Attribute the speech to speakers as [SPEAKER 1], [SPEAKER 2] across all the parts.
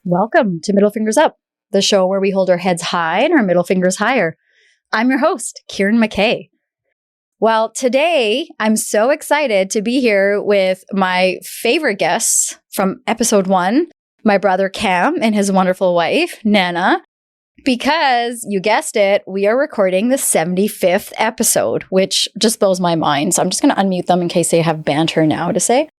[SPEAKER 1] Welcome to Middle Fingers Up, the show where we hold our heads high and our middle fingers higher. I'm your host, Kieran McKay. Well, today I'm so excited to be here with my favorite guests from episode 1, my brother Cam and his wonderful wife, Nana, because you guessed it, we are recording the 75th episode, which just blows my mind. So I'm just going to unmute them in case they have banter now to say.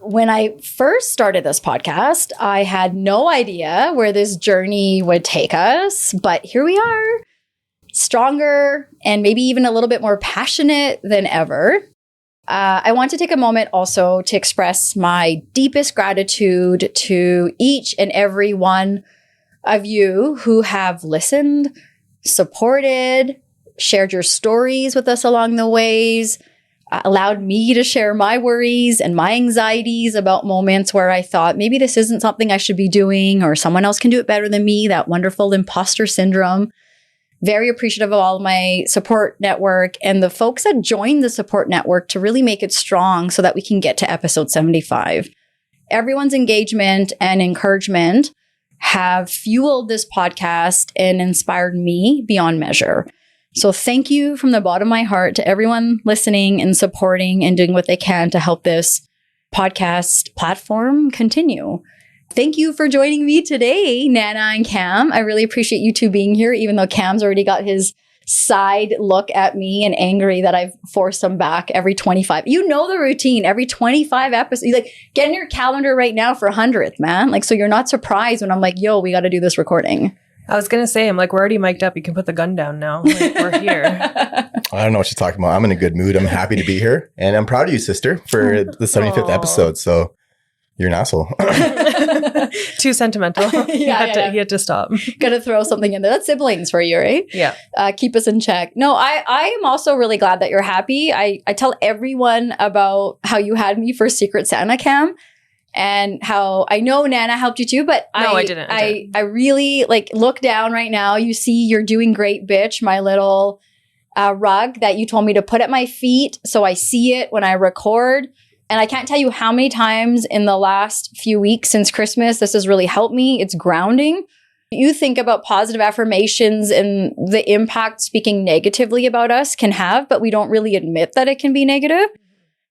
[SPEAKER 1] When I first started this podcast, I had no idea where this journey would take us, but here we are, stronger and maybe even a little bit more passionate than ever. I want to take a moment also to express my deepest gratitude to each and every one of you who have listened, supported, shared your stories with us along the ways, allowed me to share my worries and my anxieties about moments where I thought maybe this isn't something I should be doing or someone else can do it better than me, that wonderful imposter syndrome. Very appreciative of all of my support network and the folks that joined the support network to really make it strong so that we can get to episode 75. Everyone's engagement and encouragement have fueled this podcast and inspired me beyond measure. So thank you from the bottom of my heart to everyone listening and supporting and doing what they can to help this podcast platform continue. Thank you for joining me today, Nana and Cam. I really appreciate you two being here, even though Cam's already got his side look at me and angry that I've forced him back every 25. You know the routine, every 25 episodes. Like, get in your calendar right now for 100th, man. Like, so you're not surprised when I'm like, yo, we got to do this recording.
[SPEAKER 2] I was going to say, I'm like, we're already mic'd up. You can put the gun down now. Like, we're here.
[SPEAKER 3] I don't know what you're talking about. I'm in a good mood. I'm happy to be here. And I'm proud of you, sister, for the 75th episode. So you're an asshole.
[SPEAKER 2] Too sentimental. He had to stop.
[SPEAKER 1] Got to throw something in there. That's siblings for you, right?
[SPEAKER 2] Yeah.
[SPEAKER 1] Keep us in check. No, I am also really glad that you're happy. I tell everyone about how you had me for Secret Santa, Cam. And how I know Nana helped you too, but
[SPEAKER 2] no, I didn't.
[SPEAKER 1] I really look down right now. You see, you're doing great, bitch. My little rug that you told me to put at my feet, so I see it when I record. And I can't tell you how many times in the last few weeks since Christmas this has really helped me. It's grounding. You think about positive affirmations and the impact speaking negatively about us can have, but we don't really admit that it can be negative.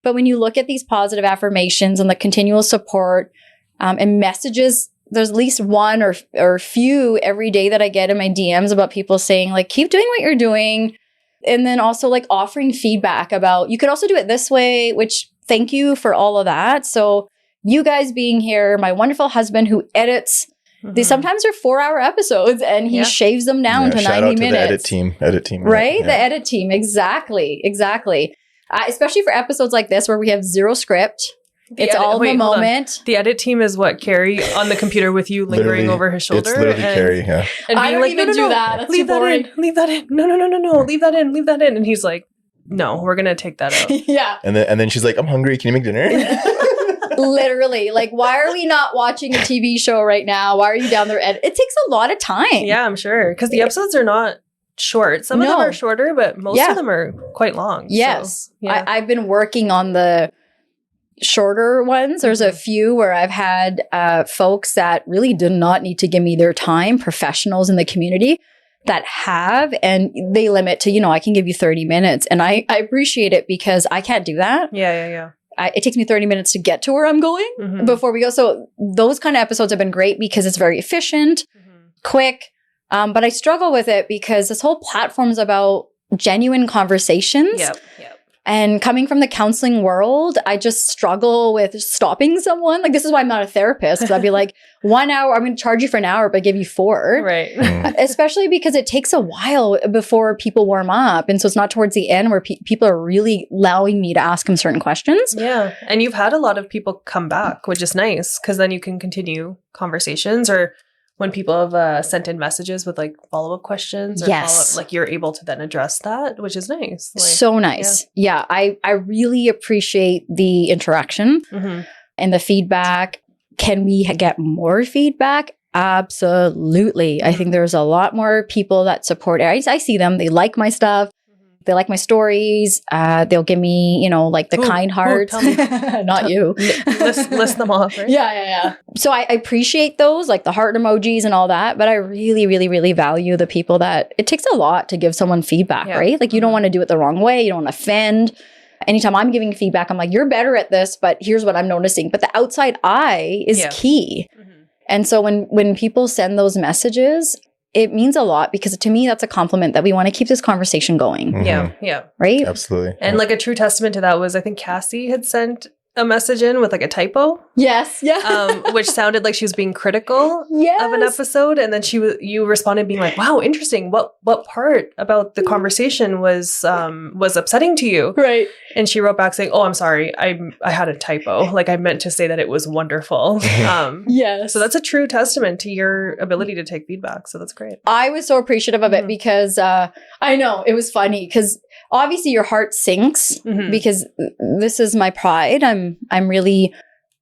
[SPEAKER 1] But when you look at these positive affirmations and the continual support and messages, there's at least one or few every day that I get in my DMs about people saying, like, keep doing what you're doing. And then also like offering feedback about, you could also do it this way, which thank you for all of that. So you guys being here, my wonderful husband who edits, they sometimes are 4-hour episodes and he shaves them down to 90 minutes.
[SPEAKER 3] Shout out to the edit team.
[SPEAKER 1] Right? Yeah. The edit team. Exactly. Especially for episodes like this where we have zero script. It's all in the moment.
[SPEAKER 2] The edit team is what, Carrie on the computer with you lingering over his shoulder?
[SPEAKER 3] It's literally Carrie, yeah.
[SPEAKER 2] And
[SPEAKER 1] I don't like, even do that. That's
[SPEAKER 2] leave
[SPEAKER 1] too boring.
[SPEAKER 2] Leave that in. No. Leave that in. And he's like, no, we're going to take that out.
[SPEAKER 1] Yeah.
[SPEAKER 3] And then she's like, I'm hungry. Can you make dinner?
[SPEAKER 1] Literally. Like, why are we not watching a TV show right now? Why are you down there? It takes a lot of time.
[SPEAKER 2] Yeah, I'm sure. Because the episodes are not short. Some of them are shorter, but most of them are quite long.
[SPEAKER 1] Yes.
[SPEAKER 2] So, yeah.
[SPEAKER 1] I've been working on the shorter ones. There's a few where I've had folks that really did not need to give me their time, professionals in the community that have, and they limit to, I can give you 30 minutes. And I appreciate it because I can't do that.
[SPEAKER 2] Yeah.
[SPEAKER 1] It takes me 30 minutes to get to where I'm going before we go. So those kind of episodes have been great because it's very efficient, quick. But I struggle with it because this whole platform is about genuine conversations.
[SPEAKER 2] Yep.
[SPEAKER 1] And coming from the counseling world, I just struggle with stopping someone. Like, this is why I'm not a therapist. Because I'd be like, 1 hour, I'm going to charge you for an hour, but give you 4.
[SPEAKER 2] Right.
[SPEAKER 1] Especially because it takes a while before people warm up. And so it's not towards the end where people are really allowing me to ask them certain questions.
[SPEAKER 2] Yeah. And you've had a lot of people come back, which is nice because then you can continue conversations or when people have sent in messages with like follow-up questions or like you're able to then address that, which is nice. Like,
[SPEAKER 1] so nice. Yeah. I really appreciate the interaction and the feedback. Can we get more feedback? Absolutely. I think there's a lot more people that support it. I see them. They like my stuff. They like my stories. They'll give me, you know, like the kind hearts. Not you.
[SPEAKER 2] List them off, right?
[SPEAKER 1] Yeah. So I appreciate those, like the heart emojis and all that. But I really, really, really value the people that it takes a lot to give someone feedback, right? Like you don't want to do it the wrong way. You don't want to offend. Anytime I'm giving feedback, I'm like, you're better at this, but here's what I'm noticing. But the outside eye is key. And so when people send those messages, it means a lot because to me, that's a compliment that we want to keep this conversation going.
[SPEAKER 2] Yeah.
[SPEAKER 1] Right?
[SPEAKER 3] Absolutely.
[SPEAKER 2] And like a true testament to that was, I think Cassie had sent a message in with like a typo.
[SPEAKER 1] Yes. Yeah.
[SPEAKER 2] Which sounded like she was being critical of an episode. And then you responded being like, wow, interesting. What part about the conversation was upsetting to you?
[SPEAKER 1] Right.
[SPEAKER 2] And she wrote back saying, oh, I'm sorry. I had a typo. Like I meant to say that it was wonderful.
[SPEAKER 1] Yes.
[SPEAKER 2] So that's a true testament to your ability to take feedback. So that's great.
[SPEAKER 1] I was so appreciative of it because I know it was funny because obviously your heart sinks because this is my pride. I'm really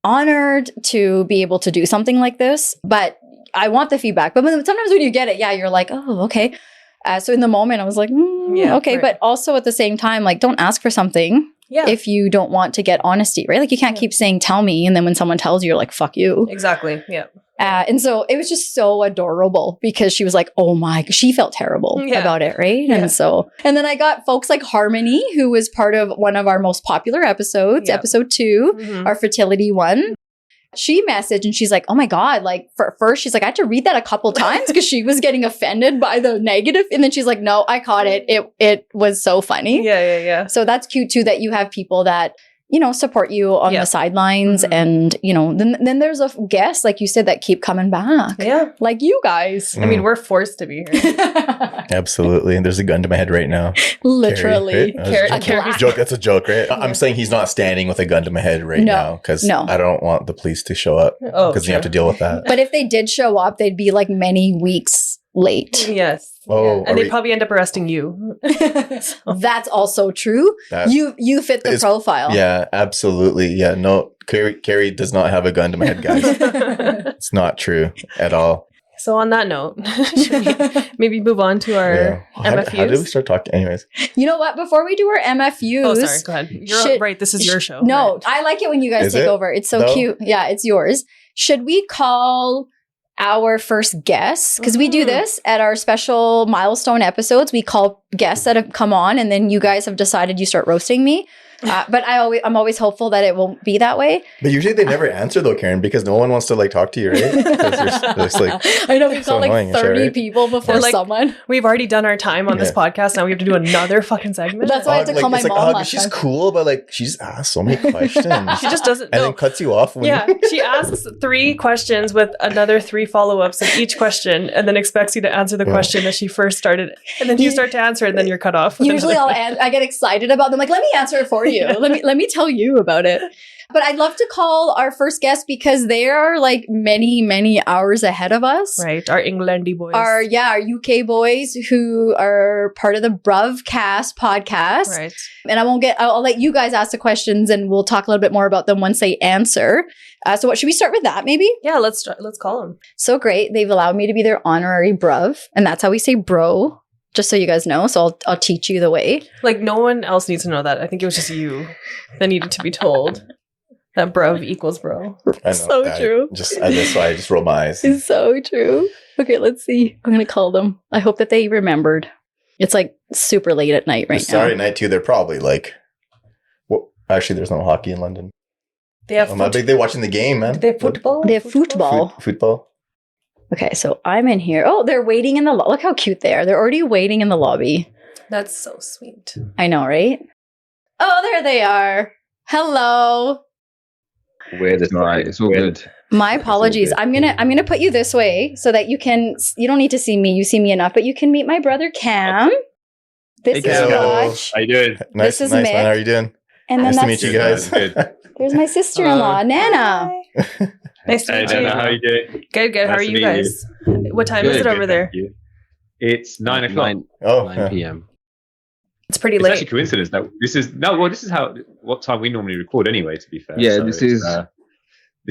[SPEAKER 1] honored to be able to do something like this, but I want the feedback. But sometimes when you get it, you're like, oh, okay. So in the moment, I was like, okay. Right. But also at the same time, like, don't ask for something if you don't want to get honesty, right? Like you can't keep saying, tell me. And then when someone tells you, you're like, fuck you.
[SPEAKER 2] Exactly. Yeah.
[SPEAKER 1] And so it was just so adorable because she was like, oh my, she felt terrible about it, right? Yeah. And then I got folks like Harmony, who was part of one of our most popular episodes, episode 2, our fertility one. She messaged and she's like, oh my God, like first she's like, I had to read that a couple times because she was getting offended by the negative. And then she's like, no, I caught it. It was so funny.
[SPEAKER 2] Yeah.
[SPEAKER 1] So that's cute too, that you have people that, you know, support you on the sidelines. And, you know, then there's a guest, like you said, that keep coming back.
[SPEAKER 2] Yeah.
[SPEAKER 1] Like you guys.
[SPEAKER 2] I mean, we're forced to be here.
[SPEAKER 3] Absolutely. There's a gun to my head right now.
[SPEAKER 1] Literally.
[SPEAKER 3] Carrie, right? Joke. That's a joke, right? I'm saying he's not standing with a gun to my head right now because I don't want the police to show up because you have to deal with that.
[SPEAKER 1] But if they did show up, they'd be like many weeks late.
[SPEAKER 2] Yes.
[SPEAKER 3] Oh,
[SPEAKER 2] and they'd probably end up arresting you.
[SPEAKER 1] That's also true. You fit the profile.
[SPEAKER 3] Yeah, absolutely. Yeah, no, Carrie does not have a gun to my head, guys. It's not true at all.
[SPEAKER 2] So on that note, should we maybe move on to our MFUs?
[SPEAKER 3] How did we start talking? Anyways.
[SPEAKER 1] You know what? Before we do our MFUs.
[SPEAKER 2] Oh, sorry. Go ahead. You're right. This is your show.
[SPEAKER 1] No,
[SPEAKER 2] right.
[SPEAKER 1] I like it when you guys take over. It's so cute. Yeah, it's yours. Should we call our first guest? Because we do this at our special milestone episodes. We call guests that have come on and then you guys have decided you start roasting me. But I'm always hopeful that it won't be that way.
[SPEAKER 3] But usually they never answer though, Karen, because no one wants to like talk to you, right?
[SPEAKER 1] I know we've got like 30 people before someone.
[SPEAKER 2] We've already done our time on this podcast. Now we have to do another fucking segment.
[SPEAKER 1] That's why I had to call my mom last
[SPEAKER 3] she's
[SPEAKER 1] time.
[SPEAKER 3] Cool, but like she just asks so many questions.
[SPEAKER 2] She just doesn't
[SPEAKER 3] and then cuts you off.
[SPEAKER 2] She asks 3 questions with another 3 follow-ups of each question and then expects you to answer the question that she first started. And then you start to answer it and then you're cut off.
[SPEAKER 1] Usually I get excited about them. Like, let me answer it for you. Let me tell you about it. But I'd love to call our first guest because they are like many, many hours ahead of us.
[SPEAKER 2] Right. Our Englandy boys.
[SPEAKER 1] Our UK boys who are part of the Bruvcast podcast.
[SPEAKER 2] Right.
[SPEAKER 1] And I'll let you guys ask the questions and we'll talk a little bit more about them once they answer. So what should we start with that maybe?
[SPEAKER 2] Yeah, let's call them.
[SPEAKER 1] So great. They've allowed me to be their honorary bruv. And that's how we say bro. Just so you guys know. So I'll teach you the way.
[SPEAKER 2] Like no one else needs to know that. I think it was just you that needed to be told that bruv equals bro.
[SPEAKER 3] I know,
[SPEAKER 1] so true.
[SPEAKER 3] That's why I just roll my eyes.
[SPEAKER 1] It's so true. Okay, let's see. I'm going to call them. I hope that they remembered. It's like super late at night right now.
[SPEAKER 3] Saturday night too. They're probably like, well, actually there's no hockey in London.
[SPEAKER 2] They have
[SPEAKER 3] they're watching the game, man.
[SPEAKER 2] They have football?
[SPEAKER 1] They have football.
[SPEAKER 3] Football.
[SPEAKER 1] Okay, so I'm in here. Oh, they're waiting in the look how cute they are. They're already waiting in the lobby.
[SPEAKER 2] That's so sweet.
[SPEAKER 1] I know, right? Oh, there they are. Hello.
[SPEAKER 4] Weird, it's all right. It's all good.
[SPEAKER 1] My apologies. I'm gonna put you this way so that you don't need to see me. You see me enough, but you can meet my brother Cam. This is Raj.
[SPEAKER 4] How you doing?
[SPEAKER 3] Nice,
[SPEAKER 1] this is
[SPEAKER 3] nice
[SPEAKER 1] Mick.
[SPEAKER 3] man. How are you doing?
[SPEAKER 1] And then
[SPEAKER 3] Nice to meet you guys.
[SPEAKER 1] there's my sister-in-law, Nana.
[SPEAKER 2] Nice to meet you.
[SPEAKER 4] How are you doing?
[SPEAKER 2] Good. How are you guys? What time is it over there?
[SPEAKER 4] It's 9 o'clock.
[SPEAKER 3] 9
[SPEAKER 4] p.m.
[SPEAKER 2] It's pretty
[SPEAKER 4] It's
[SPEAKER 2] late.
[SPEAKER 4] actually coincidence that this is what time we normally record anyway, to be fair.
[SPEAKER 5] Yeah,
[SPEAKER 4] So
[SPEAKER 5] this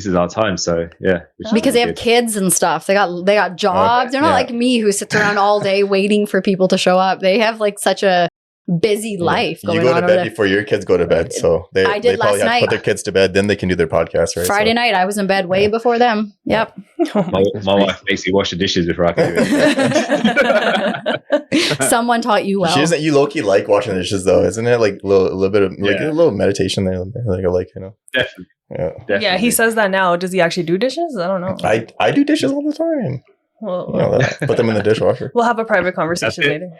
[SPEAKER 5] is
[SPEAKER 4] our time, so yeah. which is
[SPEAKER 1] Because they
[SPEAKER 4] really
[SPEAKER 1] have
[SPEAKER 4] good.
[SPEAKER 1] kids and stuff. They got jobs. They're not
[SPEAKER 3] yeah.
[SPEAKER 1] like me who sits around all day waiting for people to show up. They have like such a busy life going
[SPEAKER 3] You go
[SPEAKER 1] on
[SPEAKER 3] to
[SPEAKER 1] over
[SPEAKER 3] bed
[SPEAKER 1] there.
[SPEAKER 3] before your kids go to bed, so they
[SPEAKER 1] I did
[SPEAKER 3] probably
[SPEAKER 1] last
[SPEAKER 3] have to
[SPEAKER 1] night.
[SPEAKER 3] put their kids to bed, then they can do their podcast, right?
[SPEAKER 1] Friday night, I was in bed way before them. Yep.
[SPEAKER 4] My wife makes me wash the dishes before I can do it.
[SPEAKER 1] Someone taught you well.
[SPEAKER 3] She isn't. You low key like washing the dishes, though, isn't it? Like a little bit of like
[SPEAKER 4] Yeah.
[SPEAKER 3] a little meditation there, like
[SPEAKER 4] Definitely.
[SPEAKER 3] Yeah.
[SPEAKER 2] Yeah, he says that now. Does he actually do dishes? I don't know.
[SPEAKER 3] I do dishes all the time.
[SPEAKER 2] Well,
[SPEAKER 3] You know that. Put them in the dishwasher.
[SPEAKER 2] we'll have a private conversation
[SPEAKER 4] That's it.
[SPEAKER 2] later.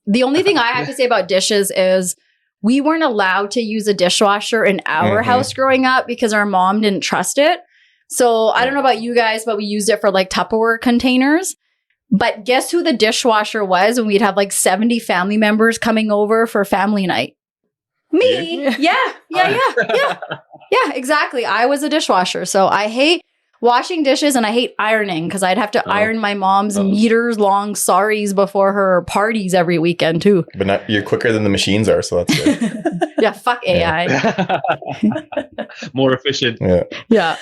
[SPEAKER 1] The only thing I have to say about dishes is we weren't allowed to use a dishwasher in our
[SPEAKER 3] Mhm.
[SPEAKER 1] house growing up because our mom didn't trust it. So I don't know about you guys, but we used it for like Tupperware containers. But guess who the dishwasher was when we'd have like 70 family members coming over for family night? Me. Yeah, exactly. I was a dishwasher. So I hate washing dishes and I hate ironing because I'd have to iron my mom's meters long saris before her parties every weekend too.
[SPEAKER 3] But not, you're quicker than the machines are, so that's good.
[SPEAKER 1] Yeah, fuck AI.
[SPEAKER 4] More efficient.
[SPEAKER 3] Yeah.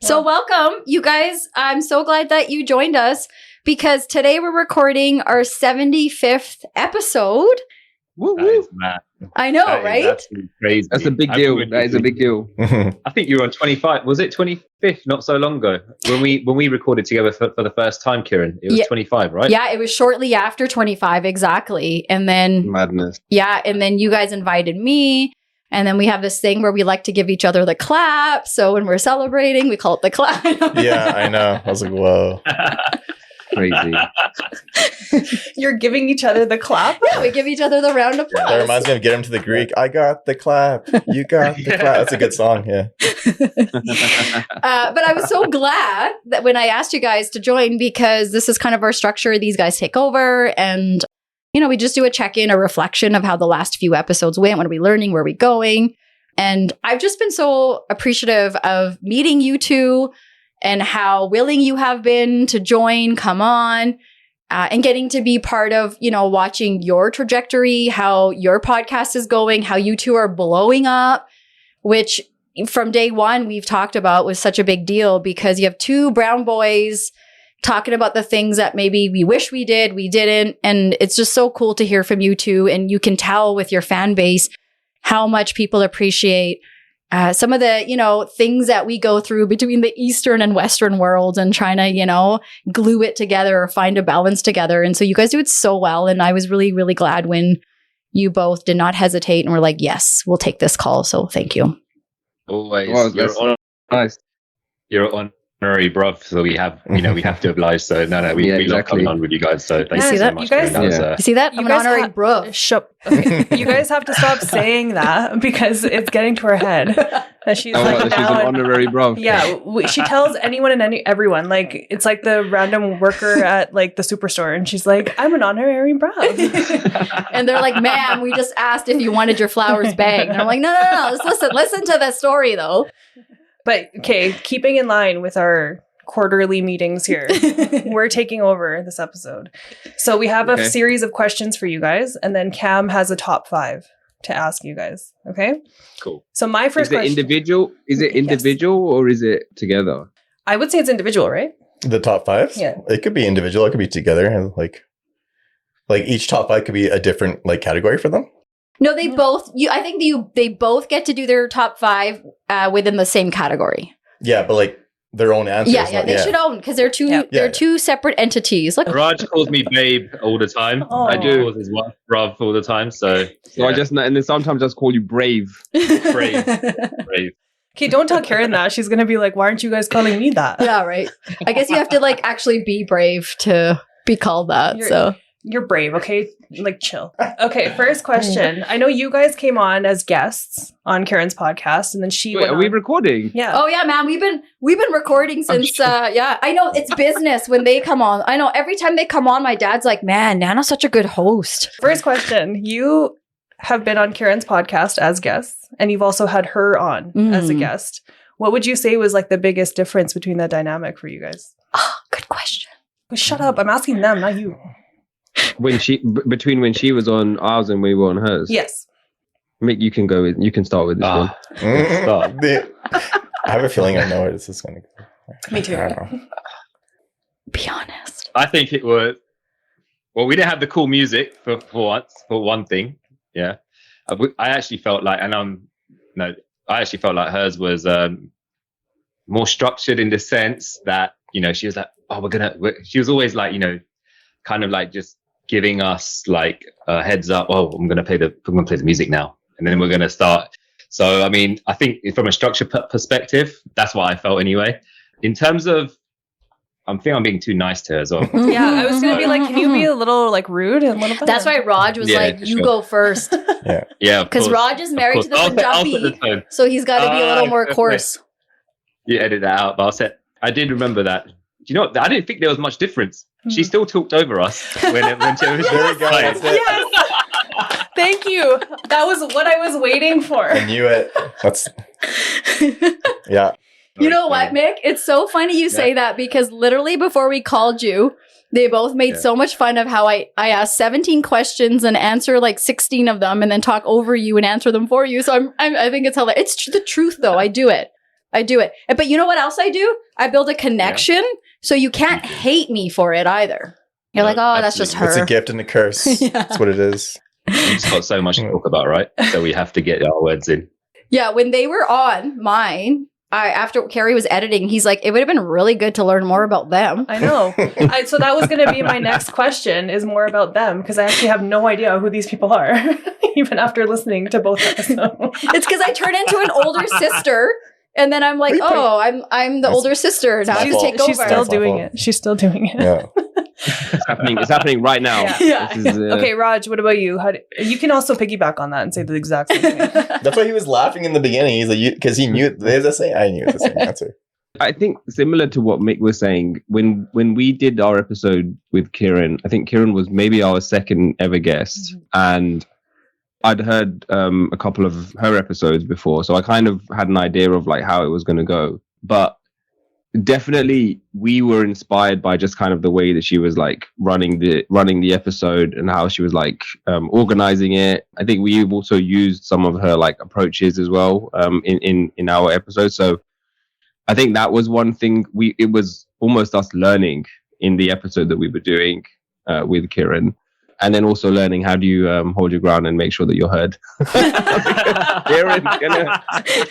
[SPEAKER 1] So welcome, you guys. I'm so glad that you joined us because today we're recording our 75th episode.
[SPEAKER 5] Woo
[SPEAKER 4] That
[SPEAKER 5] woo.
[SPEAKER 4] is mad.
[SPEAKER 1] I know,
[SPEAKER 4] That is
[SPEAKER 1] right?
[SPEAKER 4] absolutely crazy.
[SPEAKER 5] That's a big deal. That is a big deal.
[SPEAKER 4] I think you were on 25. Was it 25th? Not so long ago when we recorded together for the first time, Kieran. It was
[SPEAKER 1] Yeah.
[SPEAKER 4] 25, right?
[SPEAKER 1] Yeah, it was shortly after 25, exactly. And then,
[SPEAKER 5] Madness.
[SPEAKER 1] and then you guys invited me. And then we have this thing where we like to give each other the clap. So when we're celebrating, we call it the clap.
[SPEAKER 3] Yeah, I know. I was like, whoa.
[SPEAKER 5] Crazy.
[SPEAKER 2] You're giving each other the clap?
[SPEAKER 1] Yeah, we give each other the round of applause.
[SPEAKER 3] That reminds me of Get Him to the Greek. I got the clap. You got the clap. That's a good song. Yeah.
[SPEAKER 1] But I was so glad that when I asked you guys to join, because this is kind of our structure. These guys take over and, we just do a check-in, a reflection of how the last few episodes went. What are we learning? Where are we going? And I've just been so appreciative of meeting you two and how willing you have been to join, come on, and getting to be part of, watching your trajectory, how your podcast is going, how you two are blowing up, which from day one we've talked about was such a big deal because you have two brown boys talking about the things that maybe we wish we did, we didn't. And it's just so cool to hear from you two. And you can tell with your fan base how much people appreciate some of the, things that we go through between the Eastern and Western worlds and trying to, glue it together or find a balance together. And so you guys do it so well. And I was really, really glad when you both did not hesitate and were like, yes, we'll take this call. So thank you.
[SPEAKER 4] Always.
[SPEAKER 5] Well,
[SPEAKER 4] You're
[SPEAKER 5] that's nice.
[SPEAKER 4] You're honorary bruv, so we have to oblige. So no, we love coming on with you guys. So thank
[SPEAKER 2] You
[SPEAKER 4] you
[SPEAKER 2] see
[SPEAKER 4] so
[SPEAKER 2] that?
[SPEAKER 4] much.
[SPEAKER 2] You guys-
[SPEAKER 4] Kieran. That was,
[SPEAKER 1] You see that?
[SPEAKER 2] You
[SPEAKER 1] I'm an
[SPEAKER 2] guys
[SPEAKER 1] honorary
[SPEAKER 2] ha-
[SPEAKER 1] bro.
[SPEAKER 2] Okay. You guys have to stop saying that because it's getting to her head. That she's
[SPEAKER 5] Oh,
[SPEAKER 2] like
[SPEAKER 5] she's an
[SPEAKER 2] now.
[SPEAKER 5] honorary bro.
[SPEAKER 2] Yeah, she tells anyone and everyone, like, it's like the random worker at like the superstore, and she's like, I'm an honorary bro.
[SPEAKER 1] And they're like, ma'am, we just asked if you wanted your flowers bagged. And I'm like, no. Let's listen to the story though.
[SPEAKER 2] But okay, keeping in line with our quarterly meetings here, we're taking over this episode. So we have a
[SPEAKER 5] Okay.
[SPEAKER 2] series of questions for you guys, and then Cam has a top 5 to ask you guys. Okay.
[SPEAKER 4] Cool.
[SPEAKER 2] So my first
[SPEAKER 5] Is it
[SPEAKER 2] question.
[SPEAKER 5] individual? Is it
[SPEAKER 2] Yes.
[SPEAKER 5] individual or is it together?
[SPEAKER 2] I would say it's individual, right?
[SPEAKER 3] The top 5?
[SPEAKER 2] Yeah.
[SPEAKER 3] It could be individual. It could be together. And like each top 5 could be a different category for them.
[SPEAKER 1] No, they both. I think they both get to do their top 5 within the same category.
[SPEAKER 3] Yeah, but their own answers.
[SPEAKER 1] Yeah, they should own because they're two.
[SPEAKER 2] Yeah.
[SPEAKER 1] They're
[SPEAKER 3] Yeah.
[SPEAKER 1] two separate entities. Like,
[SPEAKER 4] Raj calls me babe all the time.
[SPEAKER 2] Oh.
[SPEAKER 4] I do. Calls his wife bruv all the time. So
[SPEAKER 5] So I just and then sometimes I just call you brave.
[SPEAKER 4] brave.
[SPEAKER 2] Okay, don't tell Karen that. She's gonna be like, "Why aren't you guys calling me that?"
[SPEAKER 1] yeah, right. I guess you have to actually be brave to be called that.
[SPEAKER 2] You're- You're brave, okay? Chill. Okay, first question. I know you guys came on as guests on Karen's podcast, and then she
[SPEAKER 5] Wait,
[SPEAKER 2] went
[SPEAKER 5] are we
[SPEAKER 2] on-
[SPEAKER 5] recording?
[SPEAKER 2] Yeah.
[SPEAKER 1] Oh yeah, man. We've been recording since. Yeah, I know it's business when they come on. I know every time they come on, my dad's like, "Man, Nana's such a good host."
[SPEAKER 2] First question. You have been on Kieran's podcast as guests, and you've also had her on as a guest. What would you say was like the biggest difference between that dynamic for you guys?
[SPEAKER 1] Oh, good question.
[SPEAKER 2] But shut up. I'm asking them, not you.
[SPEAKER 5] Between when she was on ours and we were on hers.
[SPEAKER 2] Yes.
[SPEAKER 5] Mick, you can start with this one.
[SPEAKER 3] Stop. I have a feeling I know where this is going to go.
[SPEAKER 2] Me too.
[SPEAKER 3] I don't know.
[SPEAKER 1] Be honest.
[SPEAKER 4] I think it was. Well, we didn't have the cool music for one thing. Yeah, I actually felt like, I actually felt like hers was more structured in the sense that, you know, she was like, oh, she was always like, you know, kind of like just giving us like a heads up. Oh, I'm going to play the music now, and then we're going to start. So, I mean, I think from a structure perspective, that's what I felt anyway. In terms of, I think I'm being too nice to her as well.
[SPEAKER 2] Yeah, I was going to be like, can you be a little like rude and a little bit?
[SPEAKER 1] That's why Raj was like, you go first.
[SPEAKER 4] Yeah,
[SPEAKER 1] because Raj is married to the Punjabi, so he's got to be a little more coarse.
[SPEAKER 4] You edit that out, but I did remember that. You know, I didn't think there was much difference. She still talked over us when she was
[SPEAKER 3] There we go.
[SPEAKER 2] Yes. Thank you. That was what I was waiting for.
[SPEAKER 3] I knew it. That's yeah.
[SPEAKER 1] You know what, Mick? It's so funny you say that, because literally before we called you, they both made so much fun of how I asked 17 questions and answer like 16 of them, and then talk over you and answer them for you. So I think it's hilarious. It's the truth, though. I do it. But you know what else I do? I build a connection, so you can't hate me for it either. You're like, oh, that's just her.
[SPEAKER 3] It's a gift and a curse. That's what it is.
[SPEAKER 4] We just got so much to talk about, right? So we have to get our words in.
[SPEAKER 1] Yeah, when they were on mine, after Carrie was editing, he's like, it would have been really good to learn more about them.
[SPEAKER 2] I know. So that was going to be my next question, is more about them, because I actually have no idea who these people are, even after listening to both episodes.
[SPEAKER 1] It's because I turn into an older sister, and then I'm like, I'm the older sister. Now you take over.
[SPEAKER 2] She's still doing it. She's still doing it.
[SPEAKER 3] Yeah.
[SPEAKER 5] It's happening right now.
[SPEAKER 2] Yeah.
[SPEAKER 5] This is,
[SPEAKER 2] okay, Raj, what about you? You can also piggyback on that and say the exact same thing.
[SPEAKER 3] That's why he was laughing in the beginning. He's like, because he knew there's a say. I knew it was the same answer.
[SPEAKER 5] I think similar to what Mick was saying, when we did our episode with Kieran, I think Kieran was maybe our second ever guest, and I'd heard a couple of her episodes before, so I kind of had an idea of like how it was going to go. But definitely we were inspired by just kind of the way that she was like running the episode, and how she was like organizing it. I think we've also used some of her like approaches as well in our episode. So I think that was one thing. It was almost us learning in the episode that we were doing with Kieran. And then also learning how do you hold your ground and make sure that you're heard.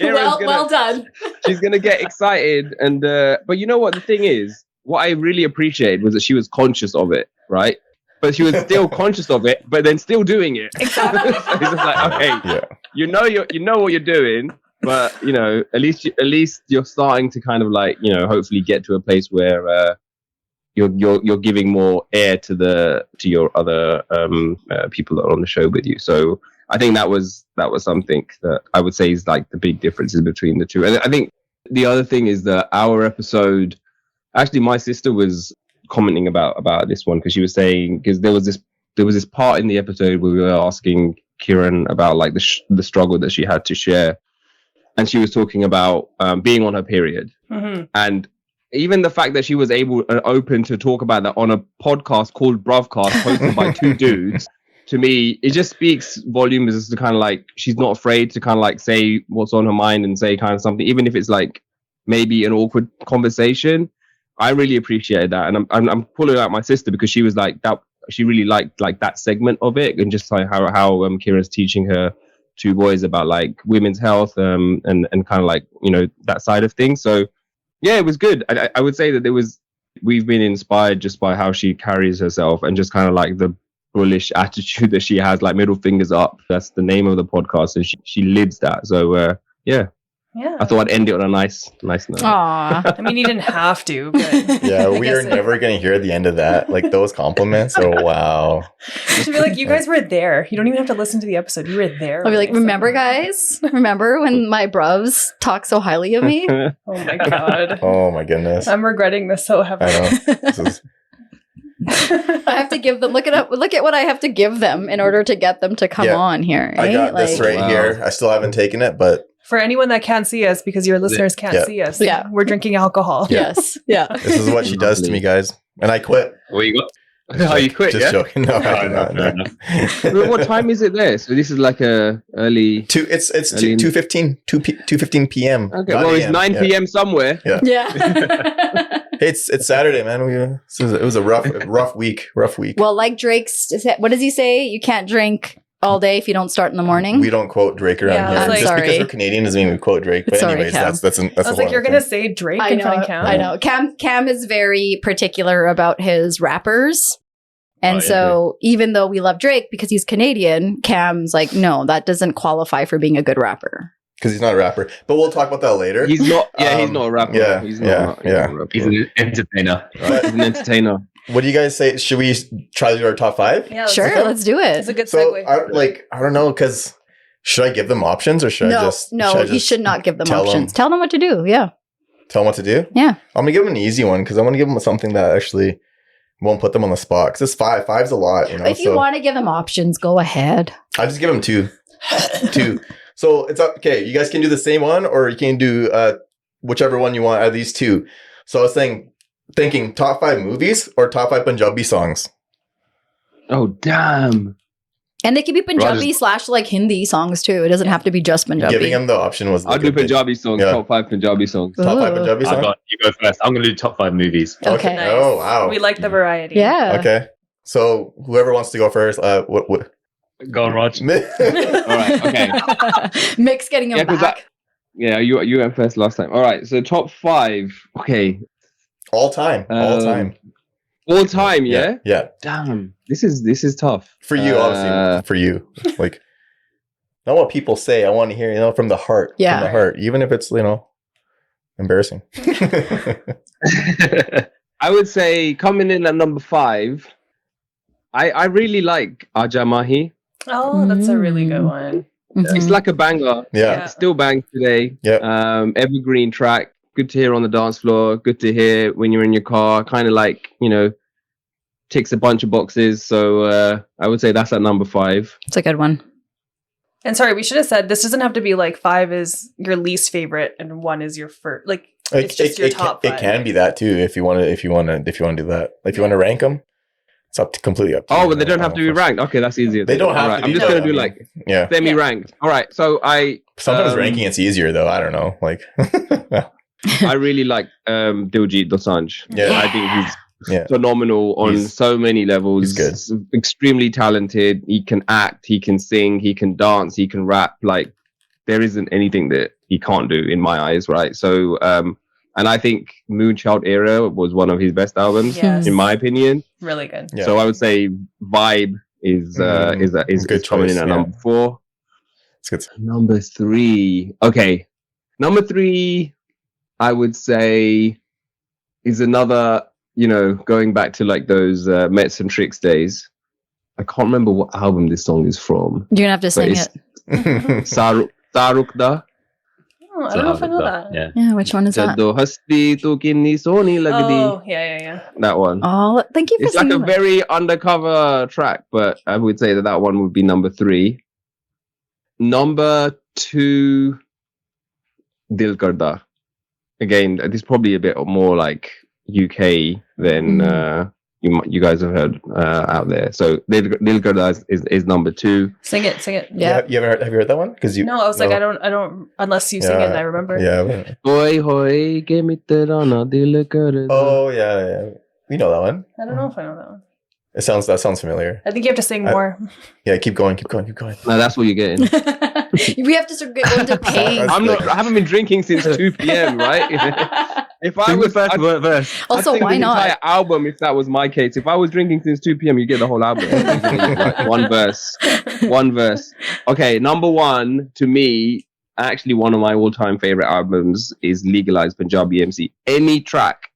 [SPEAKER 1] Well done.
[SPEAKER 5] She's gonna get excited, and but you know what the thing is? What I really appreciated was that she was conscious of it, right? But she was still conscious of it, but then still doing it. Exactly. So it's just like, okay, you know what you're doing, but you know at least you're starting to kind of like, you know, hopefully get to a place where. You're giving more air to your other people that are on the show with you. So I think that was something that I would say is like the big differences between the two. And I think the other thing is that our episode, actually my sister was commenting about this one, because she was saying, because there was this part in the episode where we were asking Kieran about like the struggle that she had to share, and she was talking about being on her period, and even the fact that she was able and open to talk about that on a podcast called Bruvcast, hosted by two dudes, to me, it just speaks volumes as to kind of like, she's not afraid to kind of like say what's on her mind and say kind of something, even if it's like maybe an awkward conversation. I really appreciate that. And I'm pulling out my sister because she was like that. She really liked like that segment of it, and just like how Kira's teaching her two boys about like women's health and kind of like, you know, that side of things. So yeah, it was good. I would say that we've been inspired just by how she carries herself, and just kind of like the bullish attitude that she has, like middle fingers up. That's the name of the podcast, and she lives that. So yeah. I thought I'd end it on a nice note.
[SPEAKER 1] Aww.
[SPEAKER 2] I mean, you didn't have to, but
[SPEAKER 3] yeah, we are never going to hear the end of that. Like those compliments. Oh, wow.
[SPEAKER 2] She'd be like, you guys were there. You don't even have to listen to the episode. You were there.
[SPEAKER 1] I'll be like, remember guys? Remember when my bruvs talk so highly of me?
[SPEAKER 2] Oh my God.
[SPEAKER 3] Oh my goodness.
[SPEAKER 2] I'm regretting this so heavily.
[SPEAKER 3] I know.
[SPEAKER 1] I to give them. Look at what I have to give them in order to get them to come on here. Right?
[SPEAKER 3] I got this right here. I still haven't taken it, but
[SPEAKER 2] for anyone that can't see us, because your listeners can't see us, we're drinking alcohol.
[SPEAKER 1] Yes, yeah.
[SPEAKER 3] This is what she does to me, guys, and I quit.
[SPEAKER 4] What you got? Oh, you quit?
[SPEAKER 3] Just joking. No, I did not.
[SPEAKER 5] Well, what time is it there? So this is like a early.
[SPEAKER 3] It's 2:15 p.m.
[SPEAKER 5] Okay, well it's 9 p.m. somewhere.
[SPEAKER 1] Yeah.
[SPEAKER 3] It's Saturday, man. It was a rough week.
[SPEAKER 1] Well, like Drake's, what does he say? You can't drink all day if you don't start in the morning.
[SPEAKER 3] We don't quote Drake around here. Just
[SPEAKER 1] sorry.
[SPEAKER 3] because we're Canadian doesn't mean we quote Drake. But anyways, that's
[SPEAKER 2] I was like, you're gonna say Drake in front of Cam?
[SPEAKER 1] I know. Cam is very particular about his rappers. And so even though we love Drake because he's Canadian, Cam's like, no, that doesn't qualify for being a good rapper.
[SPEAKER 3] Because he's not a rapper. But we'll talk about that later.
[SPEAKER 5] He's not. Yeah, he's not a rapper.
[SPEAKER 3] Yeah,
[SPEAKER 5] he's not a rapper.
[SPEAKER 4] He's an entertainer.
[SPEAKER 5] Right? He's an entertainer.
[SPEAKER 3] What do you guys say? Should we try to do our top 5?
[SPEAKER 2] Yeah,
[SPEAKER 1] sure, let's do it.
[SPEAKER 2] It's a good
[SPEAKER 3] so,
[SPEAKER 2] segue.
[SPEAKER 3] I don't know, because should I give them options or should I just...
[SPEAKER 1] No, you should not give them options. Tell them what to do, yeah.
[SPEAKER 3] Tell them what to do?
[SPEAKER 1] Yeah.
[SPEAKER 3] I'm going to give them an easy one because I want to give them something that actually won't put them on the spot. Because it's 5. 5's a lot, you know?
[SPEAKER 1] If you want to give them options, go ahead.
[SPEAKER 3] I just give them 2. 2. So it's up. Okay, you guys can do the same one or you can do whichever one you want out of these 2. So I was thinking top 5 movies or top 5 Punjabi songs.
[SPEAKER 5] Oh, damn.
[SPEAKER 1] And they can be Punjabi / like Hindi songs too. It doesn't have to be just Punjabi.
[SPEAKER 3] Giving them the option was...
[SPEAKER 5] I'll do Punjabi songs, top 5 Punjabi songs.
[SPEAKER 3] Top 5 Punjabi songs?
[SPEAKER 4] You go first. I'm going to do top 5 movies.
[SPEAKER 1] Okay.
[SPEAKER 2] Nice.
[SPEAKER 3] Oh, wow.
[SPEAKER 2] We like the variety.
[SPEAKER 1] Yeah.
[SPEAKER 3] Okay. So whoever wants to go first, what?
[SPEAKER 4] Go on, Raj.
[SPEAKER 5] All right, okay.
[SPEAKER 1] Mick's getting him back.
[SPEAKER 5] You went first last time. All right, so top 5. Okay.
[SPEAKER 3] All time. All time,
[SPEAKER 5] yeah?
[SPEAKER 3] Yeah.
[SPEAKER 5] Damn. This is tough.
[SPEAKER 3] For you, obviously. For you. Like, not what people say. I want to hear, from the heart.
[SPEAKER 1] Yeah.
[SPEAKER 3] From the heart. Even if it's, embarrassing.
[SPEAKER 5] I would say coming in at number 5, I really like Aja Mahi.
[SPEAKER 2] Oh, that's a really good one.
[SPEAKER 1] Mm-hmm.
[SPEAKER 5] It's like a banger.
[SPEAKER 3] Yeah.
[SPEAKER 5] It still bangs today.
[SPEAKER 3] Yeah.
[SPEAKER 5] Evergreen track. Good to hear on the dance floor. Good to hear when you're in your car. Kind of like, ticks a bunch of boxes. So I would say that's at number 5.
[SPEAKER 1] It's a good one.
[SPEAKER 2] And sorry, we should have said this doesn't have to be like 5 is your least favorite and 1 is your first. Like it's just your top 5.
[SPEAKER 3] It can be that too if you want to do that. If you want to rank them, it's completely up to you.
[SPEAKER 5] Oh, but they don't have to be ranked. Okay, that's easier.
[SPEAKER 3] They don't have to.
[SPEAKER 5] I'm just gonna do semi-ranked. All right, so
[SPEAKER 3] sometimes ranking it's easier though. I don't know. Like
[SPEAKER 5] I really like Diljit Dosanjh.
[SPEAKER 3] Yeah.
[SPEAKER 5] I think he's phenomenal on so many levels.
[SPEAKER 3] He's good.
[SPEAKER 5] Extremely talented. He can act, he can sing, he can dance, he can rap. Like there isn't anything that he can't do in my eyes, right? So and I think Moonchild Era was one of his best albums, in my opinion.
[SPEAKER 2] Really good.
[SPEAKER 5] Yeah. So I would say Vibe is
[SPEAKER 3] good
[SPEAKER 5] coming in at number 4.
[SPEAKER 3] It's good.
[SPEAKER 5] Number 3. Okay. Number 3, I would say, is another, going back to like those Mets and Tricks days. I can't remember what album this song is from.
[SPEAKER 1] You're going to have to sing it.
[SPEAKER 5] Sarukda.
[SPEAKER 2] Oh, I don't know if I know that.
[SPEAKER 1] Yeah, which one is that?
[SPEAKER 5] Oh,
[SPEAKER 2] yeah.
[SPEAKER 5] That one.
[SPEAKER 1] Oh, thank you for
[SPEAKER 5] singing. It's like a very undercover track, but I would say that one would be number 3. Number 2, Dil Karda. Again, this is probably a bit more like UK than you guys have heard out there. So Dil Karda is number 2.
[SPEAKER 2] Sing it.
[SPEAKER 1] Yeah.
[SPEAKER 3] You have you heard that one?
[SPEAKER 2] No, I was like, I don't unless you sing it and I remember.
[SPEAKER 3] Yeah.
[SPEAKER 5] Hoy hoy ke mitrana dil karda.
[SPEAKER 3] Oh yeah. We know that one.
[SPEAKER 2] I don't know if I know that one.
[SPEAKER 3] That sounds familiar.
[SPEAKER 2] I think you have to sing more.
[SPEAKER 3] Yeah, keep going.
[SPEAKER 5] No, that's what you're getting.
[SPEAKER 1] We have to start going to pain.
[SPEAKER 5] I haven't been drinking since 2 p.m. right? If I was
[SPEAKER 4] first verse.
[SPEAKER 1] Also,
[SPEAKER 5] I'd
[SPEAKER 1] why
[SPEAKER 5] the
[SPEAKER 1] not?
[SPEAKER 5] entire album, if that was my case. If I was drinking since 2 p.m., you get the whole album. Like, one verse. Okay, number 1 to me, actually one of my all-time favorite albums is Legalized Punjabi MC. Any track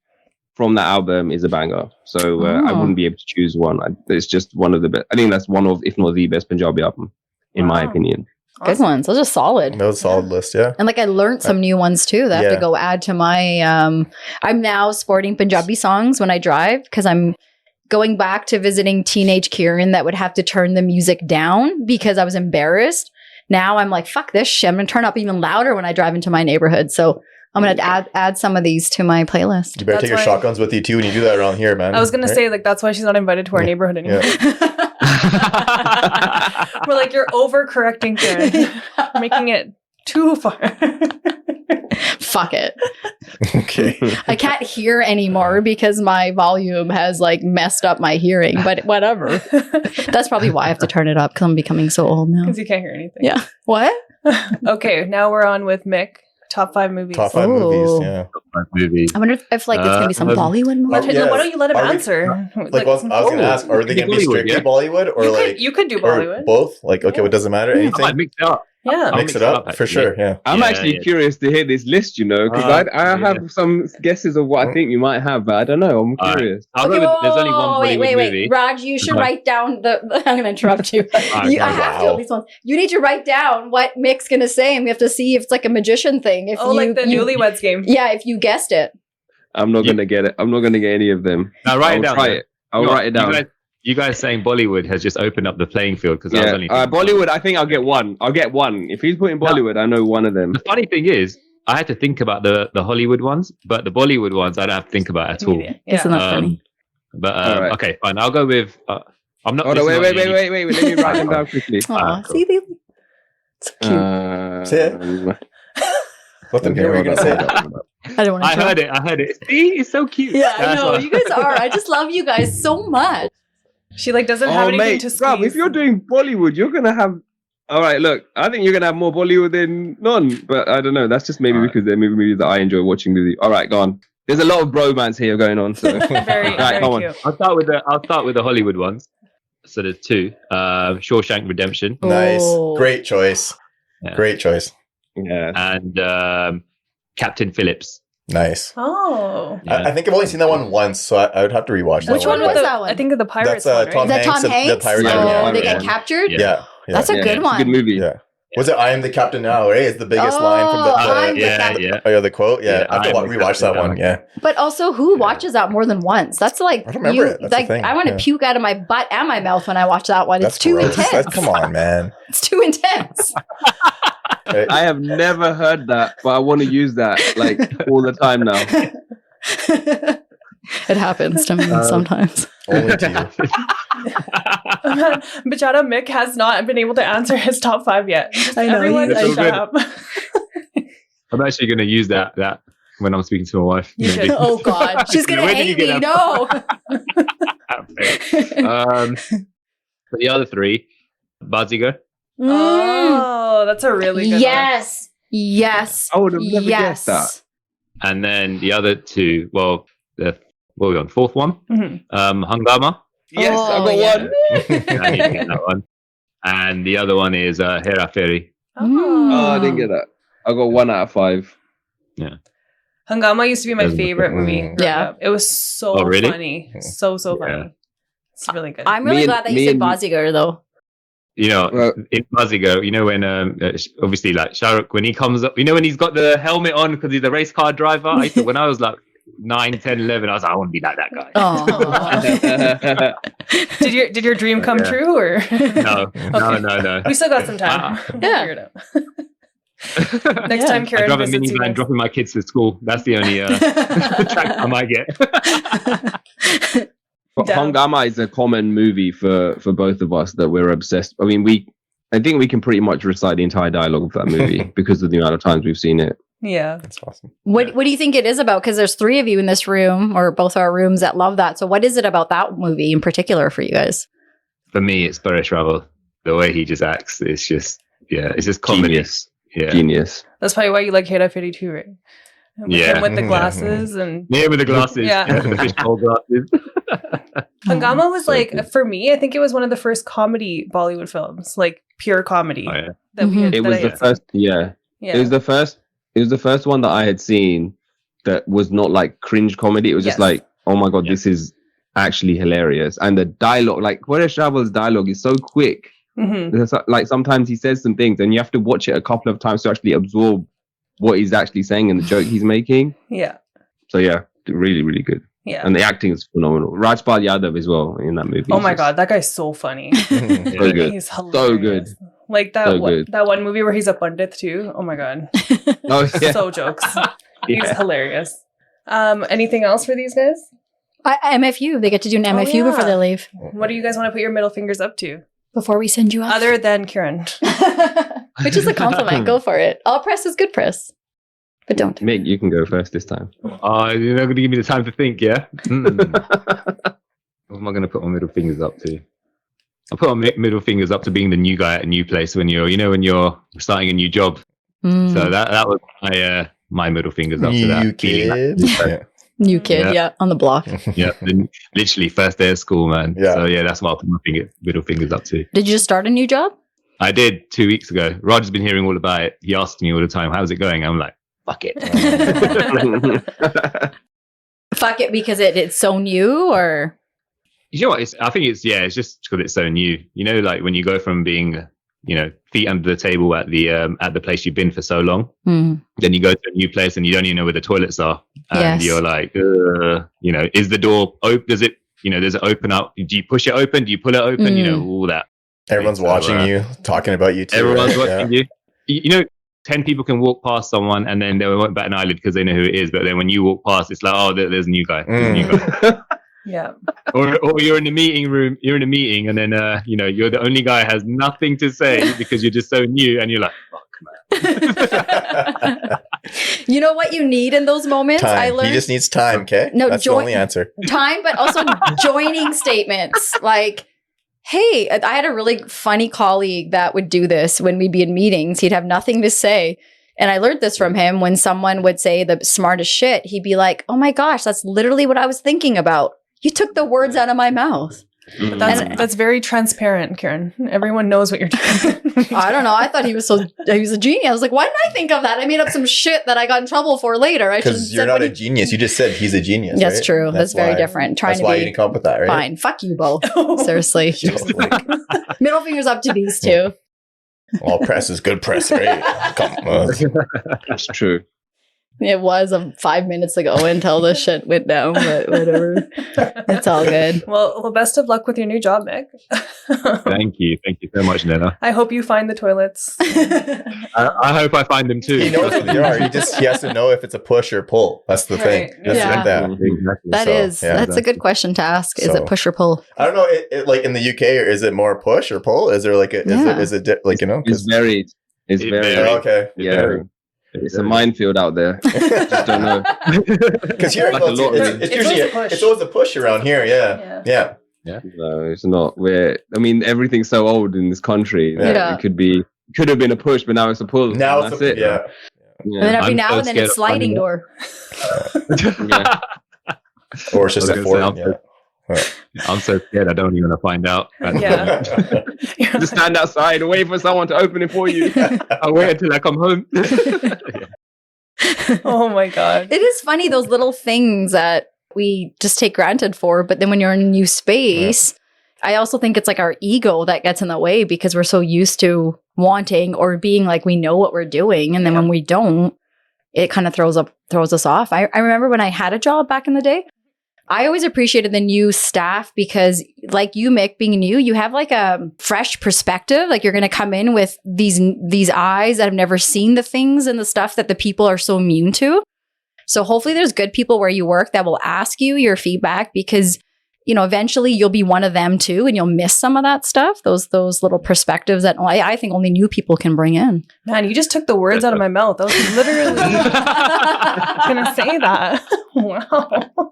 [SPEAKER 5] from that album is a banger. So I wouldn't be able to choose one. It's just one of the best. I think that's one of, if not the best Punjabi album, in my opinion.
[SPEAKER 1] Good ones. Those are solid.
[SPEAKER 3] That was a solid list, yeah.
[SPEAKER 1] And I learned some new ones too that I have to go add to my I'm now sporting Punjabi songs when I drive because I'm going back to visiting teenage Kieran that would have to turn the music down because I was embarrassed. Now I'm like, fuck this shit. I'm going to turn up even louder when I drive into my neighborhood. So I'm going to add some of these to my playlist.
[SPEAKER 3] You better take your shotguns with you too when you do that around here, man.
[SPEAKER 2] I was going to say, like, that's why she's not invited to our neighborhood anymore. Yeah. We're like, you're overcorrecting, Karen. Making it too far.
[SPEAKER 1] Fuck it.
[SPEAKER 3] Okay.
[SPEAKER 1] I can't hear anymore because my volume has like messed up my hearing, but whatever. That's probably why I have to turn it up because I'm becoming so old now.
[SPEAKER 2] Because you can't hear anything.
[SPEAKER 1] Yeah. What?
[SPEAKER 2] Okay, now we're on with Mick. Top 5 movies.
[SPEAKER 3] Top 5 movies, yeah.
[SPEAKER 4] Top 5 movies.
[SPEAKER 1] I wonder if like it's going to be some Bollywood movie.
[SPEAKER 2] Why don't you let him answer?
[SPEAKER 3] I was going to ask, are they going to be strictly Bollywood or
[SPEAKER 2] you could do Bollywood.
[SPEAKER 3] Or both? Like, okay, what doesn't matter? Anything?
[SPEAKER 4] I might mix it up.
[SPEAKER 2] Yeah,
[SPEAKER 3] mix it up for sure. Yeah,
[SPEAKER 5] I'm actually curious to hear this list. Because I have some guesses of what I think you might have, but I don't know. I'm curious.
[SPEAKER 4] I'll go with, there's only one Bollywood movie.
[SPEAKER 1] Raj, you should write down I'm going to interrupt you. I have to at least once. You need to write down what Mick's going to say, and we have to see if it's like a magician thing. If
[SPEAKER 2] like the Newlyweds game.
[SPEAKER 1] Yeah, if you guessed it.
[SPEAKER 5] I'm not going to get it. I'm not going to get any of them.
[SPEAKER 4] Now write it down.
[SPEAKER 5] I'll write it down.
[SPEAKER 4] You guys saying Bollywood has just opened up the playing field because I was only
[SPEAKER 5] Bollywood. I think I'll get one. If he's putting Bollywood, I know one of them.
[SPEAKER 4] The funny thing is, I had to think about the Hollywood ones, but the Bollywood ones I don't have to think about at all.
[SPEAKER 1] Yeah. Isn't that funny?
[SPEAKER 4] But right. Okay, fine. I'll go with. I'm not.
[SPEAKER 5] Wait. Let me write them down quickly.
[SPEAKER 1] See, it's cute.
[SPEAKER 3] Say it. Let them hear what you're gonna say.
[SPEAKER 1] I don't want to.
[SPEAKER 4] I heard it. See, it's so cute.
[SPEAKER 1] Yeah, I know. You guys are. I just love you guys so much.
[SPEAKER 2] She like doesn't have anything to squeeze.
[SPEAKER 5] Rob, if you're doing Bollywood, you're gonna have. All right, look, I think you're gonna have more Bollywood than none, but I don't know. That's just maybe because they're movies that I enjoy watching with you. All right, go on. There's a lot of bromance here going on. So
[SPEAKER 2] very
[SPEAKER 5] come
[SPEAKER 2] cute.
[SPEAKER 5] on.
[SPEAKER 4] I'll start with the Hollywood ones. So there's 2. Shawshank Redemption.
[SPEAKER 3] Nice, great choice.
[SPEAKER 4] Yeah.
[SPEAKER 3] Great choice.
[SPEAKER 5] Yeah,
[SPEAKER 4] and Captain Phillips.
[SPEAKER 3] Nice.
[SPEAKER 2] Oh,
[SPEAKER 3] I think I've only seen that one once, so I would have to rewatch that one.
[SPEAKER 1] Which one was that one?
[SPEAKER 2] I think of the Pirates.
[SPEAKER 3] That's
[SPEAKER 2] one, right?
[SPEAKER 3] Tom Hanks.
[SPEAKER 1] Tom Hanks?
[SPEAKER 3] The Pirates.
[SPEAKER 1] Oh, they get captured?
[SPEAKER 3] Yeah.
[SPEAKER 1] That's a good one.
[SPEAKER 5] It's a good movie.
[SPEAKER 3] Yeah. Was it "I am the captain now"? Right, it's the biggest line from the quote. Yeah, I have to rewatch that one. Yeah,
[SPEAKER 1] but also, who watches that more than once? That's like
[SPEAKER 3] I don't remember it. That's
[SPEAKER 1] like
[SPEAKER 3] the thing.
[SPEAKER 1] I want to puke out of my butt and my mouth when I watch that one.
[SPEAKER 3] That's
[SPEAKER 1] it's too
[SPEAKER 3] gross.
[SPEAKER 1] intense.
[SPEAKER 3] Come on, man.
[SPEAKER 1] It's too intense.
[SPEAKER 5] I have never heard that, but I want to use that like all the time now.
[SPEAKER 1] It happens to me sometimes.
[SPEAKER 3] Only to you.
[SPEAKER 2] Bachata Mick has not been able to answer his top 5 yet.
[SPEAKER 1] I know.
[SPEAKER 2] Everyone, shut up.
[SPEAKER 4] I'm actually going to use that when I'm speaking to my wife.
[SPEAKER 1] Oh God, she's going to hate me. No.
[SPEAKER 4] But the other 3, Bazigar.
[SPEAKER 2] Oh, that's a really good one.
[SPEAKER 1] Yes.
[SPEAKER 5] I would have never guessed that.
[SPEAKER 4] And then the other 2, what are we on? 4th one?
[SPEAKER 2] Mm-hmm.
[SPEAKER 4] Hungama.
[SPEAKER 5] Yes, I got one.
[SPEAKER 4] I need to get that one. And the other one is Hera Fairy.
[SPEAKER 5] Oh, I didn't get that. I got 1 out of 5.
[SPEAKER 4] Yeah.
[SPEAKER 2] Hungama used to be my favorite movie.
[SPEAKER 1] Yeah.
[SPEAKER 2] It was so funny. So funny. Yeah. It's really good.
[SPEAKER 1] I'm really glad that you said Bazigar though.
[SPEAKER 4] In Bazigar, when obviously like Shah Rukh, when he comes up, when he's got the helmet on because he's a race car driver. When I was like 9, 10, 11, I was like, I want to be like that guy.
[SPEAKER 2] Did your dream come true or
[SPEAKER 4] no? No.
[SPEAKER 2] We still got some time. We'll figure it out. Next time Karen
[SPEAKER 4] I drive a minivan dropping my kids to school. That's the only track I might get.
[SPEAKER 5] But Hungama is a common movie for both of us that we're obsessed. I mean, I think we can pretty much recite the entire dialogue of that movie because of the amount of times we've seen it.
[SPEAKER 2] Yeah,
[SPEAKER 3] that's awesome.
[SPEAKER 1] What do you think it is about? Because there's 3 of you in this room, or both our rooms, that love that. So, what is it about that movie in particular for you guys?
[SPEAKER 4] For me, it's Paresh Rawal. The way he just acts, it's just comedy.
[SPEAKER 5] Genius.
[SPEAKER 4] Yeah.
[SPEAKER 5] Genius.
[SPEAKER 2] That's probably why you like Hera Fairy too, right? Him with the glasses and
[SPEAKER 4] with the glasses.
[SPEAKER 2] Yeah,
[SPEAKER 4] the fishbowl glasses.
[SPEAKER 2] Hungama was for me, I think it was one of the first comedy Bollywood films, like pure comedy.
[SPEAKER 4] Oh, yeah.
[SPEAKER 2] That we had.
[SPEAKER 5] It was the first. Yeah. It was the first. It was the first one that I had seen that was not like cringe comedy. It was just like, oh my God, this is actually hilarious. And the dialogue, like Paresh Rawal's dialogue is so quick. Mm-hmm. Like sometimes he says some things and you have to watch it a couple of times to actually absorb what he's actually saying and the joke he's making.
[SPEAKER 2] Yeah.
[SPEAKER 5] So yeah, really, really good.
[SPEAKER 2] Yeah.
[SPEAKER 5] And the acting is phenomenal. Rajpal Yadav as well in that movie.
[SPEAKER 2] Oh my God, that guy's so funny.
[SPEAKER 5] So good.
[SPEAKER 2] He's hilarious.
[SPEAKER 5] So good.
[SPEAKER 2] Like that
[SPEAKER 5] So
[SPEAKER 2] one,
[SPEAKER 5] good.
[SPEAKER 2] that one movie where he's a pundit too. Oh my God.
[SPEAKER 5] Oh, yeah.
[SPEAKER 2] So jokes. He's
[SPEAKER 5] Yeah.
[SPEAKER 2] hilarious. Anything else for these guys?
[SPEAKER 1] MFU. They get to do an MFU
[SPEAKER 2] yeah.
[SPEAKER 1] before they leave.
[SPEAKER 2] What do you guys want to put your middle fingers up to?
[SPEAKER 1] Before we send you out.
[SPEAKER 2] Other than Kieran.
[SPEAKER 1] Which is a compliment. Go for it. All press is good press. But don't.
[SPEAKER 5] Mick, you can go first this time.
[SPEAKER 4] You're not going to give me the time to think, yeah? What am I going to put my middle fingers up to? I'll put my middle fingers up to being the new guy at a new place when when you're starting a new job.
[SPEAKER 1] Mm.
[SPEAKER 4] So that was my middle fingers up to that.
[SPEAKER 3] You kid. Yeah.
[SPEAKER 1] New kid, yeah, on the block.
[SPEAKER 4] Yeah, literally first day of school, man.
[SPEAKER 3] Yeah.
[SPEAKER 4] So yeah, that's what I'll put my middle fingers up to.
[SPEAKER 1] Did you just start a new job?
[SPEAKER 4] I did 2 weeks ago. Roger's been hearing all about it. He asks me all the time, how's it going? I'm like, fuck it.
[SPEAKER 1] Fuck it because it's so new, or
[SPEAKER 4] You know what? I think it's just because it's so new. You know, like when you go from being, feet under the table at the place you've been for so long, then you go to a new place and you don't even know where the toilets are, and you're like, is the door open? Does it open up? Do you push it open? Do you pull it open? All that.
[SPEAKER 3] Everyone's watching you, talking about you too.
[SPEAKER 4] Everyone's
[SPEAKER 3] right?
[SPEAKER 4] watching you. 10 people can walk past someone and then they won't bat an eyelid because they know who it is. But then when you walk past, it's like, oh, there's a new guy. There's a new guy.
[SPEAKER 2] Yeah.
[SPEAKER 4] Or you're in the meeting room, and then, you're the only guy who has nothing to say because you're just so new and you're like, fuck, man.
[SPEAKER 1] You know what you need in those moments?
[SPEAKER 3] Time.
[SPEAKER 1] I learned
[SPEAKER 3] He just needs time, okay?
[SPEAKER 1] No,
[SPEAKER 3] that's the only answer.
[SPEAKER 1] time, but also joining statements. Like, hey, I had a really funny colleague that would do this when we'd be in meetings. He'd have nothing to say. And I learned this from him. When someone would say the smartest shit, he'd be like, oh my gosh, that's literally what I was thinking about. You took the words out of my mouth.
[SPEAKER 2] That's very transparent, Kieran. Everyone knows what you're doing.
[SPEAKER 1] I don't know. I thought he was a genius. I was like, why didn't I think of that? I made up some shit that I got in trouble for later.
[SPEAKER 3] Because you're not a genius. You just said he's a genius.
[SPEAKER 1] That's
[SPEAKER 3] right?
[SPEAKER 1] true. That's very different.
[SPEAKER 3] That's why you didn't come up with that, right?
[SPEAKER 1] Fine. Fuck you both. Seriously. Middle fingers up to these two.
[SPEAKER 3] All press is good press, right? Come on.
[SPEAKER 5] That's true.
[SPEAKER 1] It was 5 minutes ago until the shit went down, but whatever. It's all good.
[SPEAKER 2] Well, best of luck with your new job, Mick.
[SPEAKER 4] Thank you so much, Nena.
[SPEAKER 2] I hope you find the toilets.
[SPEAKER 4] I hope I find them too.
[SPEAKER 3] He knows what they are. He has to know if it's a push or pull. That's the thing.
[SPEAKER 2] Right.
[SPEAKER 1] Yeah.
[SPEAKER 3] Like that.
[SPEAKER 1] That's a good question to ask. Is it push or pull?
[SPEAKER 3] I don't know. Like in the UK, or is it more push or pull? Is there like is it like
[SPEAKER 5] It's varied. It's very
[SPEAKER 3] okay.
[SPEAKER 5] Yeah. It's a minefield out there. Just don't know.
[SPEAKER 3] Because here
[SPEAKER 5] Like
[SPEAKER 3] it's usually it's always a push around here. Yeah.
[SPEAKER 5] No, it's not. Everything's so old in this country that it could have been a push, but now it's a pull.
[SPEAKER 3] Now
[SPEAKER 5] that's
[SPEAKER 3] it. Yeah.
[SPEAKER 1] And then every now and then it's sliding door.
[SPEAKER 5] Yeah.
[SPEAKER 3] Or it's just a four.
[SPEAKER 4] I'm so scared I don't even want to find out.
[SPEAKER 2] Yeah.
[SPEAKER 5] Just stand outside and wait for someone to open it for you.
[SPEAKER 4] I'll wait until I come home.
[SPEAKER 2] Oh my God.
[SPEAKER 1] It is funny, those little things that we just take granted for, but then when you're in a new space, I also think it's like our ego that gets in the way because we're so used to wanting or being like we know what we're doing. And then when we don't, it kind of throws us off. I remember when I had a job back in the day, I always appreciated the new staff because like you, Mick, being new, you have like a fresh perspective. Like you're going to come in with these eyes that have never seen the things and the stuff that the people are so immune to. So hopefully there's good people where you work that will ask you your feedback because, eventually you'll be one of them too and you'll miss some of that stuff. Those little perspectives that I think only new people can bring in.
[SPEAKER 2] Man, you just took the words out of my mouth. I was literally going to say that. Wow.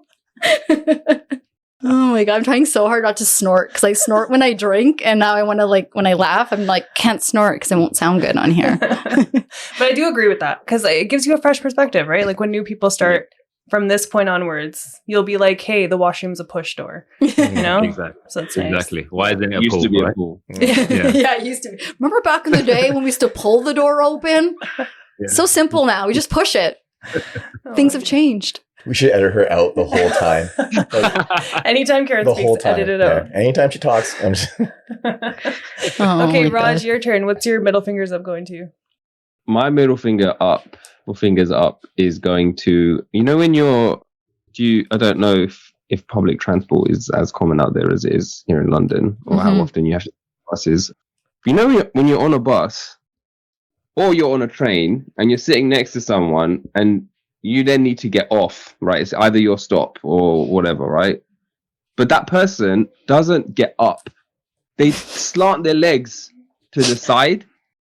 [SPEAKER 1] Oh my God, I'm trying so hard not to snort because I snort when I drink and now I want to when I laugh, I'm like, can't snort because it won't sound good on here.
[SPEAKER 2] But I do agree with that because it gives you a fresh perspective, right? Like when new people start from this point onwards, you'll be like, hey, the washroom's a push door,
[SPEAKER 4] Exactly.
[SPEAKER 2] So it's nice.
[SPEAKER 4] Exactly. Why isn't it a
[SPEAKER 5] Used
[SPEAKER 4] pull?
[SPEAKER 5] to be
[SPEAKER 4] right?
[SPEAKER 5] a pool.
[SPEAKER 1] Yeah, it used to be. Remember back in the day when we used to pull the door open?
[SPEAKER 4] Yeah.
[SPEAKER 1] So simple now. We just push it. Things have changed.
[SPEAKER 3] We should edit her out the whole time.
[SPEAKER 2] Anytime Karen
[SPEAKER 3] The
[SPEAKER 2] speaks,
[SPEAKER 3] whole time.
[SPEAKER 2] edit it out.
[SPEAKER 3] Yeah. Anytime she talks, I'm just...
[SPEAKER 2] Okay, Raj, your turn. What's your middle fingers up going to?
[SPEAKER 5] My middle finger up, or fingers up, is going to, when I don't know if if public transport is as common out there as it is here in London, or how often you have to take buses. You know, when you're on a bus or you're on a train and you're sitting next to someone and you then need to get off, right? It's either your stop or whatever, right? But that person doesn't get up. They slant their legs to the side.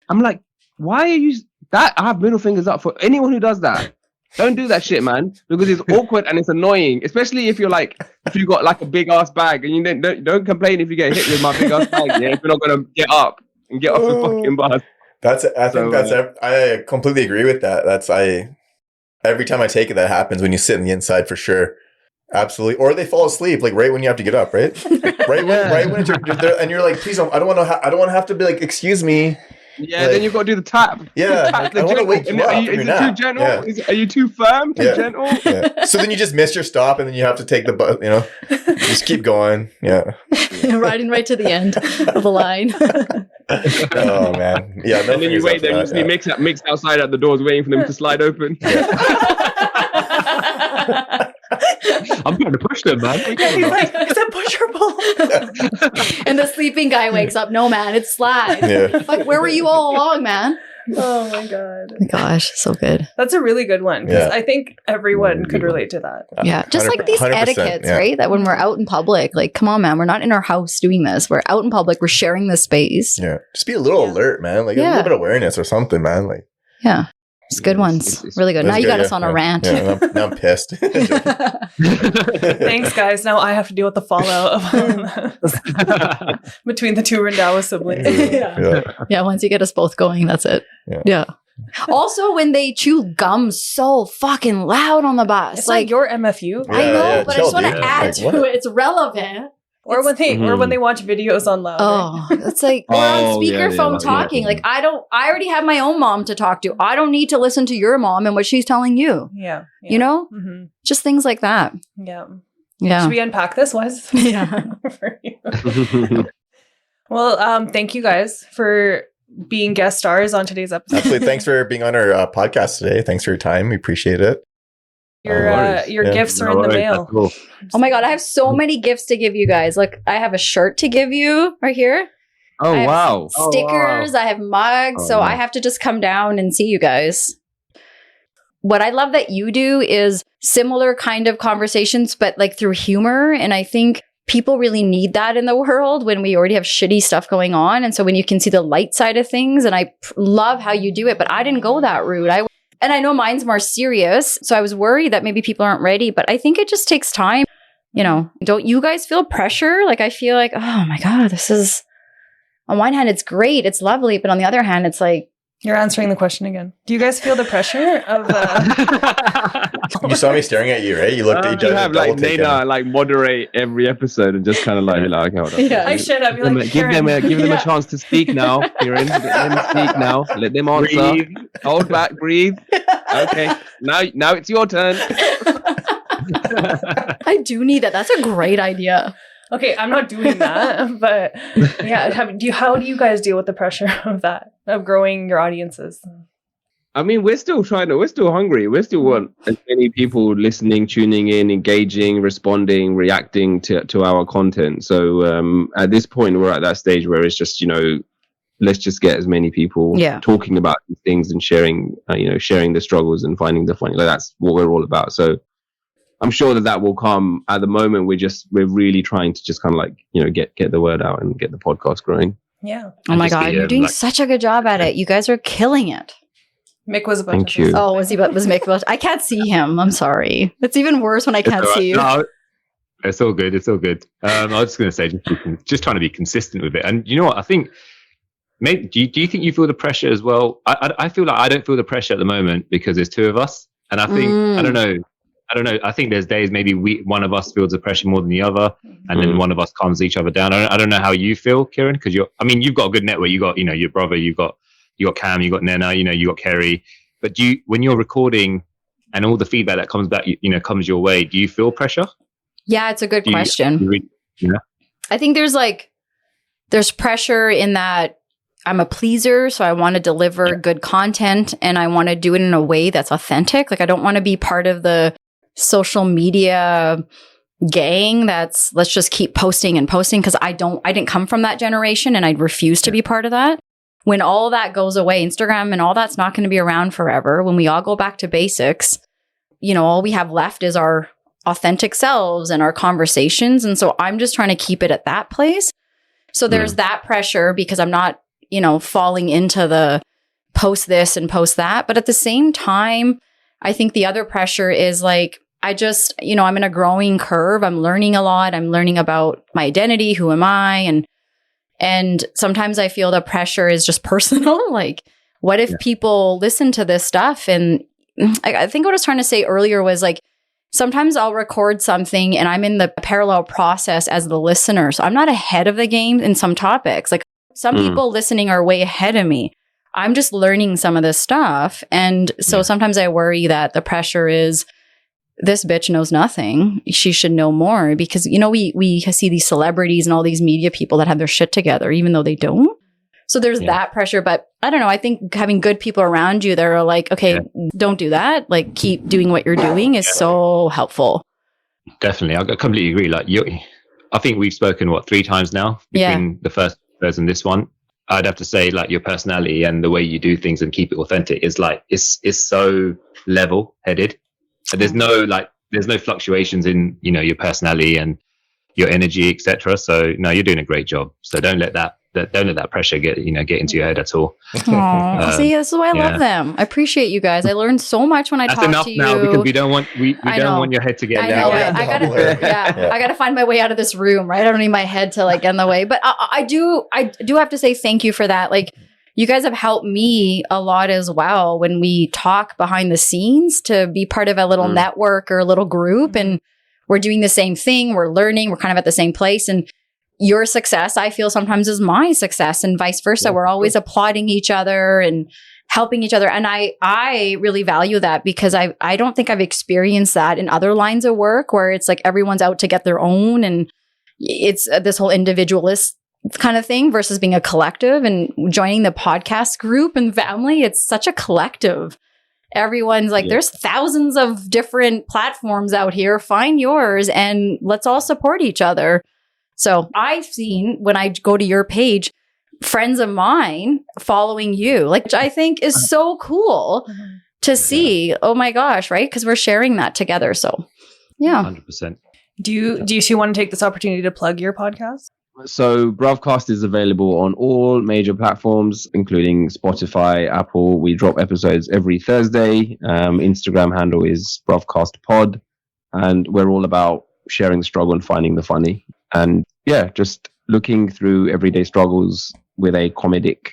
[SPEAKER 5] I'm like, why are you... I have middle fingers up for anyone who does that. Don't do that shit, man, because it's awkward and it's annoying, especially if you got like a big ass bag, and you don't complain if you get hit with my big ass bag. Yeah, if you're not gonna get up and get off the fucking bus.
[SPEAKER 3] I completely agree with that. Every time I take it, that happens when you sit on the inside for sure. Absolutely. Or they fall asleep, like right when you have to get up, right? Right when you're there, and you're like, please don't. I don't want to have to be like, excuse me.
[SPEAKER 5] Yeah, like, then you've got to do the tap.
[SPEAKER 3] Yeah, I want to wake you up.
[SPEAKER 5] Is it too gentle? Yeah. Are you too firm? Too gentle?
[SPEAKER 3] Yeah. So then you just miss your stop, and then you have to take the bus. You know, just keep going. Yeah,
[SPEAKER 1] riding right to the end of the line.
[SPEAKER 3] Oh man, yeah.
[SPEAKER 5] And then you wait there. You see mix outside at the doors, waiting for them to slide open.
[SPEAKER 4] I'm trying to push them, man.
[SPEAKER 2] Yeah, he's like, is it push or pull?
[SPEAKER 1] And the sleeping guy wakes up. No, man, it's slide.
[SPEAKER 3] Yeah.
[SPEAKER 1] Like, where were you all along, man?
[SPEAKER 2] Oh my god.
[SPEAKER 1] Gosh, so good.
[SPEAKER 2] That's a really good one, because I think everyone could relate to that.
[SPEAKER 1] Yeah, just like these etiquettes, right? That when we're out in public, like, come on, man, we're not in our house doing this. We're out in public. We're sharing this space.
[SPEAKER 3] Yeah, just be a little alert, man. Like a little bit of awareness or something, man. Like,
[SPEAKER 1] yeah. It's good ones. It's really good. Now you got us on a rant.
[SPEAKER 3] Yeah, now I'm pissed.
[SPEAKER 2] Thanks, guys. Now I have to deal with the fallout of between the two Rendawa siblings.
[SPEAKER 1] Yeah, once you get us both going, that's it. Yeah. Also, when they chew gum so fucking loud on the bus.
[SPEAKER 2] It's like your MFU.
[SPEAKER 1] I know, but I just want to add to it. It's relevant. Or
[SPEAKER 2] when they watch videos on loud.
[SPEAKER 1] Oh, it's like we're on speakerphone talking. Like I already have my own mom to talk to. I don't need to listen to your mom and what she's telling you.
[SPEAKER 2] Yeah.
[SPEAKER 1] You know? Just things like that.
[SPEAKER 2] Yeah.
[SPEAKER 1] Yeah.
[SPEAKER 2] Should we unpack this? Why is this for you? Well, thank you guys for being guest stars on today's episode.
[SPEAKER 3] Absolutely. Thanks for being on our podcast today. Thanks for your time. We appreciate it.
[SPEAKER 2] Your gifts are in the mail.
[SPEAKER 4] Cool.
[SPEAKER 1] Oh my god, I have so many gifts to give you guys. Look, I have a shirt to give you right here.
[SPEAKER 5] Oh wow.
[SPEAKER 1] Stickers, I have mugs, so I have to just come down and see you guys. What I love that you do is similar kind of conversations, but like through humor. And I think people really need that in the world when we already have shitty stuff going on. And so when you can see the light side of things, and I love how you do it, but I didn't go that route. And I know mine's more serious, so I was worried that maybe people aren't ready, but I think it just takes time. You know, don't you guys feel pressure? Like, I feel like, oh my God, this is, on one hand, it's great, it's lovely, but on the other hand, it's like,
[SPEAKER 2] you're answering the question again. Do you guys feel the pressure of
[SPEAKER 3] You saw me staring at you, right? You looked at each other.
[SPEAKER 5] You have like Nana like moderate every episode and just kind of like, okay, hold on.
[SPEAKER 2] Yeah, I should have.
[SPEAKER 5] Give them a chance to speak now. Kieran, let them speak now. Let them answer. Breathe. Hold back, breathe. Okay, now it's your turn.
[SPEAKER 1] I do need that. That's a great idea.
[SPEAKER 2] Okay, I'm not doing that, but yeah, how do you guys deal with the pressure of that, of growing your audiences?
[SPEAKER 5] I mean, we're still hungry. We still want as many people listening, tuning in, engaging, responding, reacting to our content. So at this point, we're at that stage where it's just, let's just get as many people talking about these things and sharing the struggles and finding the funny. Like, that's what we're all about. So I'm sure that will come. At the moment, we're really trying to just kind of like, get the word out and get the podcast growing.
[SPEAKER 2] Yeah.
[SPEAKER 1] Oh my God, you're doing such a good job at it. You guys are killing it.
[SPEAKER 2] Mick was about
[SPEAKER 5] Thank
[SPEAKER 2] to
[SPEAKER 5] you.
[SPEAKER 1] Oh, was Mick about I can't see him. I'm sorry. It's even worse when I can't see you.
[SPEAKER 4] No, it's all good. It's all good. I was just going to say, just trying to be consistent with it. And you know what? I think, maybe, do you think you feel the pressure as well? I feel like I don't feel the pressure at the moment because there's two of us. And I think, I don't know. I think there's days maybe one of us feels the pressure more than the other, and then one of us calms each other down. I don't know how you feel, Kieran, because you've got a good network. You got, your brother, you got Cam, you got Nena, you got Kerry. But when you're recording and all the feedback that comes back, comes your way, do you feel pressure?
[SPEAKER 1] Yeah, it's a good question. I think there's pressure in that I'm a pleaser, so I want to deliver good content, and I want to do it in a way that's authentic. Like, I don't want to be part of the social media gang that's let's just keep posting and posting because I didn't come from that generation and I refuse to be part of that. When all that goes away, Instagram and all that's not going to be around forever. When we all go back to basics, all we have left is our authentic selves and our conversations. And so I'm just trying to keep it at that place. So there's that pressure because I'm not, falling into the post this and post that. But at the same time, I think the other pressure is like, I just, I'm in a growing curve. I'm learning a lot. I'm learning about my identity. Who am I? And sometimes I feel the pressure is just personal. Like, what if people listen to this stuff? And I think what I was trying to say earlier was like, sometimes I'll record something and I'm in the parallel process as the listener. So I'm not ahead of the game in some topics. Like some people listening are way ahead of me. I'm just learning some of this stuff. And so sometimes I worry that the pressure is this bitch knows nothing. She should know more because, we see these celebrities and all these media people that have their shit together, even though they don't. So there's that pressure. But I don't know. I think having good people around you that are like, okay, don't do that. Like keep doing what you're doing is so helpful.
[SPEAKER 4] Definitely. I completely agree. Like I think we've spoken 3 times now between the first version and this one. I'd have to say like your personality and the way you do things and keep it authentic is like, it's so level headed. There's no fluctuations in, your personality and your energy, etc. So no, you're doing a great job. So don't let that pressure get into your head at all.
[SPEAKER 1] See, this is why I love them. I appreciate you guys. I learned so much when I talked to you. That's enough now because we don't want your head to get down. I gotta find my way out of this room, right? I don't need my head to get in the way. But I do have to say thank you for that. Like you guys have helped me a lot as well when we talk behind the scenes to be part of a little network or a little group, and we're doing the same thing. We're learning. We're kind of at the same place, and your success, I feel sometimes is my success and vice versa. We're always applauding each other and helping each other. And I really value that because I don't think I've experienced that in other lines of work where it's like everyone's out to get their own and it's this whole individualist kind of thing versus being a collective. And joining the podcast group and family, it's such a collective. Everyone's like, there's thousands of different platforms out here. Find yours and let's all support each other. So I've seen when I go to your page, friends of mine following you, which I think is so cool to see. Oh my gosh, right? Because we're sharing that together. So,
[SPEAKER 4] 100%.
[SPEAKER 2] Do you want to take this opportunity to plug your podcast?
[SPEAKER 5] So Brovcast is available on all major platforms, including Spotify, Apple. We drop episodes every Thursday. Instagram handle is BrovcastPod. And we're all about sharing the struggle and finding the funny. And just looking through everyday struggles with a comedic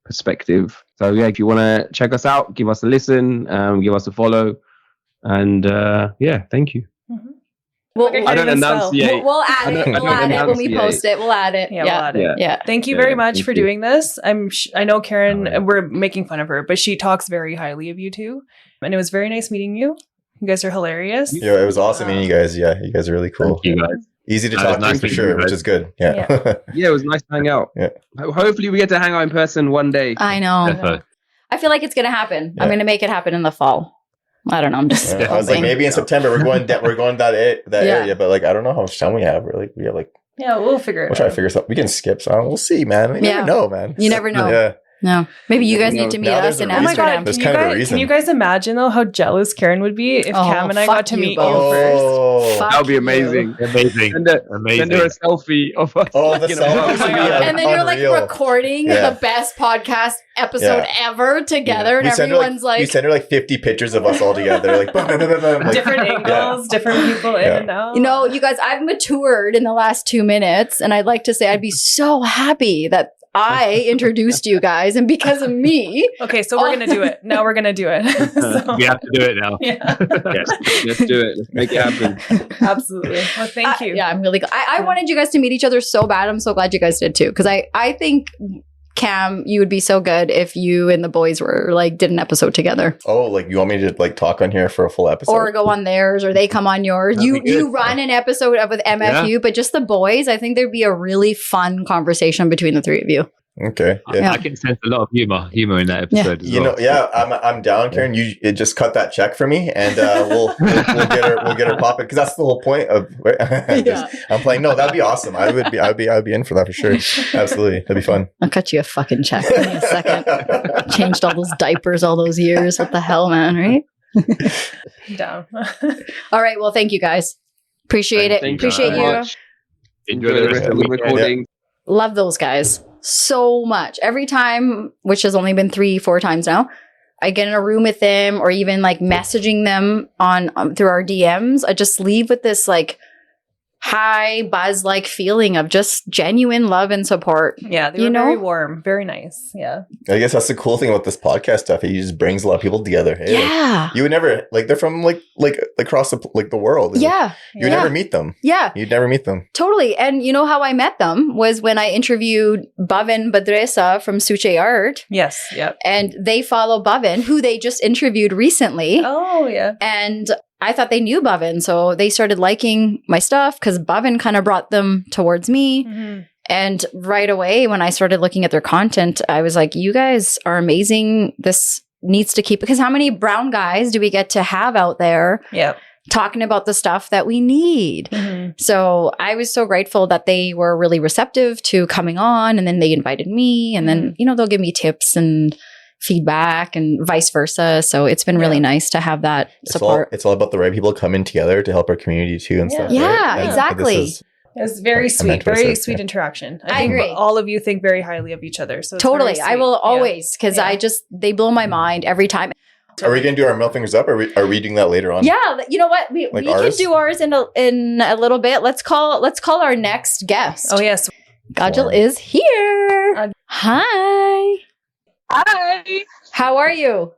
[SPEAKER 5] perspective. So if you want to check us out, give us a listen, give us a follow. And thank you.
[SPEAKER 2] I
[SPEAKER 5] don't enunciate.
[SPEAKER 1] We'll add it. We'll add it when we post it. We'll add it.
[SPEAKER 2] We'll add it.
[SPEAKER 1] Yeah.
[SPEAKER 2] Thank you very much for doing this. I know Karen, we're making fun of her, but she talks very highly of you too. And it was very nice meeting you. You guys are hilarious.
[SPEAKER 3] Yeah, it was awesome meeting you guys. Yeah, you guys are really cool.
[SPEAKER 4] Thank you guys.
[SPEAKER 3] Easy to talk to for sure, which is good. Yeah.
[SPEAKER 5] It was nice to hang out. Yeah. Hopefully we get to hang out in person one day.
[SPEAKER 1] I know.
[SPEAKER 4] Definitely.
[SPEAKER 1] I feel like it's going to happen. I'm going to make it happen in the fall. I don't know. I'm just.
[SPEAKER 3] I was like, maybe in September we're going that area, but I don't know how much time we have. We have
[SPEAKER 2] we'll figure it.
[SPEAKER 3] We'll try to figure something. We can skip. So we'll see, man. You never know, man.
[SPEAKER 1] You never know. Yeah. No, maybe you guys need to meet us in Amsterdam.
[SPEAKER 2] Can you guys imagine though how jealous Karen would be if Cam and I got to meet you first?
[SPEAKER 5] That would be amazing.
[SPEAKER 4] Amazing.
[SPEAKER 5] Send her a selfie of us.
[SPEAKER 3] Oh, the selfie.
[SPEAKER 1] And then you're recording the best podcast episode ever together, and everyone's
[SPEAKER 3] we send her 50 pictures of us all together,
[SPEAKER 2] different angles, different people in and out.
[SPEAKER 1] You guys, I've matured in the last 2 minutes, and I'd like to say I'd be so happy that I introduced you guys, and because of me.
[SPEAKER 2] Okay, so we're going to do it. Now we're going to do it.
[SPEAKER 4] We have to do it now.
[SPEAKER 2] Yeah.
[SPEAKER 5] Yes. Let's do it. Let's make it happen.
[SPEAKER 2] Absolutely. Well, thank you.
[SPEAKER 1] I'm really glad. I wanted you guys to meet each other so bad. I'm so glad you guys did too. Because I think, Cam, you would be so good if you and the boys were did an episode together.
[SPEAKER 3] Oh, you want me to talk on here for a full episode? Or
[SPEAKER 1] go on theirs, or they come on yours. You run an episode with MFU, but just the boys. I think there'd be a really fun conversation between the three of you.
[SPEAKER 3] Okay. Yeah.
[SPEAKER 4] I can sense a lot of humor in that episode. As well.
[SPEAKER 3] I'm down, Karen. You just cut that check for me, and we'll get her popping, because that's the whole point of. I'm playing. No, that'd be awesome. I'd be in for that for sure. Absolutely, that'd be fun.
[SPEAKER 1] I'll cut you a fucking check. Give me a second. Changed all those diapers all those years. What the hell, man? Right?
[SPEAKER 2] Down.
[SPEAKER 1] All right. Well, thank you guys. Appreciate it. Appreciate you.
[SPEAKER 5] Enjoy the rest of the recording.
[SPEAKER 1] Love those guys so much. Every time, which has only been 3-4 times now, I get in a room with them or even like messaging them on through our DMs. I just leave with this like high buzz like feeling of just genuine love and support.
[SPEAKER 2] Yeah, they were very warm, very nice. Yeah,
[SPEAKER 3] I guess that's the cool thing about this podcast stuff. It just brings a lot of people together. Hey,
[SPEAKER 1] yeah,
[SPEAKER 3] you would never they're from like across the world.
[SPEAKER 1] Yeah,
[SPEAKER 3] you would never meet them.
[SPEAKER 1] Yeah,
[SPEAKER 3] you'd never meet them.
[SPEAKER 1] Totally. And you know how I met them was when I interviewed Bhavin Badresa from Suche Art.
[SPEAKER 2] Yes. Yep.
[SPEAKER 1] And they follow Bhavin, who they just interviewed recently.
[SPEAKER 2] Oh yeah.
[SPEAKER 1] And I thought they knew Bhavin, so they started liking my stuff because Bhavin kind of brought them towards me. Mm-hmm. And right away, when I started looking at their content, I was like, you guys are amazing. This needs to keep, because how many brown guys do we get to have out there talking about the stuff that we need? Mm-hmm. So I was so grateful that they were really receptive to coming on, and then they invited me, and then, they'll give me tips and feedback and vice versa. So it's been really nice to have that support.
[SPEAKER 3] It's all about the right people coming together to help our community too and stuff.
[SPEAKER 1] Yeah,
[SPEAKER 3] right?
[SPEAKER 1] exactly.
[SPEAKER 2] It's very sweet, very sweet interaction. I agree. All of you think very highly of each other. So
[SPEAKER 1] totally. I will always, because they blow my mind every time.
[SPEAKER 3] Are we going to do our middle fingers up, or are we doing that later on?
[SPEAKER 1] Yeah, you know what? We can do ours in a little bit. Let's call our next guest.
[SPEAKER 2] Oh yes,
[SPEAKER 1] Gajal is here. Hi.
[SPEAKER 6] Hi.
[SPEAKER 1] How are you?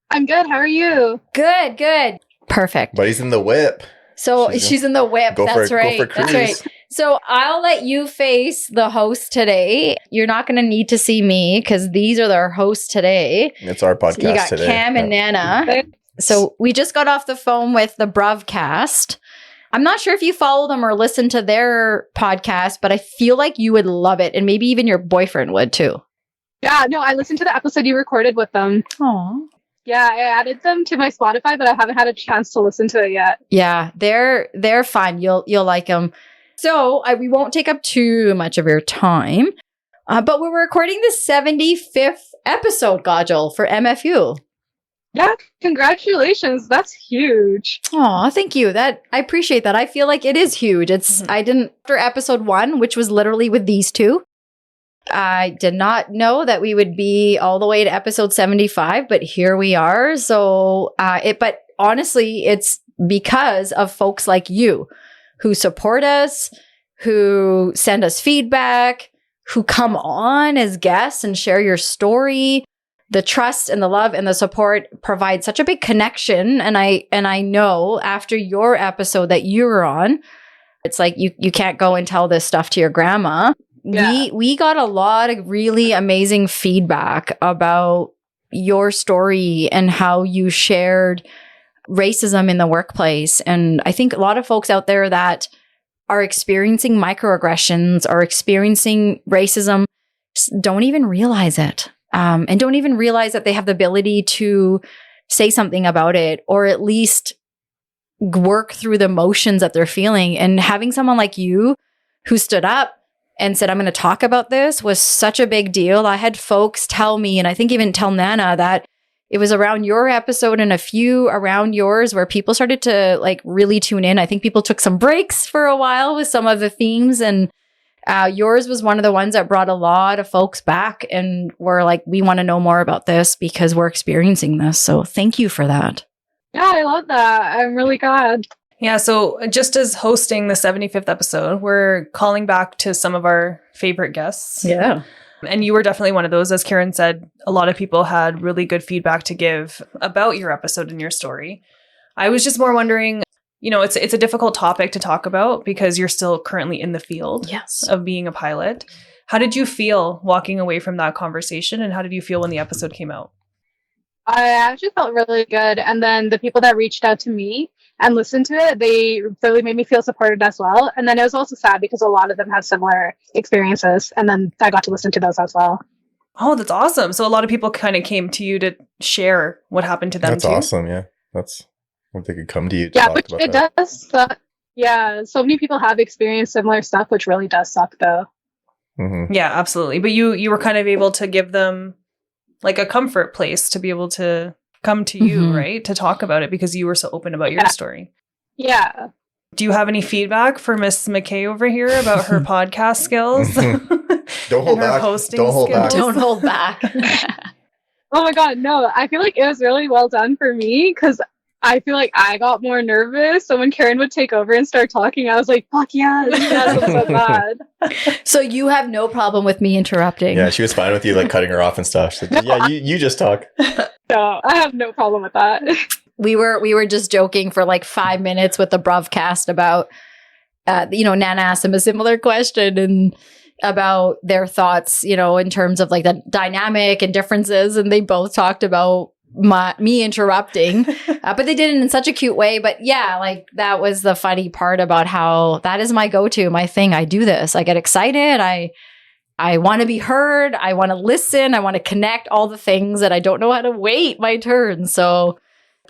[SPEAKER 6] I'm good. How are you?
[SPEAKER 1] Good. Perfect.
[SPEAKER 3] But he's in the whip.
[SPEAKER 1] So she's in the whip. That's right.
[SPEAKER 3] Go for cruise.
[SPEAKER 1] That's right. So I'll let you face the host today. You're not going to need to see me because these are their hosts today.
[SPEAKER 3] It's our podcast today.
[SPEAKER 1] You got Cam and Nana. So we just got off the phone with the Bruvcast. I'm not sure if you follow them or listen to their podcast, but I feel like you would love it. And maybe even your boyfriend would too.
[SPEAKER 6] Yeah, no, I listened to the episode you recorded with them.
[SPEAKER 1] Aw.
[SPEAKER 6] Yeah, I added them to my Spotify, but I haven't had a chance to listen to it yet.
[SPEAKER 1] Yeah, they're fun. You'll like them. So we won't take up too much of your time, but we're recording the 75th episode, Gajal, for MFU.
[SPEAKER 6] Yeah, congratulations. That's huge.
[SPEAKER 1] Aw, thank you. I appreciate that. I feel like it is huge. After episode 1, which was literally with these two, I did not know that we would be all the way to episode 75, but here we are. So, but honestly, it's because of folks like you who support us, who send us feedback, who come on as guests and share your story. The trust and the love and the support provide such a big connection. And I know after your episode that you were on, it's like you can't go and tell this stuff to your grandma. Yeah. We got a lot of really amazing feedback about your story and how you shared racism in the workplace. And I think a lot of folks out there that are experiencing microaggressions or experiencing racism don't even realize it. And don't even realize that they have the ability to say something about it, or at least work through the emotions that they're feeling. And having someone like you who stood up and said, I'm going to talk about this, was such a big deal. I had folks tell me, and I think even tell Nana, that it was around your episode and a few around yours where people started to like really tune in. I think people took some breaks for a while with some of the themes, and yours was one of the ones that brought a lot of folks back and were like, we want to know more about this because we're experiencing this. So thank you for that.
[SPEAKER 6] Yeah, I love that. I'm really glad.
[SPEAKER 2] Yeah, so just as hosting the 75th episode, we're calling back to some of our favorite guests.
[SPEAKER 1] Yeah.
[SPEAKER 2] And you were definitely one of those. As Karen said, a lot of people had really good feedback to give about your episode and your story. I was just more wondering, it's a difficult topic to talk about because you're still currently in the field of being a pilot. How did you feel walking away from that conversation, and how did you feel when the episode came out?
[SPEAKER 6] I actually felt really good. And then the people that reached out to me and listened to it, they really made me feel supported as well. And then it was also sad because a lot of them had similar experiences, and then I got to listen to those as well.
[SPEAKER 2] Oh, that's awesome. So a lot of people kind of came to you to share what happened to them
[SPEAKER 3] That's
[SPEAKER 2] too.
[SPEAKER 3] awesome. Yeah. That's what they could come to you to
[SPEAKER 6] Yeah,
[SPEAKER 3] talk
[SPEAKER 6] which
[SPEAKER 3] about
[SPEAKER 6] it
[SPEAKER 3] that.
[SPEAKER 6] does suck. Yeah, so many people have experienced similar stuff, which really does suck though.
[SPEAKER 3] Mm-hmm.
[SPEAKER 2] Yeah, absolutely. But you were kind of able to give them like a comfort place to be able to come to you,
[SPEAKER 1] Mhm.
[SPEAKER 2] right? To talk about it because you were so open about your
[SPEAKER 6] Yeah.
[SPEAKER 2] story.
[SPEAKER 6] Yeah.
[SPEAKER 2] Do you have any feedback for Miss McKay over here about her podcast skills?
[SPEAKER 3] Don't hold
[SPEAKER 2] And her
[SPEAKER 3] back.
[SPEAKER 2] hosting
[SPEAKER 3] Don't hold back.
[SPEAKER 2] skills?
[SPEAKER 1] Don't hold back.
[SPEAKER 6] Oh my God, no, I feel like it was really well done for me because I feel like I got more nervous. So when Karen would take over and start talking, I was like, fuck yes, yes, I'm so glad.
[SPEAKER 1] So you have no problem with me interrupting.
[SPEAKER 3] Yeah, she was fine with you like cutting her off and stuff. She's like, yeah, you just talk.
[SPEAKER 6] So I have no problem with that.
[SPEAKER 1] We were just joking for like 5 minutes with the Bruvcast about, Nana asked him a similar question and about their thoughts, in terms of like the dynamic and differences. And they both talked about me interrupting, but they did it in such a cute way. But yeah, like that was the funny part about how that is my go-to, my thing. I do this. I get excited. I want to be heard. I want to listen. I want to connect, all the things that I don't know how to wait my turn. So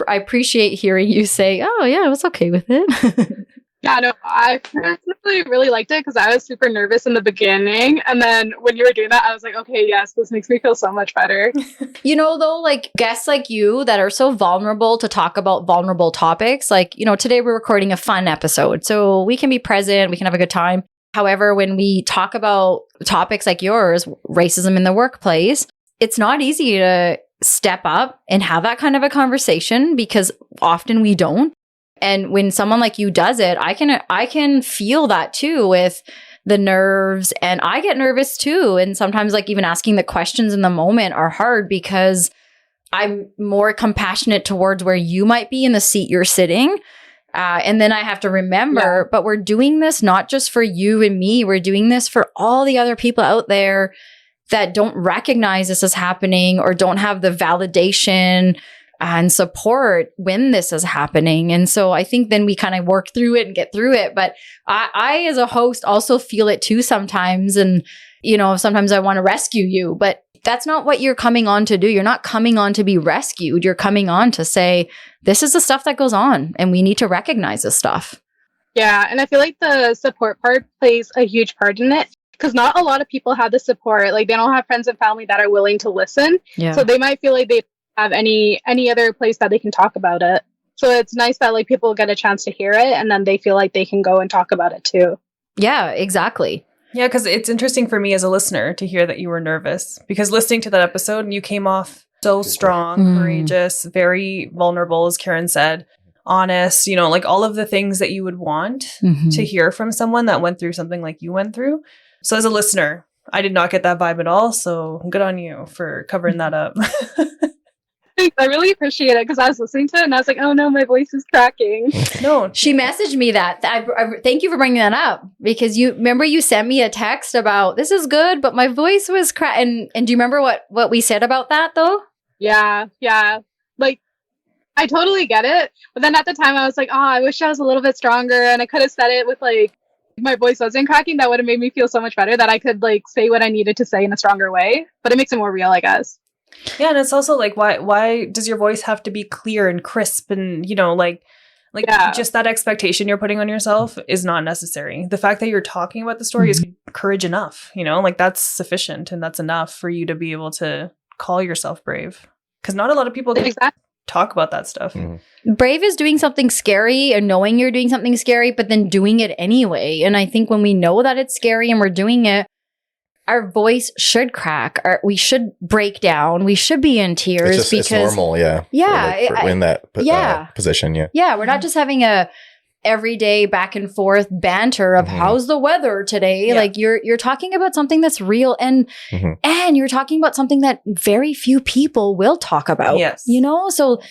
[SPEAKER 1] I appreciate hearing you say, oh yeah, I was okay with it.
[SPEAKER 6] Yeah, no, I personally really liked it because I was super nervous in the beginning. And then when you were doing that, I was like, okay, yes, this makes me feel so much better.
[SPEAKER 1] Though, like guests like you that are so vulnerable to talk about vulnerable topics, like, today we're recording a fun episode. So we can be present, we can have a good time. However, when we talk about topics like yours, racism in the workplace, it's not easy to step up and have that kind of a conversation because often we don't. And when someone like you does it, I can feel that too with the nerves, and I get nervous too. And sometimes like even asking the questions in the moment are hard because I'm more compassionate towards where you might be in the seat you're sitting. And then I have to remember, but we're doing this not just for you and me. We're doing this for all the other people out there that don't recognize this is happening or don't have the validation and support when this is happening. And so I think then we kind of work through it and get through it. But I as a host also feel it too sometimes. And, sometimes I want to rescue you, but that's not what you're coming on to do. You're not coming on to be rescued. You're coming on to say, this is the stuff that goes on and we need to recognize this stuff.
[SPEAKER 6] Yeah, and I feel like the support part plays a huge part in it because not a lot of people have the support. Like they don't have friends and family that are willing to listen.
[SPEAKER 1] Yeah.
[SPEAKER 6] So they might feel like they have any other place that they can talk about it. So it's nice that like people get a chance to hear it and then they feel like they can go and talk about it too.
[SPEAKER 1] Yeah, exactly.
[SPEAKER 2] Yeah, because it's interesting for me as a listener to hear that you were nervous because listening to that episode and you came off so strong, courageous, very vulnerable, as Karen said, honest, like all of the things that you would want to hear from someone that went through something like you went through. So as a listener, I did not get that vibe at all. So good on you for covering that up.
[SPEAKER 6] I really appreciate it because I was listening to it and I was like, oh no, my voice is cracking.
[SPEAKER 2] No,
[SPEAKER 1] She messaged me that. I thank you for bringing that up because you sent me a text about this is good, but my voice was and do you remember what we said about that though?
[SPEAKER 6] Yeah. Like, I totally get it. But then at the time I was like, oh, I wish I was a little bit stronger and I could have said it with like, my voice wasn't cracking. That would have made me feel so much better that I could like say what I needed to say in a stronger way. But it makes it more real, I guess.
[SPEAKER 2] yeah, and it's also like why does your voice have to be clear and crisp and just that expectation you're putting on yourself is not necessary. The fact that you're talking about the story is courage enough, that's sufficient and that's enough for you to be able to call yourself brave because not a lot of people can talk about that stuff.
[SPEAKER 1] Brave is doing something scary and knowing you're doing something scary, but then doing it anyway. And I think when we know that it's scary and we're doing it, our voice should crack. We should break down. We should be in tears because
[SPEAKER 3] it's normal. Yeah.
[SPEAKER 1] Yeah.
[SPEAKER 3] In that position. Yeah.
[SPEAKER 1] Yeah. We're not just having a everyday back and forth banter of how's the weather today. Yeah. Like you're talking about something that's real and you're talking about something that very few people will talk about.
[SPEAKER 2] Yes.
[SPEAKER 1] So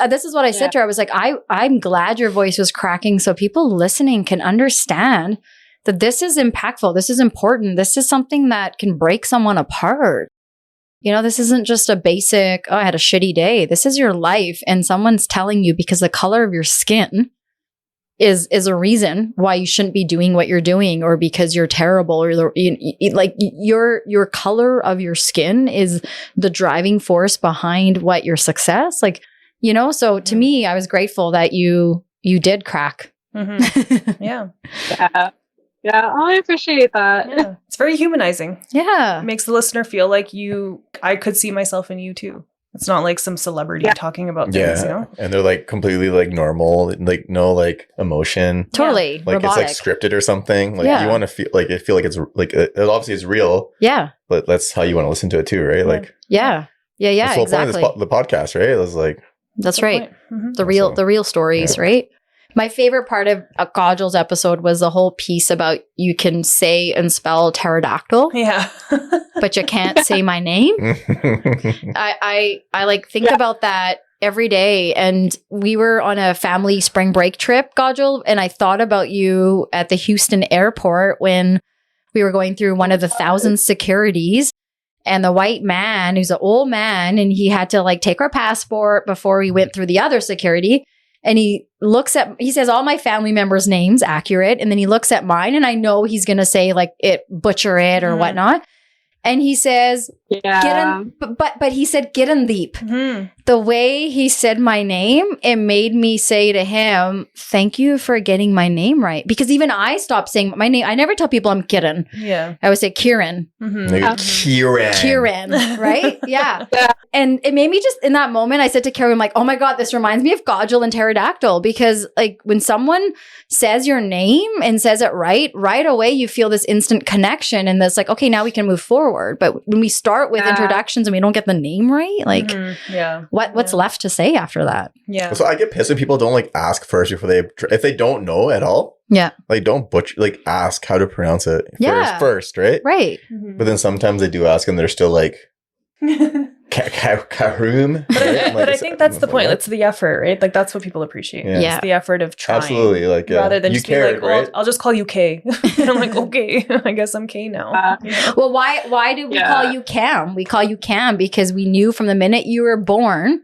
[SPEAKER 1] this is what I said to her. I was like, I'm glad your voice was cracking so people listening can understand that this is impactful. This is important. This is something that can break someone apart. This isn't just a basic, I had a shitty day. This is your life. And someone's telling you because the color of your skin is a reason why you shouldn't be doing what you're doing, or because you're terrible, or like your color of your skin is the driving force behind what your success, like, you know. So to me, I was grateful that you did crack.
[SPEAKER 2] Mm-hmm. Yeah.
[SPEAKER 6] Yeah. Oh, I appreciate that.
[SPEAKER 2] Yeah. It's very humanizing.
[SPEAKER 1] Yeah.
[SPEAKER 2] It makes the listener feel like I could see myself in you too. It's not like some celebrity talking about things, you know?
[SPEAKER 3] And they're like completely like normal, like no like emotion.
[SPEAKER 1] Totally.
[SPEAKER 3] Like
[SPEAKER 1] robotic.
[SPEAKER 3] it's like scripted or something. Like
[SPEAKER 1] Yeah.
[SPEAKER 3] you want to feel like it's like it obviously it's real,
[SPEAKER 1] Yeah.
[SPEAKER 3] but that's how you want to listen to it too, right? Like
[SPEAKER 1] Yeah. Yeah. Yeah.
[SPEAKER 3] that's the whole point
[SPEAKER 1] Exactly.
[SPEAKER 3] of the podcast, right? It was like
[SPEAKER 1] That's right.
[SPEAKER 2] Mm-hmm.
[SPEAKER 1] The real stories, right? My favorite part of Kajal's episode was the whole piece about you can say and spell pterodactyl,
[SPEAKER 2] Yeah.
[SPEAKER 1] but you can't say my name. I like think about that every day. And we were on a family spring break trip, Kajal, and I thought about you at the Houston airport when we were going through one of the 1,000 securities. And the white man, who's an old man, and he had to like take our passport before we went through the other security. And he says all my family members' names accurate. And then he looks at mine, and I know he's going to say like butcher it or whatnot. And he says,
[SPEAKER 6] Yeah.
[SPEAKER 1] but he said, get in deep.
[SPEAKER 2] Mm-hmm.
[SPEAKER 1] The way he said my name, it made me say to him, thank you for getting my name right. Because even I stopped saying my name. I never tell people I'm Kiran.
[SPEAKER 2] Yeah.
[SPEAKER 1] I would say Kieran.
[SPEAKER 2] Mm-hmm.
[SPEAKER 3] Kieran,
[SPEAKER 1] Right? Yeah.
[SPEAKER 6] Yeah.
[SPEAKER 1] And it made me just, in that moment, I said to Carrie, I'm like, oh my God, this reminds me of Kajal and pterodactyl. Because like when someone says your name and says it right away, you feel this instant connection. And that's like, okay, now we can move forward. But when we start with introductions and we don't get the name right, like what's left to say after that?
[SPEAKER 2] Yeah.
[SPEAKER 3] So I get pissed when people don't like ask first before if they don't know at all.
[SPEAKER 1] Yeah.
[SPEAKER 3] Like don't butcher, like ask how to pronounce it
[SPEAKER 1] Yeah.
[SPEAKER 3] first, right?
[SPEAKER 1] Right.
[SPEAKER 2] Mm-hmm.
[SPEAKER 3] But then sometimes they do ask and they're still like Karoom.
[SPEAKER 2] But I think that's the point. It's the effort, right? Like that's what people appreciate.
[SPEAKER 3] Yeah.
[SPEAKER 2] It's the effort of trying.
[SPEAKER 3] Absolutely. Like
[SPEAKER 2] rather than
[SPEAKER 3] you
[SPEAKER 2] just being
[SPEAKER 3] cared,
[SPEAKER 2] like, well,
[SPEAKER 3] right?
[SPEAKER 2] I'll just call you K. And I'm like, okay, I guess I'm K now.
[SPEAKER 1] Well, why do we call you Cam? We call you Cam because we knew from the minute you were born,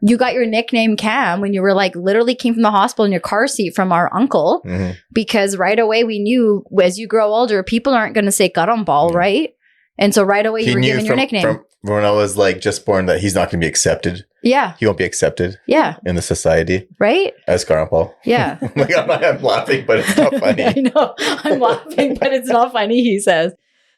[SPEAKER 1] you got your nickname Cam when you were like literally came from the hospital in your car seat from our uncle.
[SPEAKER 3] Mhm.
[SPEAKER 1] Because right away we knew as you grow older, people aren't going to say Karambal, right? And so right away you were given your nickname.
[SPEAKER 3] From when I was like just born that he's not going to be accepted.
[SPEAKER 1] Yeah.
[SPEAKER 3] He won't be accepted
[SPEAKER 1] Yeah.
[SPEAKER 3] in the society
[SPEAKER 1] Right?
[SPEAKER 3] as Karan.
[SPEAKER 1] Yeah.
[SPEAKER 3] Like I'm laughing, but it's not funny.
[SPEAKER 1] I know. I'm laughing, but it's not funny, he says.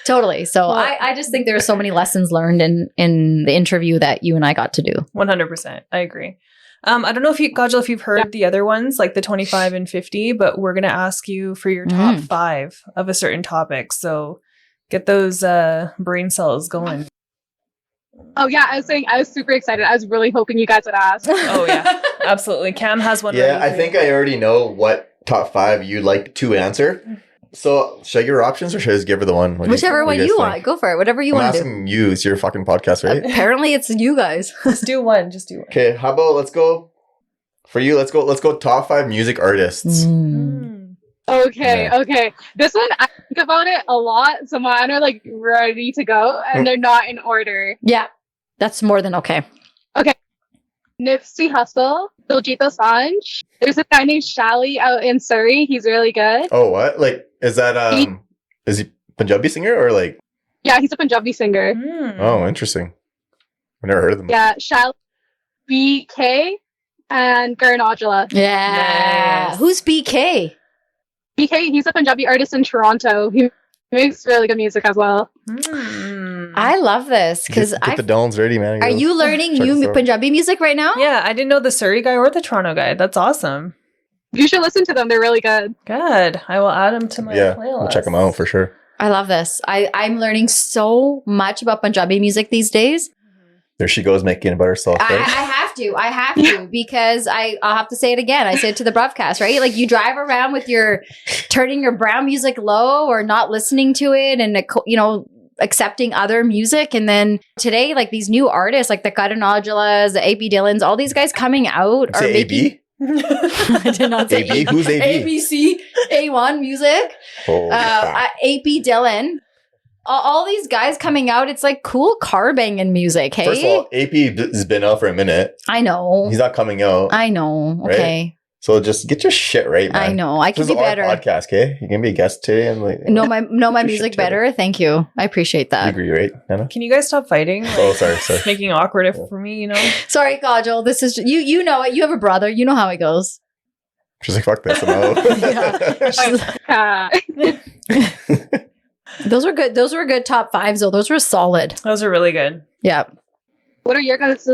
[SPEAKER 1] Totally. So I just think there are so many lessons learned in the interview that you and I got to do.
[SPEAKER 2] 100%. I agree. I don't know if you've heard the other ones, like the 25 and 50, but we're going to ask you for your top 5 of a certain topic. So get those brain cells going.
[SPEAKER 6] Oh yeah, I was super excited. I was really hoping you guys would ask.
[SPEAKER 2] Oh yeah, absolutely. Cam has one.
[SPEAKER 3] Yeah,
[SPEAKER 2] ready
[SPEAKER 3] I
[SPEAKER 2] for
[SPEAKER 3] think
[SPEAKER 2] you.
[SPEAKER 3] I already know what top 5 you'd like to answer. So should I give her options or should I just give her the one?
[SPEAKER 1] Whichever one you want. Go for it. Whatever you
[SPEAKER 3] I'm
[SPEAKER 1] want to do.
[SPEAKER 3] asking you. It's your fucking podcast, right?
[SPEAKER 1] Apparently it's you guys.
[SPEAKER 2] Just do one.
[SPEAKER 3] Okay, how about let's go for you. Let's go top 5 music artists.
[SPEAKER 6] Okay,
[SPEAKER 3] Yeah.
[SPEAKER 6] okay. This one, I think about it a lot, so mine are like ready to go, and they're not in order.
[SPEAKER 1] Yeah. That's more than okay.
[SPEAKER 6] Nipsey Hussle, Diljit Dosanjh. There's a guy named Shally out in Surrey. He's really good.
[SPEAKER 3] Oh, what? Like, is that is he Punjabi singer or like?
[SPEAKER 6] Yeah, he's a Punjabi singer.
[SPEAKER 3] Oh, interesting. I've never heard of them.
[SPEAKER 6] Yeah, Shally, BK, and Garnajala.
[SPEAKER 1] Yeah.
[SPEAKER 2] Nice.
[SPEAKER 1] Who's BK?
[SPEAKER 6] BK, he's a Punjabi artist in Toronto. He makes really good music as well.
[SPEAKER 1] I love this because
[SPEAKER 3] Get the Dons ready, man.
[SPEAKER 1] Are you learning
[SPEAKER 3] Check this
[SPEAKER 1] new
[SPEAKER 3] out.
[SPEAKER 1] Punjabi music right now?
[SPEAKER 2] Yeah, I didn't know the Surrey guy or the Toronto guy. That's awesome.
[SPEAKER 6] You should listen to them. They're really good.
[SPEAKER 2] Good. I will add them to my
[SPEAKER 3] Yeah,
[SPEAKER 2] playlist.
[SPEAKER 3] we'll check them out for sure.
[SPEAKER 1] I love this. I'm learning so much about Punjabi music these days.
[SPEAKER 3] There she goes making it about herself,
[SPEAKER 1] I
[SPEAKER 3] right?
[SPEAKER 1] have to because I'll have to say it again. I said it to the broadcast, right? Like you drive around with turning your brown music low or not listening to it and, accepting other music. And then today, like these new artists, like the Karanajalas, the AP Dillons, all these guys coming out are
[SPEAKER 3] Say
[SPEAKER 1] making...
[SPEAKER 3] AB?
[SPEAKER 1] I did not say
[SPEAKER 3] AB? Who's AB?
[SPEAKER 1] ABC, A1 music.
[SPEAKER 3] Oh, crap.
[SPEAKER 1] AP Dillon. All these guys coming out, it's like cool car banging music, hey?
[SPEAKER 3] First of all, AP has been out for a minute.
[SPEAKER 1] I know.
[SPEAKER 3] He's not coming out.
[SPEAKER 1] I know.
[SPEAKER 3] Right?
[SPEAKER 1] Okay.
[SPEAKER 3] So just get your shit right, man.
[SPEAKER 1] I know. I can
[SPEAKER 3] This
[SPEAKER 1] be
[SPEAKER 3] is our
[SPEAKER 1] better.
[SPEAKER 3] podcast, okay? You can be a guest today and like
[SPEAKER 1] Know my
[SPEAKER 3] Get your
[SPEAKER 1] music
[SPEAKER 3] shit together.
[SPEAKER 1] better. Thank you. I appreciate
[SPEAKER 3] You
[SPEAKER 1] that.
[SPEAKER 3] agree, right, Anna?
[SPEAKER 2] Can you guys stop fighting? Like,
[SPEAKER 3] Oh, sorry.
[SPEAKER 2] It's making it awkward for me, you know?
[SPEAKER 1] Sorry, Kajal. This is you. You know it. You have a brother. You know how it goes.
[SPEAKER 3] She's like, fuck this. I'm out.
[SPEAKER 1] Yeah. Those were good. Those were good top fives, though. Those were solid.
[SPEAKER 2] Those are really good.
[SPEAKER 1] Yeah.
[SPEAKER 6] What are your guys'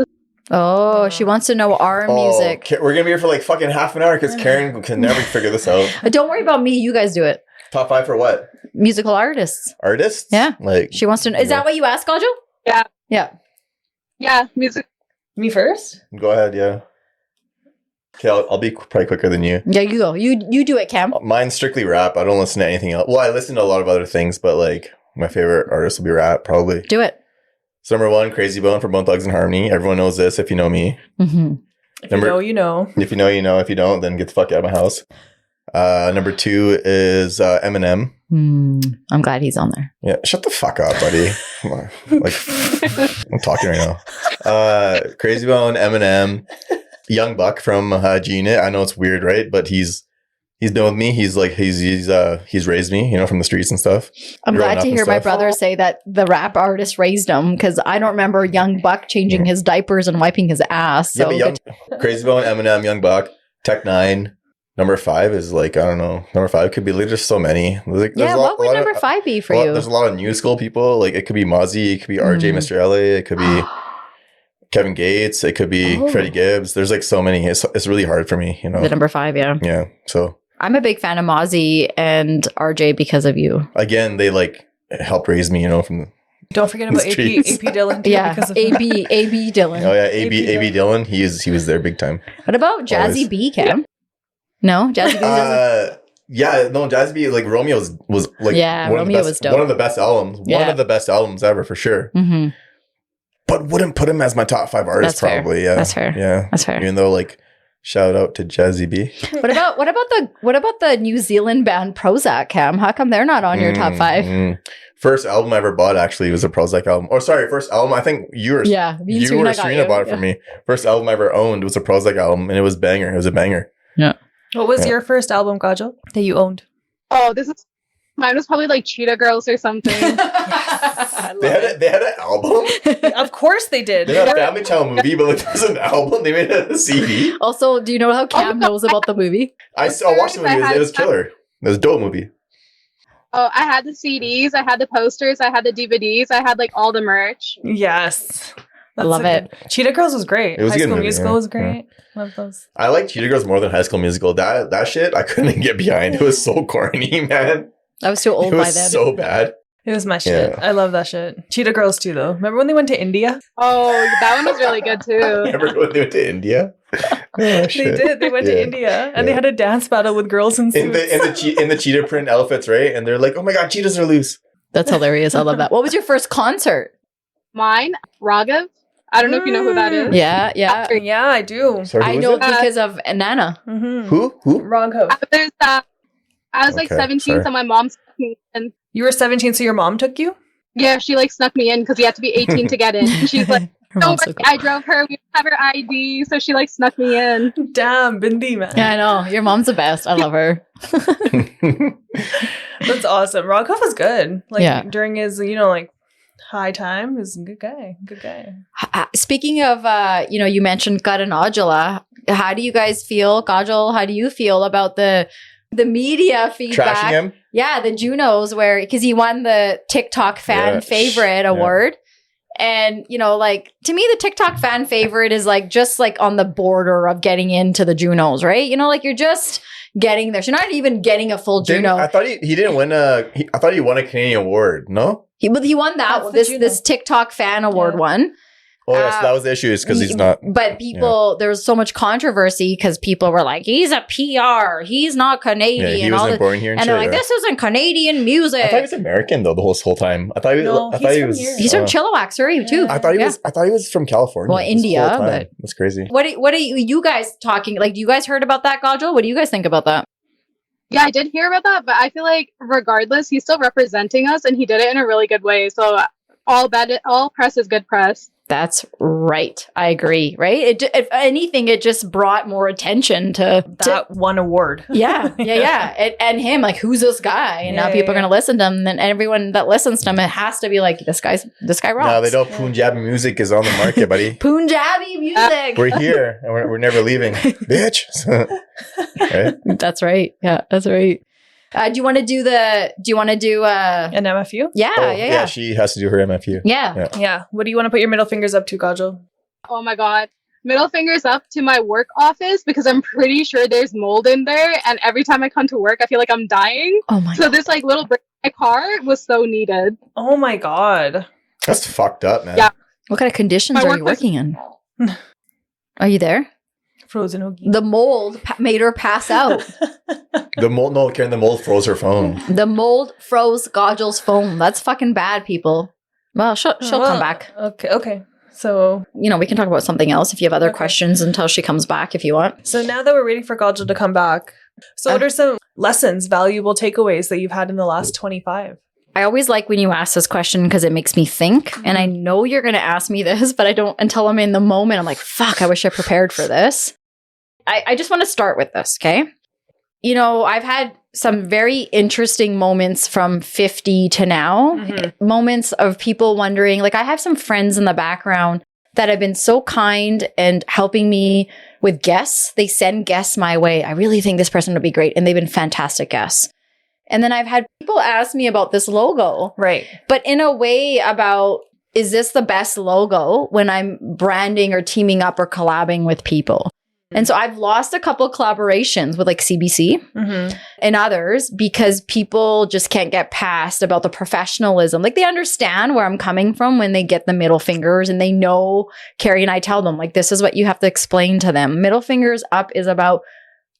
[SPEAKER 1] Oh, she wants to know our music.
[SPEAKER 3] We're gonna be here for like fucking half an hour because Karen can never figure this out.
[SPEAKER 1] Don't worry about me. You guys do it.
[SPEAKER 3] Top 5 for what?
[SPEAKER 1] Musical artists.
[SPEAKER 3] Artists?
[SPEAKER 1] Yeah.
[SPEAKER 3] Like
[SPEAKER 1] She wants to know. Is that what you asked, Kajal?
[SPEAKER 6] Yeah.
[SPEAKER 1] Yeah.
[SPEAKER 6] Yeah, music.
[SPEAKER 2] Me first?
[SPEAKER 3] go ahead, yeah. Okay, I'll be probably quicker than you.
[SPEAKER 1] Yeah, you go. You do it, Cam.
[SPEAKER 3] Mine's strictly rap. I don't listen to anything else. Well, I listen to a lot of other things, but like my favorite artist will be rap, probably.
[SPEAKER 1] Do it.
[SPEAKER 3] So number 1, Crazy Bone from Bone Thugs and Harmony. Everyone knows this if you know me.
[SPEAKER 1] Mm-hmm.
[SPEAKER 2] If you know, you know.
[SPEAKER 3] If you know, you know. If you don't, then get the fuck out of my house. Number 2 is Eminem.
[SPEAKER 1] I'm glad he's on there.
[SPEAKER 3] Yeah, shut the fuck up, buddy. Come on. Like, I'm talking right now. Crazy Bone, Eminem, Young Buck from G-Unit. I know it's weird, right? But he's been with me. He's raised me, you know, from the streets and stuff.
[SPEAKER 1] I'm
[SPEAKER 3] Growing
[SPEAKER 1] glad
[SPEAKER 3] up
[SPEAKER 1] to
[SPEAKER 3] and
[SPEAKER 1] hear my
[SPEAKER 3] stuff.
[SPEAKER 1] brother say that the rap artist raised him because I don't remember Young Buck changing his diapers and wiping his ass.
[SPEAKER 3] Yeah,
[SPEAKER 1] So
[SPEAKER 3] but Crazy Bone, Eminem, Young Buck, Tech 9. Number 5 is like, I don't know. Number 5 could be like, there's so many. Like,
[SPEAKER 1] yeah, what would number 5 be for you?
[SPEAKER 3] There's a lot of new school people. Like it could be Mozzie, it could be RJ, Mr. LA, it could be Kevin Gates, it could be Freddie Gibbs. There's like so many. It's really hard for me, you know.
[SPEAKER 1] The number 5, yeah.
[SPEAKER 3] Yeah. So
[SPEAKER 1] I'm a big fan of Mozzie and RJ because of you.
[SPEAKER 3] again, they like helped raise me, you know, from the
[SPEAKER 2] Don't forget about AP
[SPEAKER 3] Streets.
[SPEAKER 2] Dylan. Too,
[SPEAKER 1] Yeah,
[SPEAKER 2] because of
[SPEAKER 1] AB Dylan.
[SPEAKER 3] oh yeah, AB Dylan. He was there big time.
[SPEAKER 1] What about Jazzy
[SPEAKER 3] Always.
[SPEAKER 1] B, Cam? No, Jazzy B doesn't.
[SPEAKER 3] Yeah, no, Jazzy B, like Romeo was like
[SPEAKER 1] Romeo was dope.
[SPEAKER 3] one of the best albums. One
[SPEAKER 1] Yeah.
[SPEAKER 3] of the best albums ever for sure.
[SPEAKER 1] Mm-hmm.
[SPEAKER 3] But wouldn't put him as my top 5 artists
[SPEAKER 1] That's fair.
[SPEAKER 3] probably. Yeah.
[SPEAKER 1] That's fair.
[SPEAKER 3] Yeah.
[SPEAKER 1] That's fair.
[SPEAKER 3] Even though like shout out to Jazzy B.
[SPEAKER 1] What about the New Zealand band Prozac, Cam? How come they're not on your top 5?
[SPEAKER 3] First album I ever bought actually was a Prozac album. Or sorry, first album. I think you were
[SPEAKER 1] Yeah, me and
[SPEAKER 3] you
[SPEAKER 1] Serena
[SPEAKER 3] or
[SPEAKER 1] got
[SPEAKER 3] Serena
[SPEAKER 1] you.
[SPEAKER 3] bought it for me. First album I ever owned was a Prozac album, and it was banger. It was a banger.
[SPEAKER 2] What was
[SPEAKER 3] Yeah.
[SPEAKER 2] your first album, Kajal, that you owned?
[SPEAKER 6] Oh, mine was probably like Cheetah Girls or something.
[SPEAKER 3] They had an album.
[SPEAKER 2] Of course they did.
[SPEAKER 3] They had a Family Channel movie, but like there's an album. They made a CD.
[SPEAKER 1] Also, do you know how Cam knows about the movie?
[SPEAKER 3] I watched the movie. It was killer. It was a dope movie.
[SPEAKER 6] Oh, I had the CDs, I had the posters, I had the DVDs, I had like all the merch.
[SPEAKER 2] Yes.
[SPEAKER 1] I love
[SPEAKER 2] a good- Cheetah Girls was great.
[SPEAKER 3] It was a
[SPEAKER 2] High
[SPEAKER 3] good
[SPEAKER 2] School
[SPEAKER 3] movie,
[SPEAKER 2] Musical
[SPEAKER 3] yeah.
[SPEAKER 2] was great. Love those.
[SPEAKER 3] I like Cheetah Girls more than High School Musical. That shit I couldn't get behind. It was so corny, man.
[SPEAKER 1] I was too old
[SPEAKER 3] It
[SPEAKER 1] by
[SPEAKER 3] was
[SPEAKER 1] then.
[SPEAKER 3] so bad.
[SPEAKER 2] It was my shit.
[SPEAKER 3] Yeah.
[SPEAKER 2] I love that shit. Cheetah Girls too, though. Remember when they went to India?
[SPEAKER 6] Oh, that one was really good too.
[SPEAKER 3] Remember when they went to India? Oh,
[SPEAKER 2] They
[SPEAKER 3] shit.
[SPEAKER 2] did. They went to
[SPEAKER 3] Yeah.
[SPEAKER 2] India and they
[SPEAKER 3] Yeah.
[SPEAKER 2] had a dance battle with girls in
[SPEAKER 3] In
[SPEAKER 2] suits.
[SPEAKER 3] the cheetah print outfits, right? And they're like, "Oh my god, cheetahs are loose."
[SPEAKER 1] That's hilarious. I love that. What was your first concert?
[SPEAKER 6] Mine, Raghav. I don't know if you know who that is.
[SPEAKER 1] Yeah, yeah.
[SPEAKER 2] Yeah, I do.
[SPEAKER 3] Sorry, who
[SPEAKER 1] I
[SPEAKER 3] was
[SPEAKER 1] know
[SPEAKER 3] it?
[SPEAKER 1] because of Nana.
[SPEAKER 2] Mm-hmm.
[SPEAKER 3] Who?
[SPEAKER 2] Raghav.
[SPEAKER 6] I was like
[SPEAKER 3] Okay,
[SPEAKER 6] 17,
[SPEAKER 3] sorry.
[SPEAKER 6] so my mom snuck me in.
[SPEAKER 2] You were 17, so your mom took you?
[SPEAKER 6] Yeah, she like snuck me in because you have to be 18 to get in. And she's like,
[SPEAKER 1] Her
[SPEAKER 6] "Don't
[SPEAKER 1] mom's so
[SPEAKER 6] worry,
[SPEAKER 1] cool.
[SPEAKER 6] I drove her. We have her ID," so she like snuck me in.
[SPEAKER 2] Damn, Bindi, man.
[SPEAKER 1] Yeah, I know. Your mom's the best. I love her.
[SPEAKER 2] That's awesome. Raghav was good. Like
[SPEAKER 1] Yeah.
[SPEAKER 2] during his, like high time, he was a good guy. Good guy.
[SPEAKER 1] Speaking of, you mentioned Karanajala. How do you guys feel, Kajal? How do you feel about the media feedback?
[SPEAKER 3] Trashing him.
[SPEAKER 1] Yeah, the Junos, because he won the TikTok fan
[SPEAKER 3] Yeah.
[SPEAKER 1] favorite
[SPEAKER 3] Yeah.
[SPEAKER 1] award. And, to me, the TikTok fan favorite is just on the border of getting into the Junos, right? You're just getting there. So you're not even getting a full Juno.
[SPEAKER 3] I thought he didn't win I thought he won a Canadian award. No.
[SPEAKER 1] He won
[SPEAKER 2] That's
[SPEAKER 1] that
[SPEAKER 2] the Juno.
[SPEAKER 1] this TikTok fan award
[SPEAKER 2] Yeah.
[SPEAKER 1] one.
[SPEAKER 3] Oh yes, that was the issue. Is because he's not.
[SPEAKER 1] But people, there was so much controversy because people were like, "He's a PR. He's not Canadian."
[SPEAKER 3] Yeah, he
[SPEAKER 1] and all
[SPEAKER 3] wasn't
[SPEAKER 1] this.
[SPEAKER 3] born here,
[SPEAKER 1] And
[SPEAKER 3] shit,
[SPEAKER 1] they're like,
[SPEAKER 3] right?
[SPEAKER 1] "This isn't Canadian music."
[SPEAKER 3] I thought he was American though the whole time. I thought he was.
[SPEAKER 2] No,
[SPEAKER 3] I
[SPEAKER 2] he's
[SPEAKER 3] thought he
[SPEAKER 2] from
[SPEAKER 3] was.
[SPEAKER 2] here.
[SPEAKER 1] He's from Chilliwack, Surrey, too.
[SPEAKER 3] I thought he
[SPEAKER 1] Yeah.
[SPEAKER 3] was. I thought he was from California.
[SPEAKER 1] Well,
[SPEAKER 3] this
[SPEAKER 1] India,
[SPEAKER 3] whole time.
[SPEAKER 1] but-
[SPEAKER 3] That's crazy.
[SPEAKER 1] What are you guys talking? Like, do you guys heard about that, Kajal? What do you guys think about that?
[SPEAKER 6] Yeah, I did hear about that, but I feel like regardless, he's still representing us, and he did it in a really good way. So all press is good press.
[SPEAKER 1] That's right. I agree. Right. If anything, it just brought more attention to
[SPEAKER 2] That one award.
[SPEAKER 1] Yeah. And him, like, who's this guy? And now people are going to listen to him. And everyone that listens to him, it has to be like, this guy rocks.
[SPEAKER 3] No, they know Punjabi music is on the market, buddy.
[SPEAKER 1] Punjabi music.
[SPEAKER 3] We're here and we're never leaving, bitch. Right?
[SPEAKER 1] That's right. Yeah, that's right. Do you want to do
[SPEAKER 2] An MFU?
[SPEAKER 1] Yeah.
[SPEAKER 3] She has to do her MFU.
[SPEAKER 1] Yeah.
[SPEAKER 2] What do you want to put your middle fingers up to, Kajal?
[SPEAKER 6] Oh my God. Middle fingers up to my work office because I'm pretty sure there's mold in there. And every time I come to work, I feel like I'm dying.
[SPEAKER 1] Oh my
[SPEAKER 6] So
[SPEAKER 1] God.
[SPEAKER 6] this like little break in my car was so needed.
[SPEAKER 2] Oh my God.
[SPEAKER 3] That's fucked up, man.
[SPEAKER 6] Yeah.
[SPEAKER 1] What kind of conditions
[SPEAKER 6] My
[SPEAKER 1] are
[SPEAKER 6] work
[SPEAKER 1] you
[SPEAKER 6] was-
[SPEAKER 1] working in? Are you there?
[SPEAKER 2] Frozen Oogie.
[SPEAKER 1] The mold made her pass out.
[SPEAKER 3] Karen, the mold froze her phone.
[SPEAKER 1] The mold froze Gogel's phone. That's fucking bad, people. Well, she'll come back.
[SPEAKER 2] Okay. So
[SPEAKER 1] We can talk about something else if you have other questions until she comes back if you want.
[SPEAKER 2] So now that we're waiting for Kajal to come back, so what are some lessons, valuable takeaways that you've had in the last 25?
[SPEAKER 1] I always like when you ask this question because it makes me think. And I know you're going to ask me this, but I don't until I'm in the moment. I'm like, fuck, I wish I prepared for this. I just want to start with this, okay? I've had some very interesting moments from 50 to now. Moments of people wondering, like I have some friends in the background that have been so kind and helping me with guests. They send guests my way. I really think this person would be great. And they've been fantastic guests. And then I've had people ask me about this logo.
[SPEAKER 2] Right.
[SPEAKER 1] But in a way about, is this the best logo when I'm branding or teaming up or collabing with people? And so I've lost a couple collaborations with like CBC and others because people just can't get past about the professionalism. Like they understand where I'm coming from when they get the middle fingers and they know Carrie and I tell them like, this is what you have to explain to them. Middle fingers up is about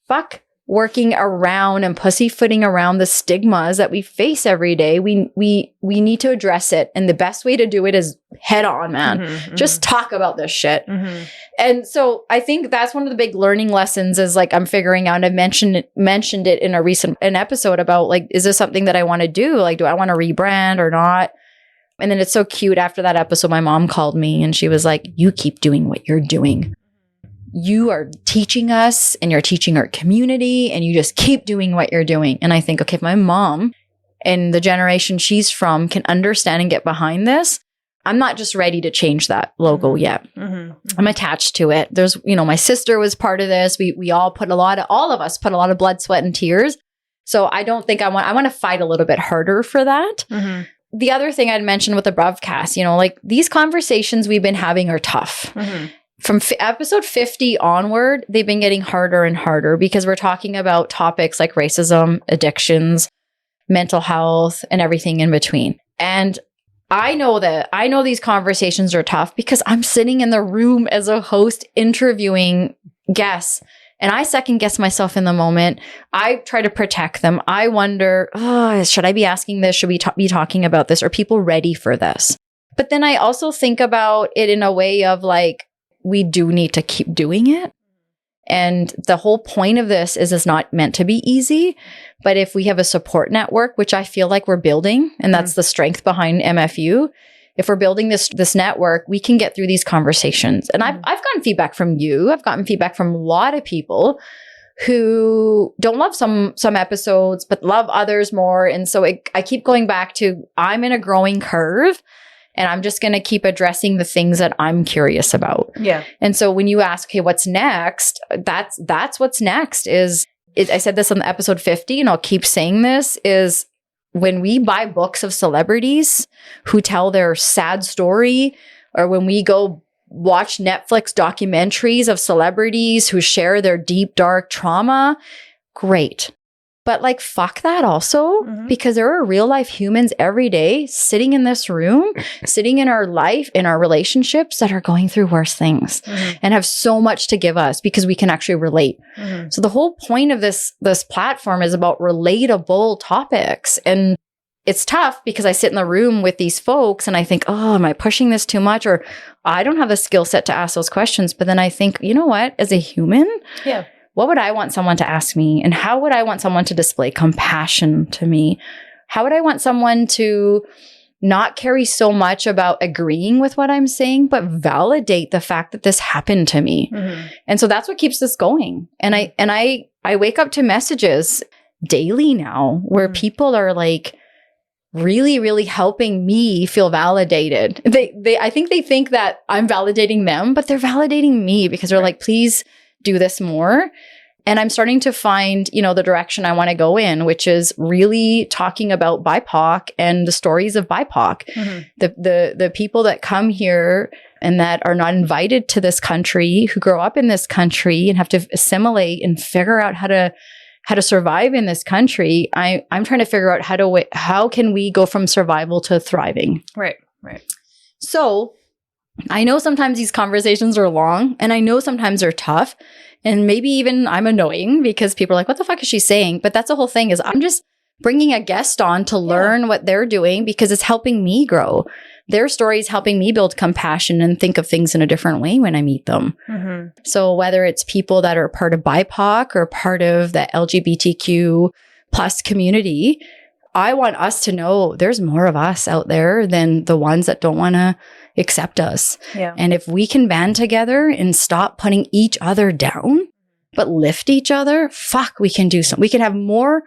[SPEAKER 1] fuck working around and pussyfooting around the stigmas that we face every day. We need to address it. And the best way to do it is head on, man. Just talk about this shit. And so I think that's one of the big learning lessons is like, I'm figuring out, I've mentioned it in an episode about like, is this something that I want to do? Like, do I want to rebrand or not? And then it's so cute. After that episode, my mom called me and she was like, you keep doing what you're doing. You are teaching us and you're teaching our community and you just keep doing what you're doing. And I think, okay, if my mom and the generation she's from can understand and get behind this, I'm not just ready to change that logo yet. I'm attached to it. There's, my sister was part of this. We all all of us put a lot of blood, sweat, and tears. So I don't think I want to fight a little bit harder for that. The other thing I'd mentioned with the broadcast, like these conversations we've been having are tough. From episode 50 onward, they've been getting harder and harder because we're talking about topics like racism, addictions, mental health, and everything in between. And I know these conversations are tough because I'm sitting in the room as a host interviewing guests and I second guess myself in the moment. I try to protect them. I wonder, should I be asking this? Should we be talking about this? Are people ready for this? But then I also think about it in a way of like, we do need to keep doing it. And the whole point of this is it's not meant to be easy. But if we have a support network, which I feel like we're building, and that's the strength behind MFU, if we're building this network, we can get through these conversations. And I've gotten feedback from you. I've gotten feedback from a lot of people who don't love some episodes, but love others more. And so I keep going back to, I'm in a growing curve. And I'm just going to keep addressing the things that I'm curious about.
[SPEAKER 2] Yeah.
[SPEAKER 1] And so when you ask, okay, what's next? That's what's next I said this on episode 50 and I'll keep saying this is when we buy books of celebrities who tell their sad story, or when we go watch Netflix documentaries of celebrities who share their deep, dark trauma, great. But like, fuck that also, because there are real life humans every day sitting in this room, sitting in our life, in our relationships that are going through worse things and have so much to give us because we can actually relate. So the whole point of this platform is about relatable topics. And it's tough because I sit in the room with these folks and I think, oh, am I pushing this too much? Or I don't have the skill set to ask those questions. But then I think, you know what, as a human, what would I want someone to ask me? And how would I want someone to display compassion to me? How would I want someone to not carry so much about agreeing with what I'm saying, but validate the fact that this happened to me. And so that's what keeps this going. And I wake up to messages daily now where people are like really, really helping me feel validated. I think they think that I'm validating them, but they're validating me because they're like, please do this more. And I'm starting to find, the direction I want to go in, which is really talking about BIPOC and the stories of BIPOC. The people that come here and that are not invited to this country, who grow up in this country and have to assimilate and figure out how to survive in this country. I'm trying to figure out how can we go from survival to thriving.
[SPEAKER 2] Right.
[SPEAKER 1] So I know sometimes these conversations are long, and I know sometimes they're tough. And maybe even I'm annoying because people are like, what the fuck is she saying? But that's the whole thing, is I'm just bringing a guest on to learn what they're doing because it's helping me grow. Their story is helping me build compassion and think of things in a different way when I meet them. So whether it's people that are part of BIPOC or part of the LGBTQ plus community, I want us to know there's more of us out there than the ones that don't want to accept us.
[SPEAKER 2] Yeah.
[SPEAKER 1] And if we can band together and stop putting each other down, but lift each other, we can do something. We can have more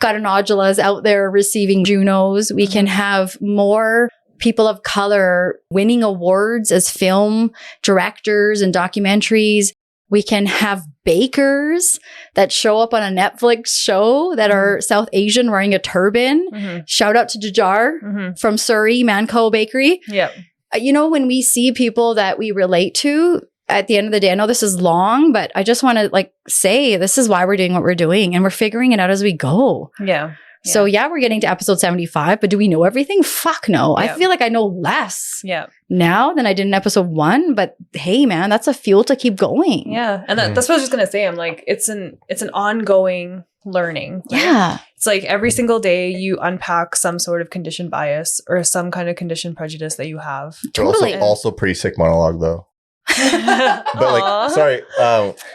[SPEAKER 1] Garanodulas out there receiving Junos. We can have more people of color winning awards as film directors and documentaries. We can have bakers that show up on a Netflix show that are South Asian wearing a turban. Shout out to Jajar from Surrey, Manco Bakery.
[SPEAKER 2] Yeah.
[SPEAKER 1] When we see people that we relate to, at the end of the day, I know this is long, but I just want to say this is why we're doing what we're doing, and we're figuring it out as we go.
[SPEAKER 2] Yeah.
[SPEAKER 1] So we're getting to episode 75, but do we know everything? Fuck no. I feel like I know less now than I did in episode 1, but hey man, that's a fuel to keep going.
[SPEAKER 2] Yeah. And that's what I was just going to say. I'm like, it's an ongoing learning. Right?
[SPEAKER 1] Yeah.
[SPEAKER 2] It's like every single day you unpack some sort of conditioned bias or some kind of conditioned prejudice that you have.
[SPEAKER 1] Totally.
[SPEAKER 3] Also pretty sick monologue though. But sorry,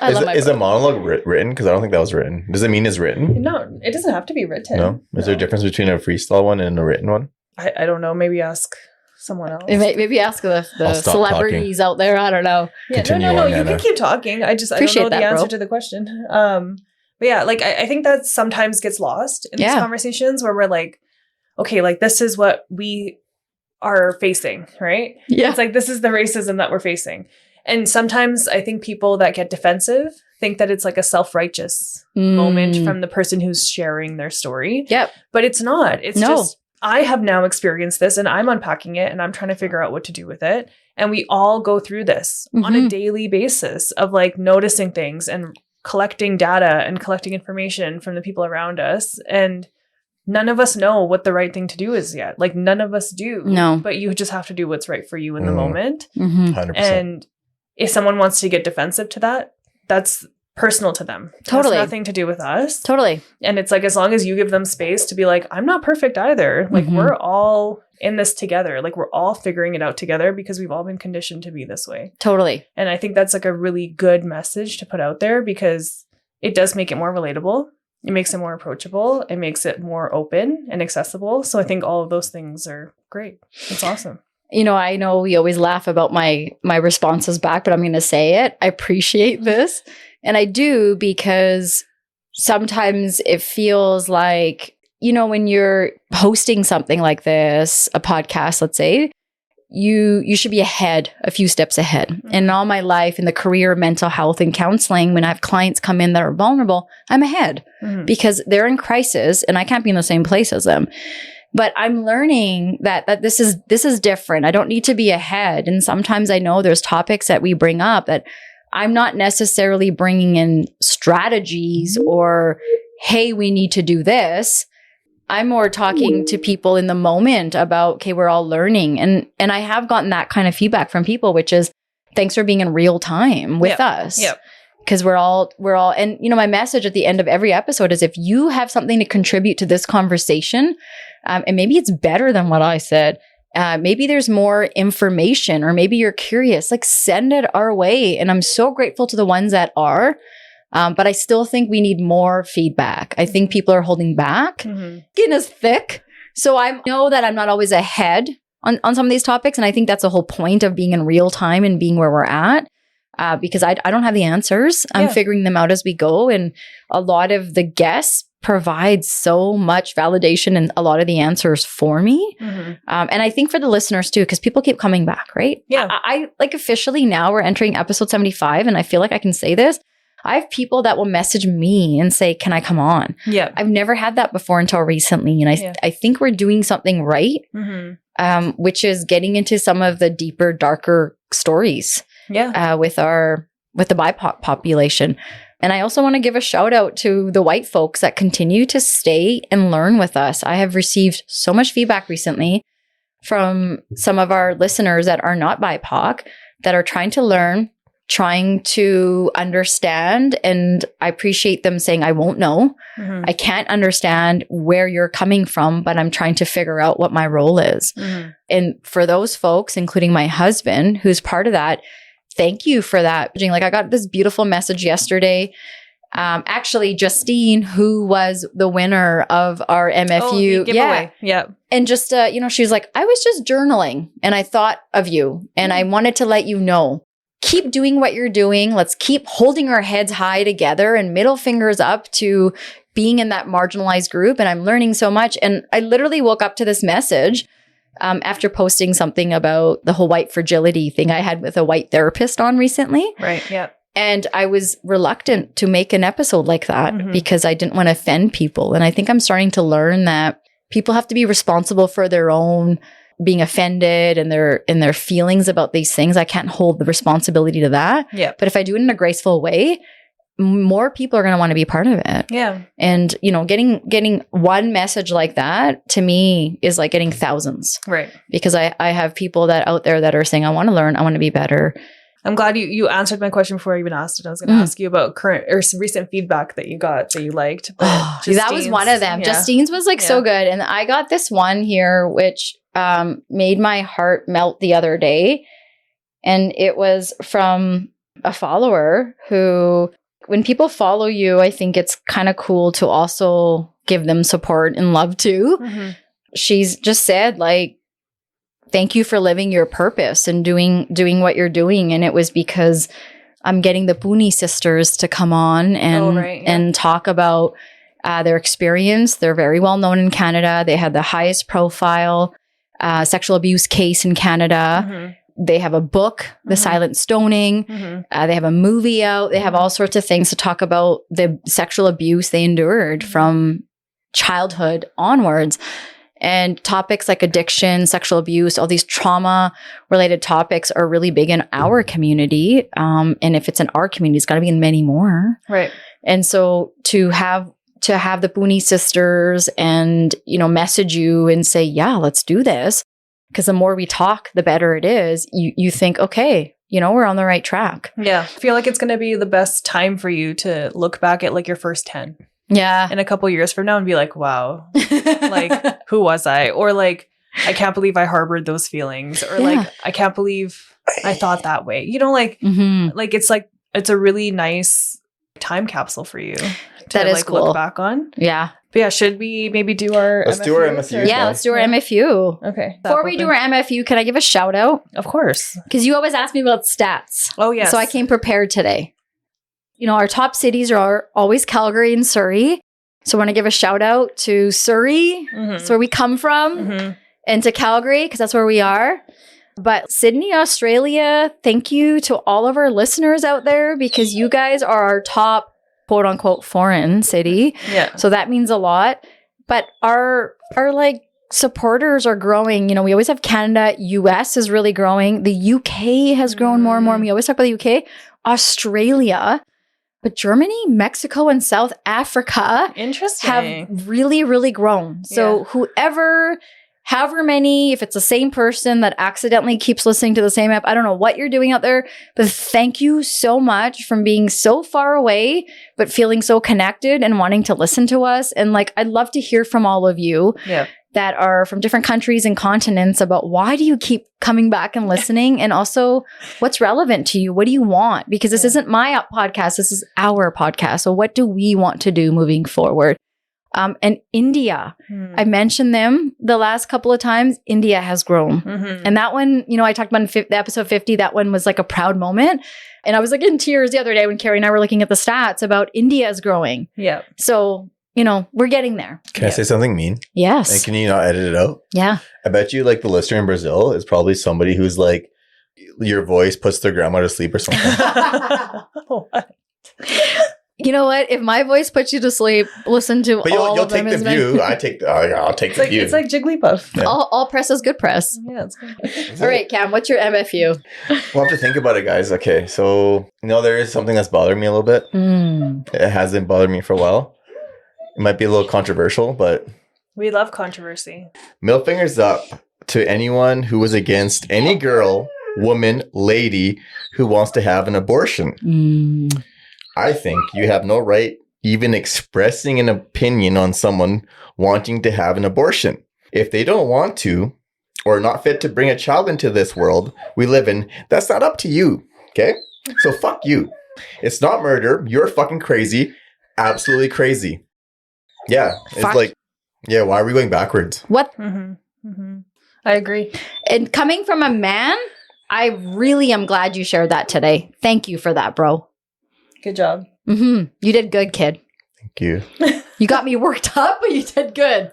[SPEAKER 3] is a monologue written? Because I don't think that was written. Does it mean it's written?
[SPEAKER 2] No, it doesn't have to be written.
[SPEAKER 3] No? Is there a difference between a freestyle one and a written one?
[SPEAKER 2] I don't know. Maybe ask someone else.
[SPEAKER 1] Maybe ask the celebrities out there. I don't know.
[SPEAKER 2] Yeah, no. You can keep talking. I don't know the answer to the question. But yeah, I think that sometimes gets lost in these conversations where we're like, okay, this is what we are facing, right? Yeah. It's like, this is the racism that we're facing. And sometimes I think people that get defensive think that it's like a self-righteous moment from the person who's sharing their story. Yep. But it's not. It's just, I have now experienced this and I'm unpacking it and I'm trying to figure out what to do with it. And we all go through this on a daily basis of noticing things and collecting data and collecting information from the people around us. And none of us know what the right thing to do is yet. None of us do. No. But you just have to do what's right for you in the moment. 100%. And if someone wants to get defensive to that, that's personal to them. Totally. It has nothing to do with us. Totally. And it's as long as you give them space to be I'm not perfect either. We're all in this together. We're all figuring it out together because we've all been conditioned to be this way. Totally. And I think that's a really good message to put out there because it does make it more relatable. It makes it more approachable. It makes it more open and accessible. So I think all of those things are great. It's awesome.
[SPEAKER 1] I know we always laugh about my responses back, but I'm going to say it. I appreciate this. And I do because sometimes it feels like, when you're hosting something like this, a podcast, let's say, you should be a few steps ahead. And in all my life in the career of mental health and counseling, when I have clients come in that are vulnerable, I'm ahead because they're in crisis and I can't be in the same place as them. But I'm learning that this is different. I don't need to be ahead. And sometimes I know there's topics that we bring up that I'm not necessarily bringing in strategies or, hey, we need to do this. I'm more talking to people in the moment about, okay, we're all learning. And I have gotten that kind of feedback from people, which is thanks for being in real time with us. Yep. Because we're all, and my message at the end of every episode is if you have something to contribute to this conversation, and maybe it's better than what I said, maybe there's more information or maybe you're curious, send it our way. And I'm so grateful to the ones that are. But I still think we need more feedback. I think people are holding back. Skin is thick. So I know that I'm not always ahead on some of these topics. And I think that's the whole point of being in real time and being where we're at. Because I don't have the answers. I'm figuring them out as we go. And a lot of the guests provide so much validation and a lot of the answers for me. And I think for the listeners too, because people keep coming back, right?
[SPEAKER 2] Yeah.
[SPEAKER 1] I like officially now we're entering episode 75 and I feel like I can say this. I have people that will message me and say, can I come on?
[SPEAKER 2] Yeah.
[SPEAKER 1] I've never had that before until recently. And I think we're doing something right, which is getting into some of the deeper, darker stories with the BIPOC population. And I also want to give a shout out to the white folks that continue to stay and learn with us. I have received so much feedback recently from some of our listeners that are not BIPOC that are trying to learn, trying to understand. And I appreciate them saying, I won't know. I can't understand where you're coming from, but I'm trying to figure out what my role is. And for those folks, including my husband, who's part of that, thank you for that. Like I got this beautiful message yesterday. Actually, Justine, who was the winner of our MFU
[SPEAKER 2] giveaway.
[SPEAKER 1] And just, she was like, I was just journaling and I thought of you and I wanted to let you know, keep doing what you're doing. Let's keep holding our heads high together and middle fingers up to being in that marginalized group. And I'm learning so much. And I literally woke up to this message after posting something about the whole white fragility thing I had with a white therapist on recently.
[SPEAKER 2] Right. Yeah.
[SPEAKER 1] And I was reluctant to make an episode like that because I didn't want to offend people. And I think I'm starting to learn that people have to be responsible for their own being offended and their feelings about these things. I can't hold the responsibility to that.
[SPEAKER 2] Yeah.
[SPEAKER 1] But if I do it in a graceful way, more people are going to want to be part of it.
[SPEAKER 2] Yeah.
[SPEAKER 1] And, getting one message like that to me is like getting thousands.
[SPEAKER 2] Right.
[SPEAKER 1] Because I have people that out there that are saying, I want to learn, I want to be better.
[SPEAKER 2] I'm glad you answered my question before I even asked it. I was going to ask you about current or some recent feedback that you got that you liked. But
[SPEAKER 1] that was one of them. Justine's was so good. And I got this one here, which made my heart melt the other day. And it was from a follower who, when people follow you, I think it's kind of cool to also give them support and love too. She's just said like, thank you for living your purpose and doing what you're doing. And it was because I'm getting the Puni sisters to come on and talk about their experience. They're very well known in Canada. They had the highest profile sexual abuse case in Canada. They have a book, The Silent Stoning. They have a movie out. They have all sorts of things to talk about the sexual abuse they endured from childhood onwards. And topics like addiction, sexual abuse, all these trauma-related topics are really big in our community. And if it's in our community, it's got to be in many more.
[SPEAKER 2] Right.
[SPEAKER 1] And so to have the Puni sisters and, message you and say, yeah, let's do this. Because the more we talk, the better it is. You think, okay, we're on the right track.
[SPEAKER 2] Yeah. I feel like it's going to be the best time for you to look back at like your first 10.
[SPEAKER 1] Yeah.
[SPEAKER 2] In a couple years from now and be like, wow, like, who was I? Or like, I can't believe I harbored those feelings. Or like, I can't believe I thought that way. Like it's a really nice time capsule for you to
[SPEAKER 1] cool.
[SPEAKER 2] look back on.
[SPEAKER 1] Yeah.
[SPEAKER 2] But yeah, should we maybe do our
[SPEAKER 3] Let's do our MFU.
[SPEAKER 1] Yeah, let's do our MFU.
[SPEAKER 2] Okay.
[SPEAKER 1] Before we do our MFU, can I give a shout out?
[SPEAKER 2] Of course.
[SPEAKER 1] Because you always ask me about stats.
[SPEAKER 2] Oh, yes.
[SPEAKER 1] So I came prepared today. Our top cities are always Calgary and Surrey. So I want to give a shout out to Surrey. That's where we come from. And to Calgary, because that's where we are. But Sydney, Australia, thank you to all of our listeners out there because you guys are our top quote unquote foreign city.
[SPEAKER 2] Yeah.
[SPEAKER 1] So that means a lot. But our like supporters are growing. We always have Canada. US is really growing. The UK has grown more and more. And we always talk about the UK. Australia. But Germany, Mexico, and South Africa have really, really grown. So however many, if it's the same person that accidentally keeps listening to the same app, I don't know what you're doing out there, but thank you so much from being so far away, but feeling so connected and wanting to listen to us. And I'd love to hear from all of you. Yeah. That are from different countries and continents about why do you keep coming back and listening? And also what's relevant to you? What do you want? Because this isn't my podcast. This is our podcast. So what do we want to do moving forward? And India. I mentioned them the last couple of times. India has grown. And that one, you know, I talked about in the episode 50, that one was like a proud moment. And I was like in tears the other day when Carrie and I were looking at the stats about India's growing.
[SPEAKER 2] Yeah.
[SPEAKER 1] So, you know, we're getting there.
[SPEAKER 3] Can I say something mean?
[SPEAKER 1] Yes.
[SPEAKER 3] And can you not edit it out?
[SPEAKER 1] Yeah.
[SPEAKER 3] I bet you like the listener in Brazil is probably somebody who's like, your voice puts their grandma to sleep or something.
[SPEAKER 2] What?
[SPEAKER 1] You know what? If my voice puts you to sleep, listen to
[SPEAKER 3] But
[SPEAKER 1] all
[SPEAKER 3] you'll
[SPEAKER 1] of them.
[SPEAKER 3] take the view. I'll take the view.
[SPEAKER 2] It's like Jigglypuff.
[SPEAKER 3] Yeah.
[SPEAKER 1] All press is good press.
[SPEAKER 2] Yeah, it's good.
[SPEAKER 1] All right, Cam, what's your MFU?
[SPEAKER 3] We'll have to think about it, guys. Okay, so there is something that's bothering me a little bit. It hasn't bothered me for a while. It might be a little controversial, but
[SPEAKER 2] We love controversy.
[SPEAKER 3] middle fingers up to anyone who was against any girl, woman, lady who wants to have an abortion. I think you have no right even expressing an opinion on someone wanting to have an abortion. If they don't want to or not fit to bring a child into this world we live in, that's not up to you. Okay? So fuck you. It's not murder. You're fucking crazy. Absolutely crazy. Yeah. It's
[SPEAKER 1] Fuck.
[SPEAKER 3] like, yeah, why are we going backwards?
[SPEAKER 1] What?
[SPEAKER 2] I agree.
[SPEAKER 1] And coming from a man, I really am glad you shared that today. Thank you for that, bro.
[SPEAKER 2] Good job.
[SPEAKER 1] You did good, kid.
[SPEAKER 3] Thank you.
[SPEAKER 1] You got me worked up, but you did good.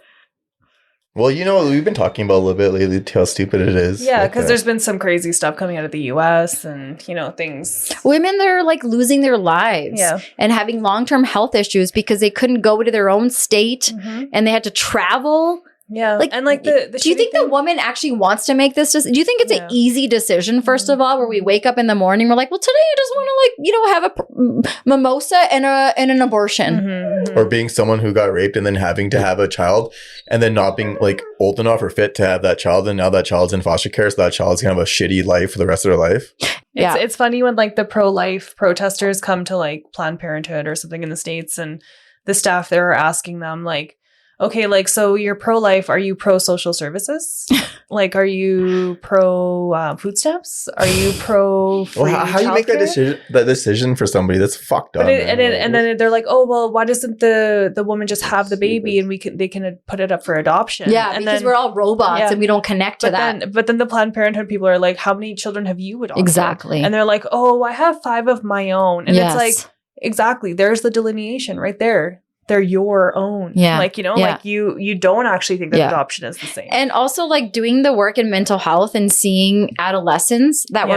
[SPEAKER 3] Well, we've been talking about a little bit lately how stupid it is.
[SPEAKER 2] Yeah,
[SPEAKER 3] Like
[SPEAKER 2] because
[SPEAKER 3] that.
[SPEAKER 2] there's been some crazy stuff coming out of the US and, things.
[SPEAKER 1] Women, they're like losing their lives and having long-term health issues because they couldn't go to their own state and they had to travel.
[SPEAKER 2] Yeah.
[SPEAKER 1] Like,
[SPEAKER 2] and like the
[SPEAKER 1] do you think the woman actually wants to make this decision? Do you think it's an easy decision, first of all, where we wake up in the morning, we're like, well, today I just want to have a mimosa and an abortion.
[SPEAKER 3] Or being someone who got raped and then having to have a child and then not being like old enough or fit to have that child. And now that child's in foster care. So that child's going to have a shitty life for the rest of their life.
[SPEAKER 2] It's funny when like the pro-life protesters come to like Planned Parenthood or something in the States and the staff there are asking them like, okay, like, so you're pro-life. Are you pro-social services? Like, are you pro food stamps? Are you pro-free
[SPEAKER 3] Well, how do you make that decision for somebody? That's fucked up.
[SPEAKER 2] And then they're like, oh, well, why doesn't the woman just have the baby and they can put it up for adoption?
[SPEAKER 1] Yeah,
[SPEAKER 2] and
[SPEAKER 1] because
[SPEAKER 2] then,
[SPEAKER 1] we're all robots and we don't connect to that.
[SPEAKER 2] But then the Planned Parenthood people are like, how many children have you adopted?
[SPEAKER 1] Exactly.
[SPEAKER 2] And they're like, oh, I have 5 of my own. And it's like, exactly, there's the delineation right there. They're your own.
[SPEAKER 1] Yeah.
[SPEAKER 2] Like, like you don't actually think that adoption is the same.
[SPEAKER 1] And also like doing the work in mental health and seeing adolescents that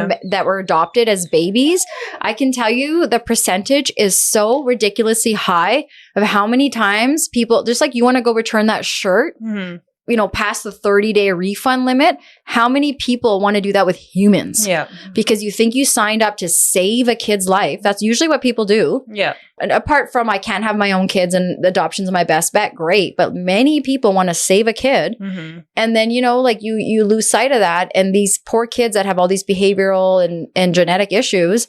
[SPEAKER 1] were adopted as babies. I can tell you the percentage is so ridiculously high of how many times people, just like you want to go return that shirt, past the 30-day refund limit. How many people want to do that with humans?
[SPEAKER 2] Yeah.
[SPEAKER 1] Because you think you signed up to save a kid's life. That's usually what people do.
[SPEAKER 2] Yeah.
[SPEAKER 1] And apart from I can't have my own kids and adoption's my best bet, great. But many people want to save a kid. And then, you lose sight of that. And these poor kids that have all these behavioral and genetic issues,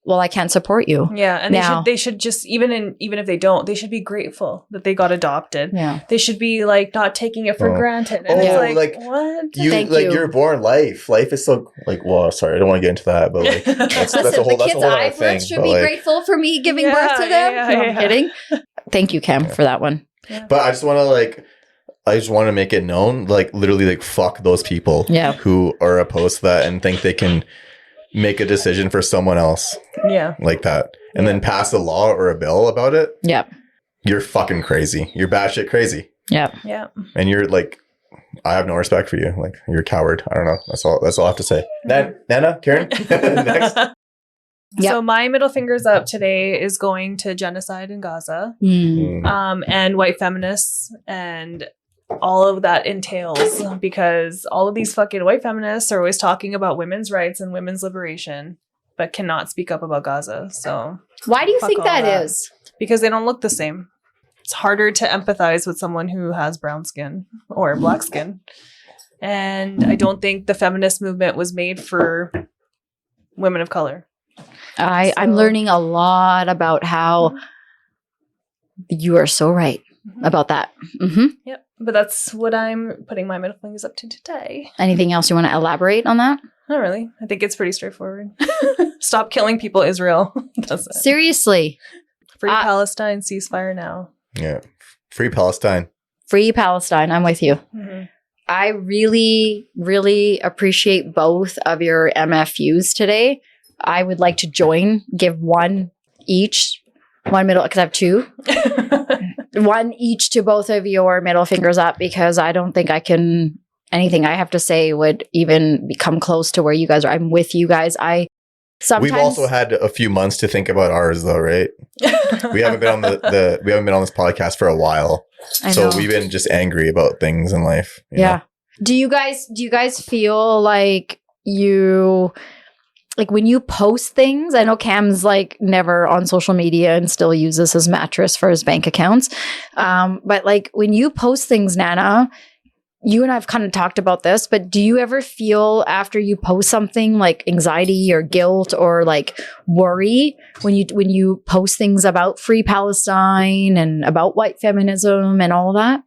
[SPEAKER 1] well, I can't support you.
[SPEAKER 2] Yeah, and they should just even if they don't, they should be grateful that they got adopted.
[SPEAKER 1] Yeah,
[SPEAKER 2] they should be like not taking it for granted. And it's like what?
[SPEAKER 3] You're born life. Life is so like. Well, sorry, I don't want to get into that, but like that's a whole other thing.
[SPEAKER 1] Should be grateful for me giving birth to them. No, I'm kidding. Thank you, Cam, for that one.
[SPEAKER 3] Yeah. But I just want to make it known, like literally, like fuck those people who are opposed to that and think they can make a decision for someone else like that and then pass a law or a bill about it. You're fucking crazy. You're batshit crazy.
[SPEAKER 2] Yeah.
[SPEAKER 3] And you're like, I have no respect for you. Like, you're a coward. I don't know. That's all I have to say. Nana, Karen, next.
[SPEAKER 2] So my middle fingers up today is going to genocide in Gaza, and white feminists and all of that entails, because all of these fucking white feminists are always talking about women's rights and women's liberation, but cannot speak up about Gaza. So
[SPEAKER 1] why do you think that is?
[SPEAKER 2] Because they don't look the same. It's harder to empathize with someone who has brown skin or black skin. And I don't think the feminist movement was made for women of color.
[SPEAKER 1] I'm learning a lot about how you are so right about that.
[SPEAKER 2] Yep. But that's what I'm putting my middle fingers up to today.
[SPEAKER 1] Anything else you want to elaborate on that?
[SPEAKER 2] Not really. I think it's pretty straightforward. Stop killing people, Israel. That's it.
[SPEAKER 1] Seriously.
[SPEAKER 2] Free Palestine, ceasefire now.
[SPEAKER 3] Yeah. Free Palestine.
[SPEAKER 1] Free Palestine. I'm with you.
[SPEAKER 2] Mm-hmm.
[SPEAKER 1] I really, really appreciate both of your MFUs today. I would like to give one each, one middle, because I have two. One each to both of your middle fingers up, because I don't think anything I have to say would even become close to where you guys are. I'm with you guys. We've
[SPEAKER 3] also had a few months to think about ours, though, right? We haven't been on we haven't been on this podcast for a while, so we've been just angry about things in life. You know?
[SPEAKER 1] Do you guys feel like when you post things? I know Cam's like never on social media and still uses his mattress for his bank accounts. But like when you post things, Nana, you and I've kind of talked about this, but do you ever feel after you post something like anxiety or guilt or like worry when you post things about Free Palestine and about white feminism and all of that?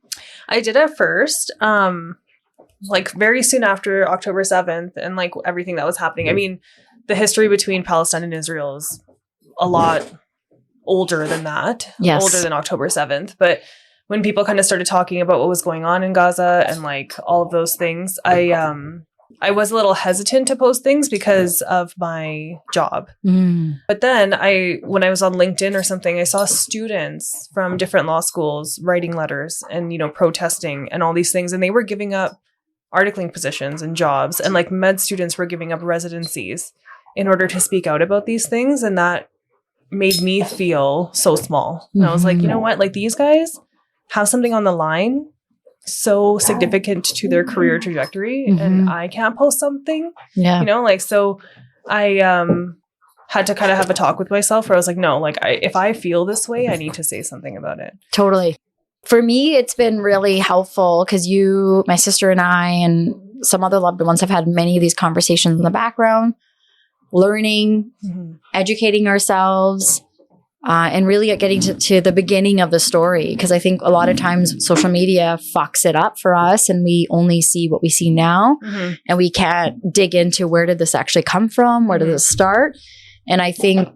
[SPEAKER 2] I did at first, like very soon after October 7th and like everything that was happening. I mean, the history between Palestine and Israel is a lot older than that, older than October 7th. But when people kind of started talking about what was going on in Gaza and like all of those things, I was a little hesitant to post things because of my job. But then when I was on LinkedIn or something, I saw students from different law schools writing letters and, protesting and all these things. And they were giving up articling positions and jobs, and like med students were giving up residencies in order to speak out about these things. And that made me feel so small. And I was like, you know what? Like these guys have something on the line so significant to their career trajectory, and I can't post something, so I had to kind of have a talk with myself where I was like, no, like if I feel this way, I need to say something about it.
[SPEAKER 1] Totally. For me, it's been really helpful because my sister and I and some other loved ones have had many of these conversations in the background, learning, educating ourselves, and really getting to the beginning of the story. Because I think a lot of times social media fucks it up for us and we only see what we see now, and we can't dig into where did this actually come from? Where did this start? And I think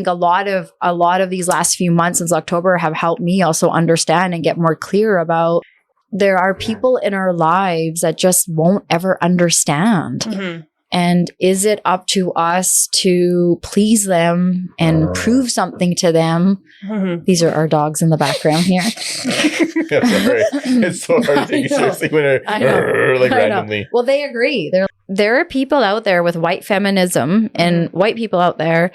[SPEAKER 1] a lot of these last few months since October have helped me also understand and get more clear about there are people in our lives that just won't ever understand. And is it up to us to please them and prove something to them? These are our dogs in the background here.
[SPEAKER 3] It's so hard to take you seriously when they're like randomly.
[SPEAKER 1] Well, they agree. There are people out there with white feminism and white people out there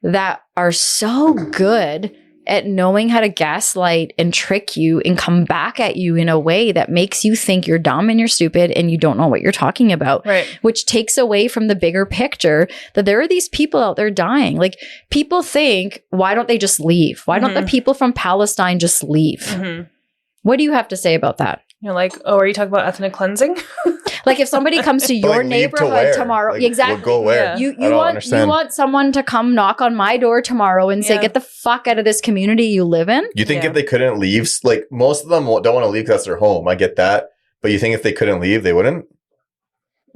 [SPEAKER 1] that are so good at knowing how to gaslight and trick you and come back at you in a way that makes you think you're dumb and you're stupid and you don't know what you're talking about.
[SPEAKER 2] Right.
[SPEAKER 1] Which takes away from the bigger picture that there are these people out there dying. Like people think, why don't they just leave? Why don't the people from Palestine just leave? What do you have to say about that?
[SPEAKER 2] You're like, oh, are you talking about ethnic cleansing?
[SPEAKER 1] Like if somebody comes to your neighborhood tomorrow, exactly.
[SPEAKER 3] We'll go where?
[SPEAKER 1] You want someone to come knock on my door tomorrow and say, get the fuck out of this community you live in?
[SPEAKER 3] You think if they couldn't leave, like most of them don't want to leave because that's their home. I get that. But you think if they couldn't leave, they wouldn't?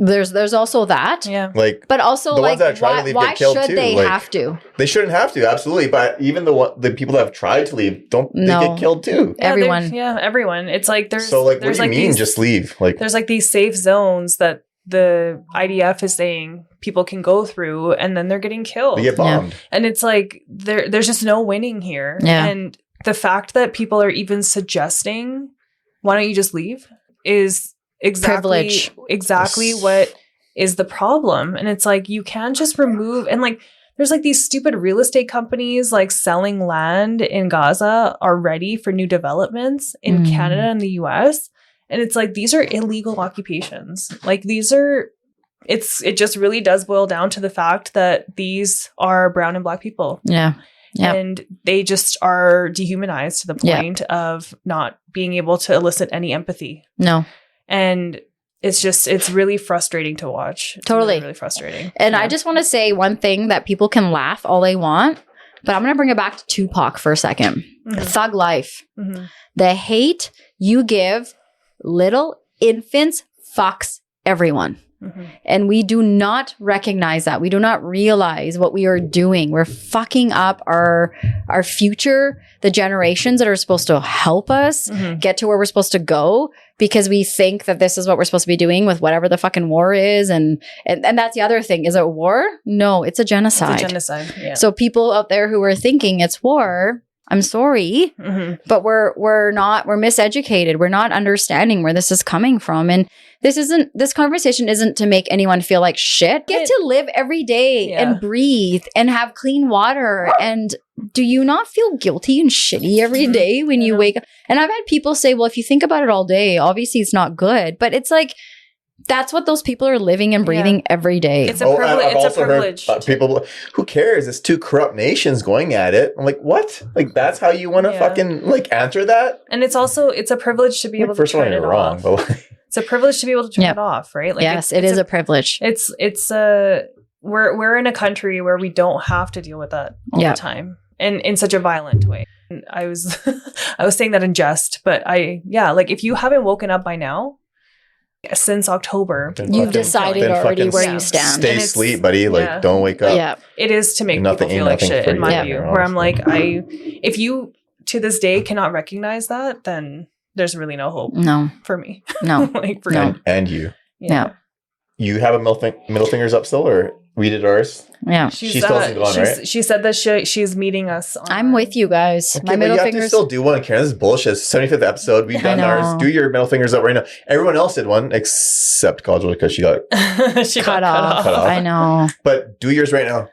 [SPEAKER 1] There's also that.
[SPEAKER 2] Yeah.
[SPEAKER 3] Like,
[SPEAKER 1] but also
[SPEAKER 3] the
[SPEAKER 1] like,
[SPEAKER 3] ones that try to leave
[SPEAKER 1] why
[SPEAKER 3] get killed
[SPEAKER 1] should
[SPEAKER 3] too.
[SPEAKER 1] they
[SPEAKER 3] Like,
[SPEAKER 1] have to?
[SPEAKER 3] They shouldn't have to, absolutely. But even the people that have tried to leave, they get killed too?
[SPEAKER 1] Everyone.
[SPEAKER 2] Everyone. It's like there's
[SPEAKER 3] so like,
[SPEAKER 2] there's
[SPEAKER 3] what do you mean just leave? Like,
[SPEAKER 2] there's like these safe zones that the IDF is saying people can go through, and then they're getting killed.
[SPEAKER 3] They get bombed.
[SPEAKER 2] And it's like there's just no winning here.
[SPEAKER 1] Yeah.
[SPEAKER 2] And the fact that people are even suggesting, why don't you just leave, is exactly what is the problem. And it's like, you can't just remove, and like there's like these stupid real estate companies like selling land in Gaza already for new developments in Canada and the US. And it's like, these are illegal occupations. Like it just really does boil down to the fact that these are brown and black people.
[SPEAKER 1] Yeah. Yeah.
[SPEAKER 2] And they just are dehumanized to the point of not being able to elicit any empathy.
[SPEAKER 1] No.
[SPEAKER 2] And it's really frustrating to watch. It's
[SPEAKER 1] totally.
[SPEAKER 2] really, really frustrating.
[SPEAKER 1] And I just want to say one thing that people can laugh all they want, but I'm going to bring it back to Tupac for a second. Thug life. The hate you give little infants fucks everyone. And we do not recognize that. We do not realize what we are doing. We're fucking up our future, the generations that are supposed to help us get to where we're supposed to go, because we think that this is what we're supposed to be doing with whatever the fucking war is. And that's the other thing. Is it war? No, it's a genocide.
[SPEAKER 2] It's a genocide. Yeah.
[SPEAKER 1] So people out there who are thinking it's war, I'm sorry, but we're miseducated. We're not understanding where this is coming from. And this conversation isn't to make anyone feel like shit. Get to live every day and breathe and have clean water. And do you not feel guilty and shitty every day when you wake up? And I've had people say, well, if you think about it all day, obviously it's not good. But it's like, that's what those people are living and breathing every day.
[SPEAKER 2] It's a privilege.
[SPEAKER 3] I've
[SPEAKER 2] privilege.
[SPEAKER 3] Heard, people, who cares? It's two corrupt nations going at it. I'm like, what? Like, that's how you want to fucking like answer that?
[SPEAKER 2] And it's a privilege to be able to turn it off. It's a privilege to be able to turn it off, right? Like,
[SPEAKER 1] yes, it is a privilege.
[SPEAKER 2] We're in a country where we don't have to deal with that all the time, and in such a violent way. And I was saying that in jest, but like, if you haven't woken up by now, since October,
[SPEAKER 1] you've decided already where you stand.
[SPEAKER 3] Stay asleep, buddy. Like, don't wake up.
[SPEAKER 1] Yeah,
[SPEAKER 2] it is to make people feel like shit, in my view. Where I'm like, if you to this day cannot recognize that, then there's really no hope. No, for me.
[SPEAKER 1] No,
[SPEAKER 2] like for you.
[SPEAKER 3] And you.
[SPEAKER 1] Yeah.
[SPEAKER 3] You have a middle fingers up still, or we did ours?
[SPEAKER 1] Yeah.
[SPEAKER 3] She's still gone, right?
[SPEAKER 2] She said that she's meeting us.
[SPEAKER 1] I'm with you guys.
[SPEAKER 3] Okay,
[SPEAKER 1] my middle
[SPEAKER 3] you
[SPEAKER 1] fingers.
[SPEAKER 3] have to still do one, Karen. This is bullshit. 75th episode. We've done ours. Do your middle fingers up right now. Everyone else did one except Kajal because she got
[SPEAKER 1] cut off. I know.
[SPEAKER 3] But do yours right now.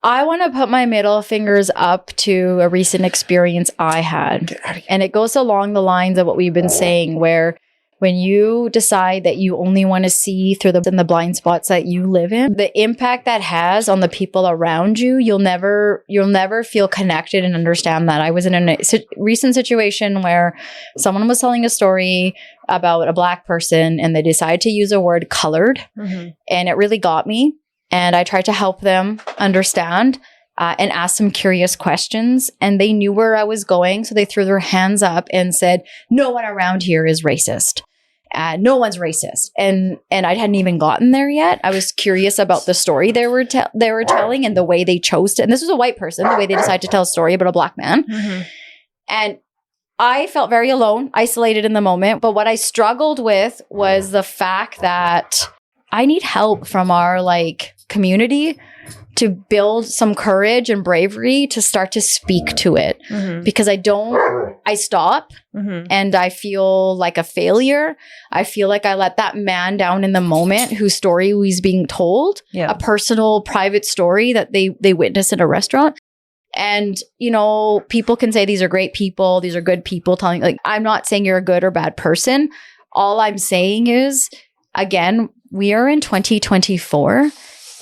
[SPEAKER 1] I want to put my middle fingers up to a recent experience I had. And it goes along the lines of what we've been saying, where when you decide that you only want to see through the blind spots that you live in, the impact that has on the people around you, you'll never feel connected and understand that. I was in a recent situation where someone was telling a story about a Black person and they decided to use a word colored. And it really got me. And I tried to help them understand and ask some curious questions. And they knew where I was going. So they threw their hands up and said, no one around here is racist. No one's racist. And I hadn't even gotten there yet. I was curious about the story they were telling and the way they chose to. And this was a white person, the way they decided to tell a story about a Black man. And I felt very alone, isolated in the moment. But what I struggled with was the fact that I need help from our community to build some courage and bravery to start to speak to it. Because I stop and I feel like a failure. I feel like I let that man down in the moment whose story was being told, a personal private story that they witnessed in a restaurant. And, people can say these are great people, these are good people telling, I'm not saying you're a good or bad person. All I'm saying is, again, we are in 2024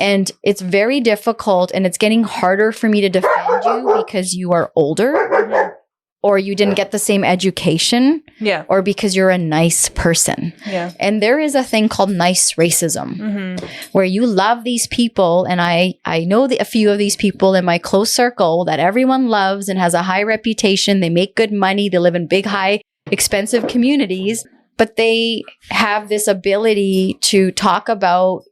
[SPEAKER 1] and it's very difficult and it's getting harder for me to defend you because you are older or you didn't get the same education or because you're a nice person. And there is a thing called nice racism where you love these people. And I know a few of these people in my close circle that everyone loves and has a high reputation. They make good money. They live in big, high, expensive communities. But they have this ability to talk about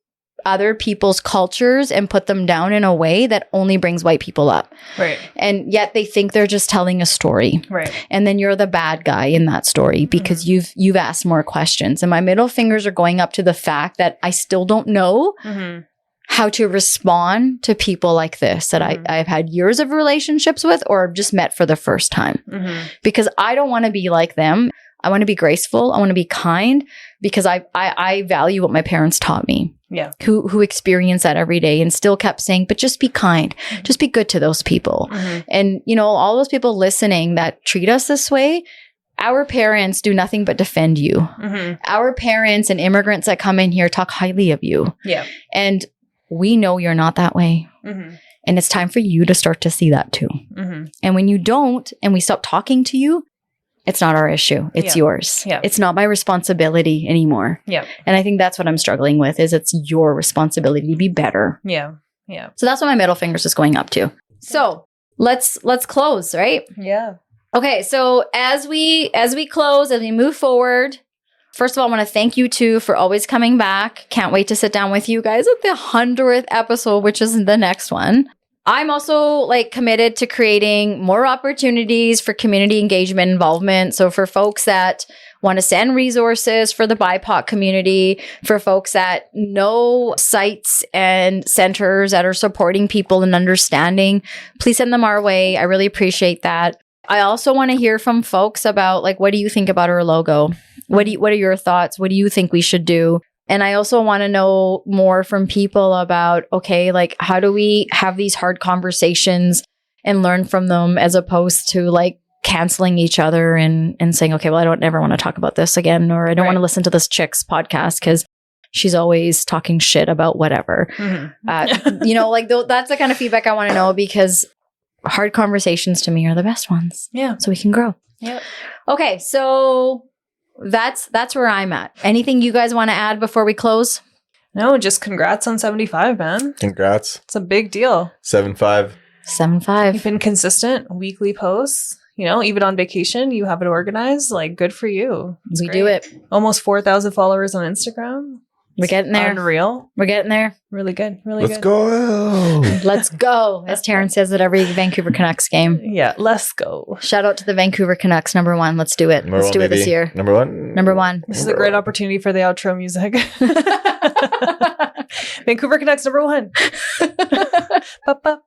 [SPEAKER 1] other people's cultures and put them down in a way that only brings white people up.
[SPEAKER 2] Right.
[SPEAKER 1] And yet they think they're just telling a story.
[SPEAKER 2] Right.
[SPEAKER 1] And then you're the bad guy in that story because you've asked more questions. And my middle fingers are going up to the fact that I still don't know how to respond to people like this that I've had years of relationships with or just met for the first time. Because I don't want to be like them. I want to be graceful. I want to be kind because I value what my parents taught me.
[SPEAKER 2] Yeah.
[SPEAKER 1] Who experience that every day and still kept saying, but just be kind. Just be good to those people. And, all those people listening that treat us this way, our parents do nothing but defend you. Our parents and immigrants that come in here talk highly of you.
[SPEAKER 2] Yeah.
[SPEAKER 1] And we know you're not that way. And it's time for you to start to see that too. And when you don't, and we stop talking to you, it's not our issue. It's yours.
[SPEAKER 2] Yeah.
[SPEAKER 1] It's not my responsibility anymore.
[SPEAKER 2] Yeah.
[SPEAKER 1] And I think that's what I'm struggling with is it's your responsibility to be better.
[SPEAKER 2] Yeah. Yeah.
[SPEAKER 1] So that's what my middle fingers is going up to. So let's close, right?
[SPEAKER 2] Yeah.
[SPEAKER 1] Okay. So as we close, as we move forward, First of all, I want to thank you two for always coming back. Can't wait to sit down with you guys at the 100th episode, which is the next one. I'm also like committed to creating more opportunities for community engagement involvement. So for folks that want to send resources for the BIPOC community, for folks that know sites and centers that are supporting people in understanding, please send them our way. I really appreciate that. I also want to hear from folks about like, what do you think about our logo? What are your thoughts? What do you think we should do? And I also want to know more from people about, okay, like how do we have these hard conversations and learn from them as opposed to like canceling each other and saying, okay, well, I don't ever want to talk about this again, or I don't want to listen to this chick's podcast because she's always talking shit about whatever. You know, like that's the kind of feedback I want to know, because hard conversations to me are the best ones.
[SPEAKER 2] Yeah.
[SPEAKER 1] So we can grow.
[SPEAKER 2] Yep.
[SPEAKER 1] Okay. So that's where I'm at. Anything you guys want to add before we close?
[SPEAKER 2] No, just congrats on 75, man.
[SPEAKER 3] Congrats.
[SPEAKER 2] It's a big deal.
[SPEAKER 3] 7.5.
[SPEAKER 1] 7.5.
[SPEAKER 2] You've been consistent, weekly posts, you know, even on vacation, you have it organized. Like, good for you. It's
[SPEAKER 1] We
[SPEAKER 2] great.
[SPEAKER 1] do it.
[SPEAKER 2] Almost 4,000 followers on Instagram.
[SPEAKER 1] We're getting there.
[SPEAKER 2] Unreal.
[SPEAKER 1] We're getting there.
[SPEAKER 2] Really good. Really
[SPEAKER 3] Let's
[SPEAKER 2] good.
[SPEAKER 3] go.
[SPEAKER 1] Let's go. As Taryn says at every Vancouver Canucks game.
[SPEAKER 2] Yeah, let's go.
[SPEAKER 1] Shout out to the Vancouver Canucks, number 1. Let's do it.
[SPEAKER 3] Number
[SPEAKER 1] Let's
[SPEAKER 3] one,
[SPEAKER 1] do it this
[SPEAKER 3] baby.
[SPEAKER 1] year.
[SPEAKER 3] Number 1.
[SPEAKER 1] Number 1.
[SPEAKER 2] This is a great opportunity for the outro music. Vancouver Canucks number 1. Ba, ba.